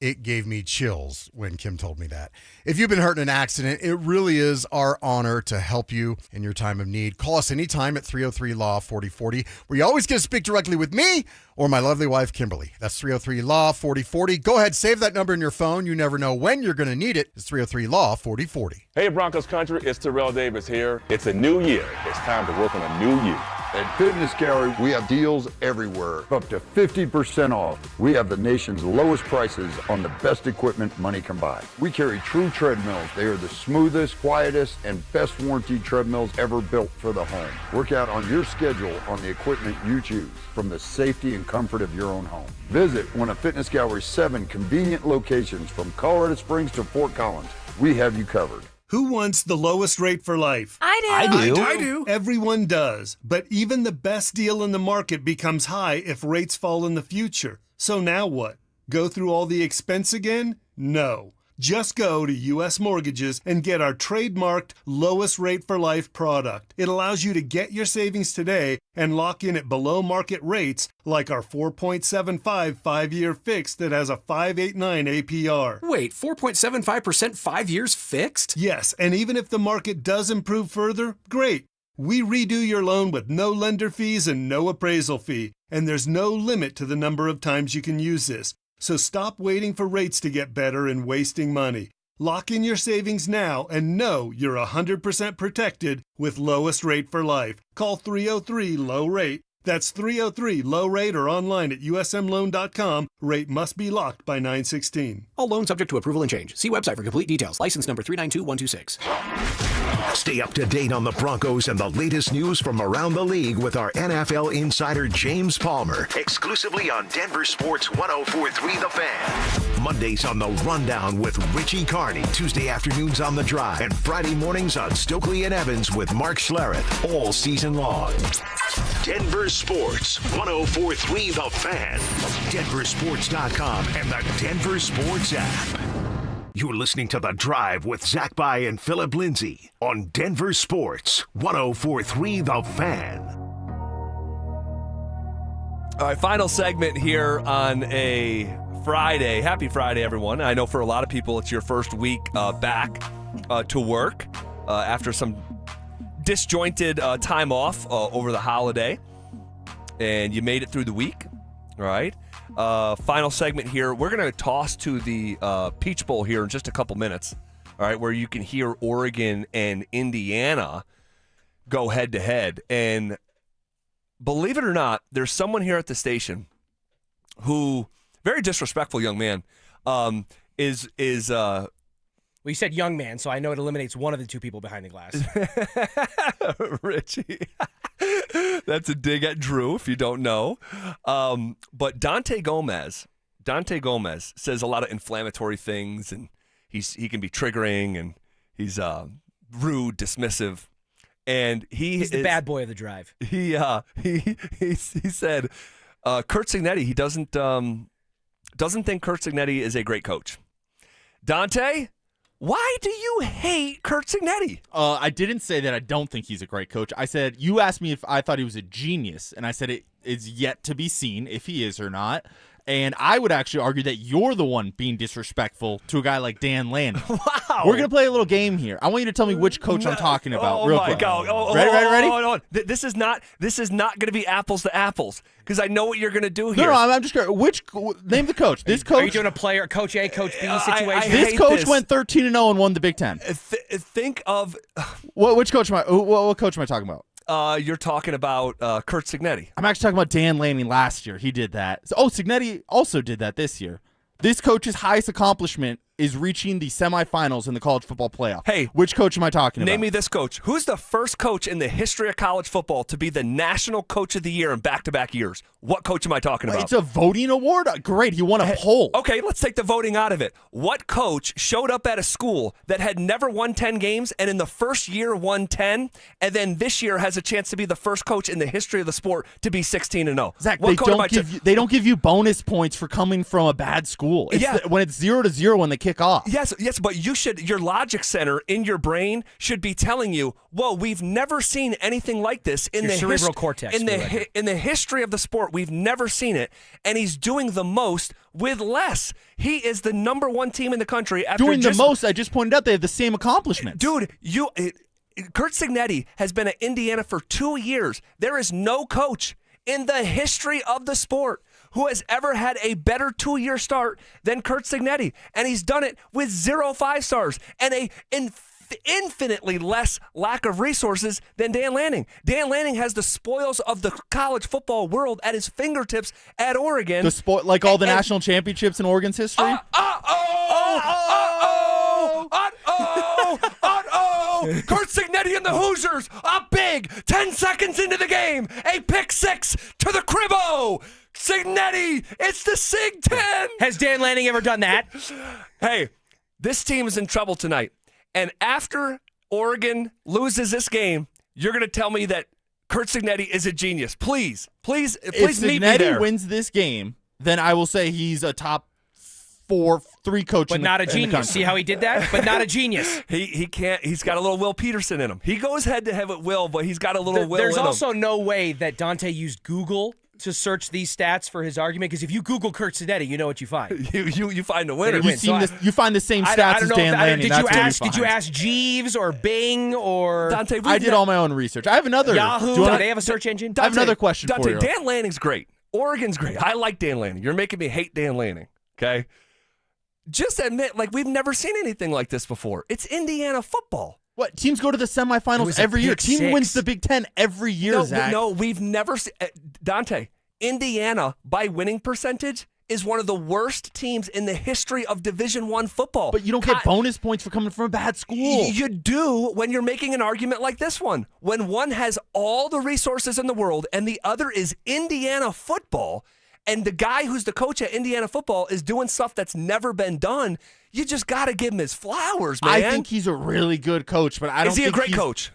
It gave me chills when Kim told me that. If you've been hurt in an accident, it really is our honor to help you in your time of need. Call us anytime at 303 Law 4040, where you always get to speak directly with me or my lovely wife, Kimberly. That's 303 Law 4040. Go ahead, save that number in your phone. You never know when you're going to need it. It's 303 Law 4040. Hey, Broncos country, it's Terrell Davis here. It's a new year. It's time to work on a new you. At Fitness Gallery, we have deals everywhere, up to 50% off. We have the nation's lowest prices on the best equipment money can buy. We carry true treadmills. They are the smoothest, quietest, and best warranty treadmills ever built for the home. Work out on your schedule on the equipment you choose, from the safety and comfort of your own home. Visit one of Fitness Gallery's 7 convenient locations from Colorado Springs to Fort Collins. We have you covered. Who wants the lowest rate for life? I do. Everyone does. But even the best deal in the market becomes high if rates fall in the future. So now what? Go through all the expense again? No. Just go to U.S. Mortgages and get our trademarked lowest rate for life product. It allows you to get your savings today and lock in at below market rates like our 4.75 5-year fixed that has a 5.89 APR. Wait, 4.75% 5 years fixed? Yes, and even if the market does improve further, great. We redo your loan with no lender fees and no appraisal fee, and there's no limit to the number of times you can use this. So stop waiting for rates to get better and wasting money. Lock in your savings now and know you're 100% protected with lowest rate for life. Call 303-LOW-RATE. That's 303-LOW-RATE or online at usmloan.com. Rate must be locked by 9/16. All loans subject to approval and change. See website for complete details. License number 392126. Stay up to date on the Broncos and the latest news from around the league with our NFL insider James Palmer, exclusively on Denver Sports 104.3 The Fan. Mondays on The Rundown with Richie Carney, Tuesday afternoons on The Drive, and Friday mornings on Stokely and Evans with Mark Schlereth, all season long. Denver Sports 104.3 The Fan, DenverSports.com, and the Denver Sports app. You're listening to The Drive with Zach By and Phillip Lindsay on Denver Sports 104.3 The Fan. All right, final segment here on a Friday. Happy Friday, everyone. I know for a lot of people it's your first week back to work after some disjointed time off over the holiday, and you made it through the week. All right. Final segment here. We're going to toss to the Peach Bowl here in just a couple minutes, all right, where you can hear Oregon and Indiana go head-to-head. And believe it or not, there's someone here at the station who, very disrespectful young man, is Well, you said young man, so I know it eliminates one of the two people behind the glass. Richie. That's a dig at Drew, if you don't know. But Dante Gomez says a lot of inflammatory things, and he can be triggering, and he's rude, dismissive, and he's the bad boy of the drive. He said Curt Signetti. He doesn't think Curt Signetti is a great coach. Dante, why do you hate Curt Signetti? I didn't say that I don't think he's a great coach. I said, you asked me if I thought he was a genius, and I said it is yet to be seen if he is or not. And I would actually argue that you're the one being disrespectful to a guy like Dan Lanning. Wow. We're going to play a little game here. I want you to tell me which coach I'm talking about. Oh, real my quick. God. Ready? Hold on. This is not going to be apples to apples, because I know what you're going to do here. No, I'm just going to name the coach. This coach. Are you doing a player, Coach A, Coach B situation? This coach went 13-0 and won the Big Ten. Think of what coach am I talking about? You're talking about Curt Signetti. I'm actually talking about Dan Lanning last year. He did that. Signetti also did that this year. This coach's highest accomplishment is reaching the semifinals in the college football playoff. Hey, which coach am I talking about? Name me this coach. Who's the first coach in the history of college football to be the national coach of the year in back-to-back years? What coach am I talking about? It's a voting award? Great, he won a poll. Okay, let's take the voting out of it. What coach showed up at a school that had never won 10 games and in the first year won 10, and then this year has a chance to be the first coach in the history of the sport to be 16-0? Zach, they don't give you bonus points for coming from a bad school. When it's 0-0 when they kick off. Yes, but your logic center in your brain should be telling you, whoa, we've never seen anything like this in Your the cerebral cortex. in the history of the sport. We've never seen it, and he's doing the most with less. He is the number one team in the country. After doing the most, I just pointed out they have the same accomplishments. Dude, Kurt Signetti has been at Indiana for 2 years. There is no coach in the history of the sport who has ever had a better 2-year start than Kurt Signetti, and he's done it with 0 5-stars and a infinitely less lack of resources than Dan Lanning. Dan Lanning has the spoils of the college football world at his fingertips at Oregon. Like all the national championships in Oregon's history? Kurt Signetti and the Hoosiers up big 10 seconds into the game. A pick 6 to the cribbo. Signetti, it's the Sig 10. Has Dan Lanning ever done that? Hey, this team is in trouble tonight. And after Oregon loses this game, you're going to tell me that Kurt Signetti is a genius. Please meet me there. If Signetti wins this game, then I will say he's a top 3 coach. But not a genius. See how he did that? But not a genius. He can't. He's got a little Will Peterson in him. He goes head to head with Will, but he's got a little Will There's in him. also no way that Dante used Google to search these stats for his argument, because if you Google Kurt Signetti, you know what you find. You find the winner. You find the same stats as Dan Lanning. Did you ask Jeeves or Bing or Dante? I did all my own research. I have another Yahoo. Do they have a search engine? I have another question Dante, for you. Dan Lanning's great. Oregon's great. I like Dan Lanning. You're making me hate Dan Lanning. Okay. Just admit, we've never seen anything like this before. It's Indiana football. What? Teams go to the semifinals every year. Team wins the Big Ten every year, Zach. No, we've never seen Dante. Indiana, by winning percentage, is one of the worst teams in the history of Division I football. But you don't get bonus points for coming from a bad school. You do when you're making an argument like this one. When one has all the resources in the world and the other is Indiana football, and the guy who's the coach at Indiana football is doing stuff that's never been done, you just got to give him his flowers, man. I think he's a really good coach, but I don't think Is he a great coach?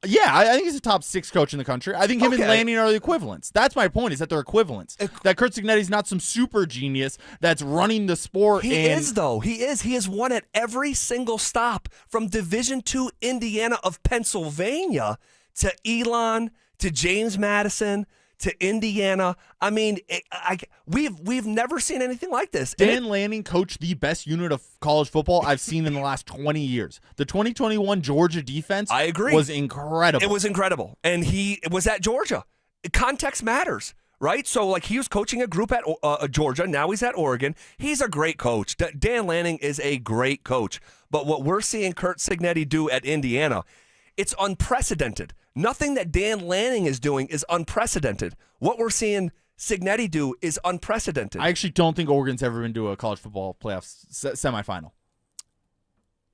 Yeah, I think he's a top 6 coach in the country. I think him and Lanning are the equivalents. That's my point, is that they're equivalents. That Kurt Signetti's not some super genius that's running the sport. He is, though. He is. He has won at every single stop from Division II Indiana of Pennsylvania to Elon to James Madison to Indiana. I mean, we've never seen anything like this. Dan Lanning coached the best unit of college football I've seen in the last 20 years. The 2021 Georgia defense, I agree, was incredible. It was incredible, and he was at Georgia. Context matters, right? So, he was coaching a group at Georgia. Now he's at Oregon. He's a great coach. Dan Lanning is a great coach. But what we're seeing Kurt Signetti do at Indiana, it's unprecedented. Nothing that Dan Lanning is doing is unprecedented. What we're seeing Signetti do is unprecedented. I actually don't think Oregon's ever been to a college football playoff semifinal.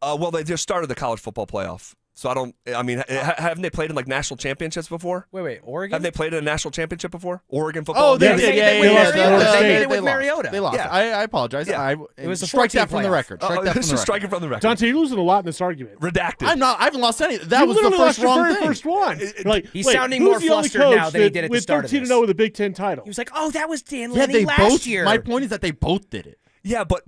Well, they just started the college football playoff. So haven't they played in national championships before? Wait, Oregon? Have they played in a national championship before? Oregon football? Oh, they did. They made it with Mariota. They lost. Yeah. I apologize. Yeah. It was strike that from the record. Striking from the record. Dante, you're losing a lot in this argument. Redacted. I haven't lost any. That was the first wrong thing. First one. He's sounding more flustered now than he did at the start of this. With 13-0 with a Big Ten title. He was like, "Oh, that was Dan Lanning last year." My point is that they both did it. Yeah, but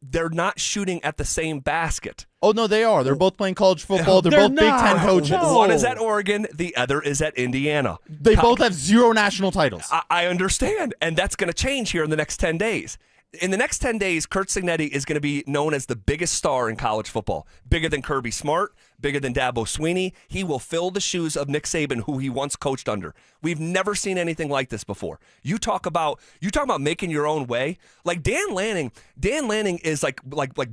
they're not shooting at the same basket. Oh, no, they are. They're both playing college football. They're both Big Ten coaches. No. One is at Oregon. The other is at Indiana. They both have 0 national titles. I understand, and that's going to change here in the next 10 days. In the next 10 days, Kurt Signetti is going to be known as the biggest star in college football. Bigger than Kirby Smart, bigger than Dabo Swinney. He will fill the shoes of Nick Saban, who he once coached under. We've never seen anything like this before. You talk about making your own way. Dan Lanning is like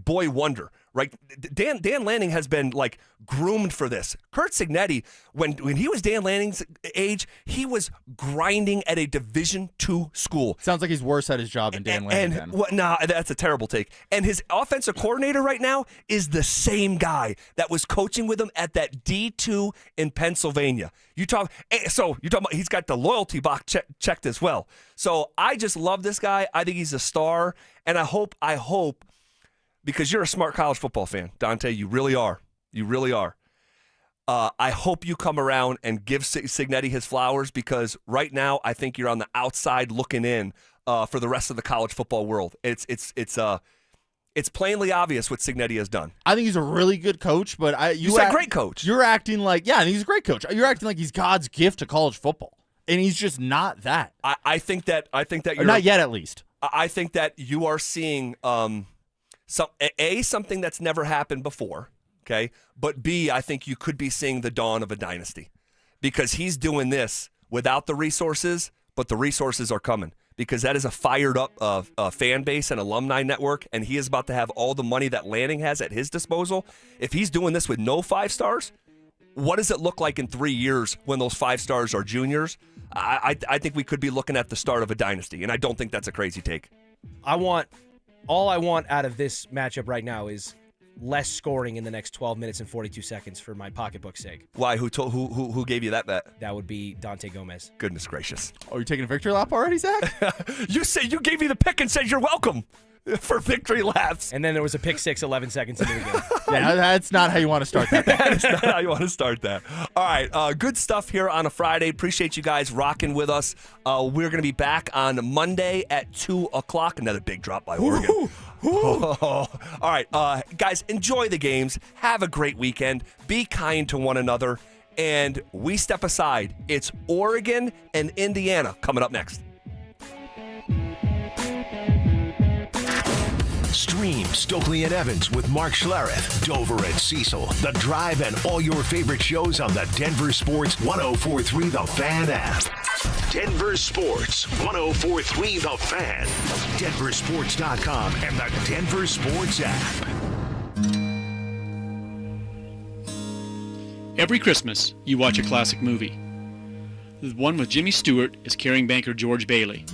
boy wonder, right? Dan Lanning has been like groomed for this. Curt Signetti, when he was Dan Lanning's age, he was grinding at a Division II school. Sounds like he's worse at his job than Dan Lanning. Nah, that's a terrible take. And his offensive coordinator right now is the same guy that was coaching with him at that D2 in Pennsylvania. You talk about he's got the loyalty box checked as well. So I just love this guy. I think he's a star, and I hope. Because you're a smart college football fan, Dante. You really are. You really are. I hope you come around and give Signetti his flowers, because right now I think you're on the outside looking in for the rest of the college football world. It's plainly obvious what Signetti has done. I think he's a really good coach, but you said great coach. You're acting like, I think he's a great coach. You're acting like he's God's gift to college football, and he's just not that. I think that you're not yet, at least. I think that you are seeing something that's never happened before, okay? But B, I think you could be seeing the dawn of a dynasty, because he's doing this without the resources, but the resources are coming, because that is a fired up fan base and alumni network, and he is about to have all the money that Lanning has at his disposal. If he's doing this with no 5 stars, what does it look like in 3 years when those 5 stars are juniors? I think we could be looking at the start of a dynasty, and I don't think that's a crazy take. All I want out of this matchup right now is less scoring in the next 12 minutes and 42 seconds for my pocketbook's sake. Why? Who gave you that bet? That would be Dante Gomez. Goodness gracious. Oh, you're taking a victory lap already, Zach? You gave me the pick and said you're welcome for victory laps. And then there was a pick six 11 seconds into the game. Yeah, that's not how you want to start that. That is not how you want to start that. All right, good stuff here on a Friday. Appreciate you guys rocking with us. We're going to be back on Monday at 2 o'clock. Another big drop by Oregon. All right, guys, enjoy the games. Have a great weekend. Be kind to one another. And we step aside. It's Oregon and Indiana coming up next. Stream Stokely and Evans with Mark Schlereth, Dover and Cecil, The Drive, and all your favorite shows on the Denver Sports 104.3 The Fan app. Denver Sports 104.3 The Fan, DenverSports.com, and the Denver Sports app. Every Christmas, you watch a classic movie. The one with Jimmy Stewart as caring banker George Bailey.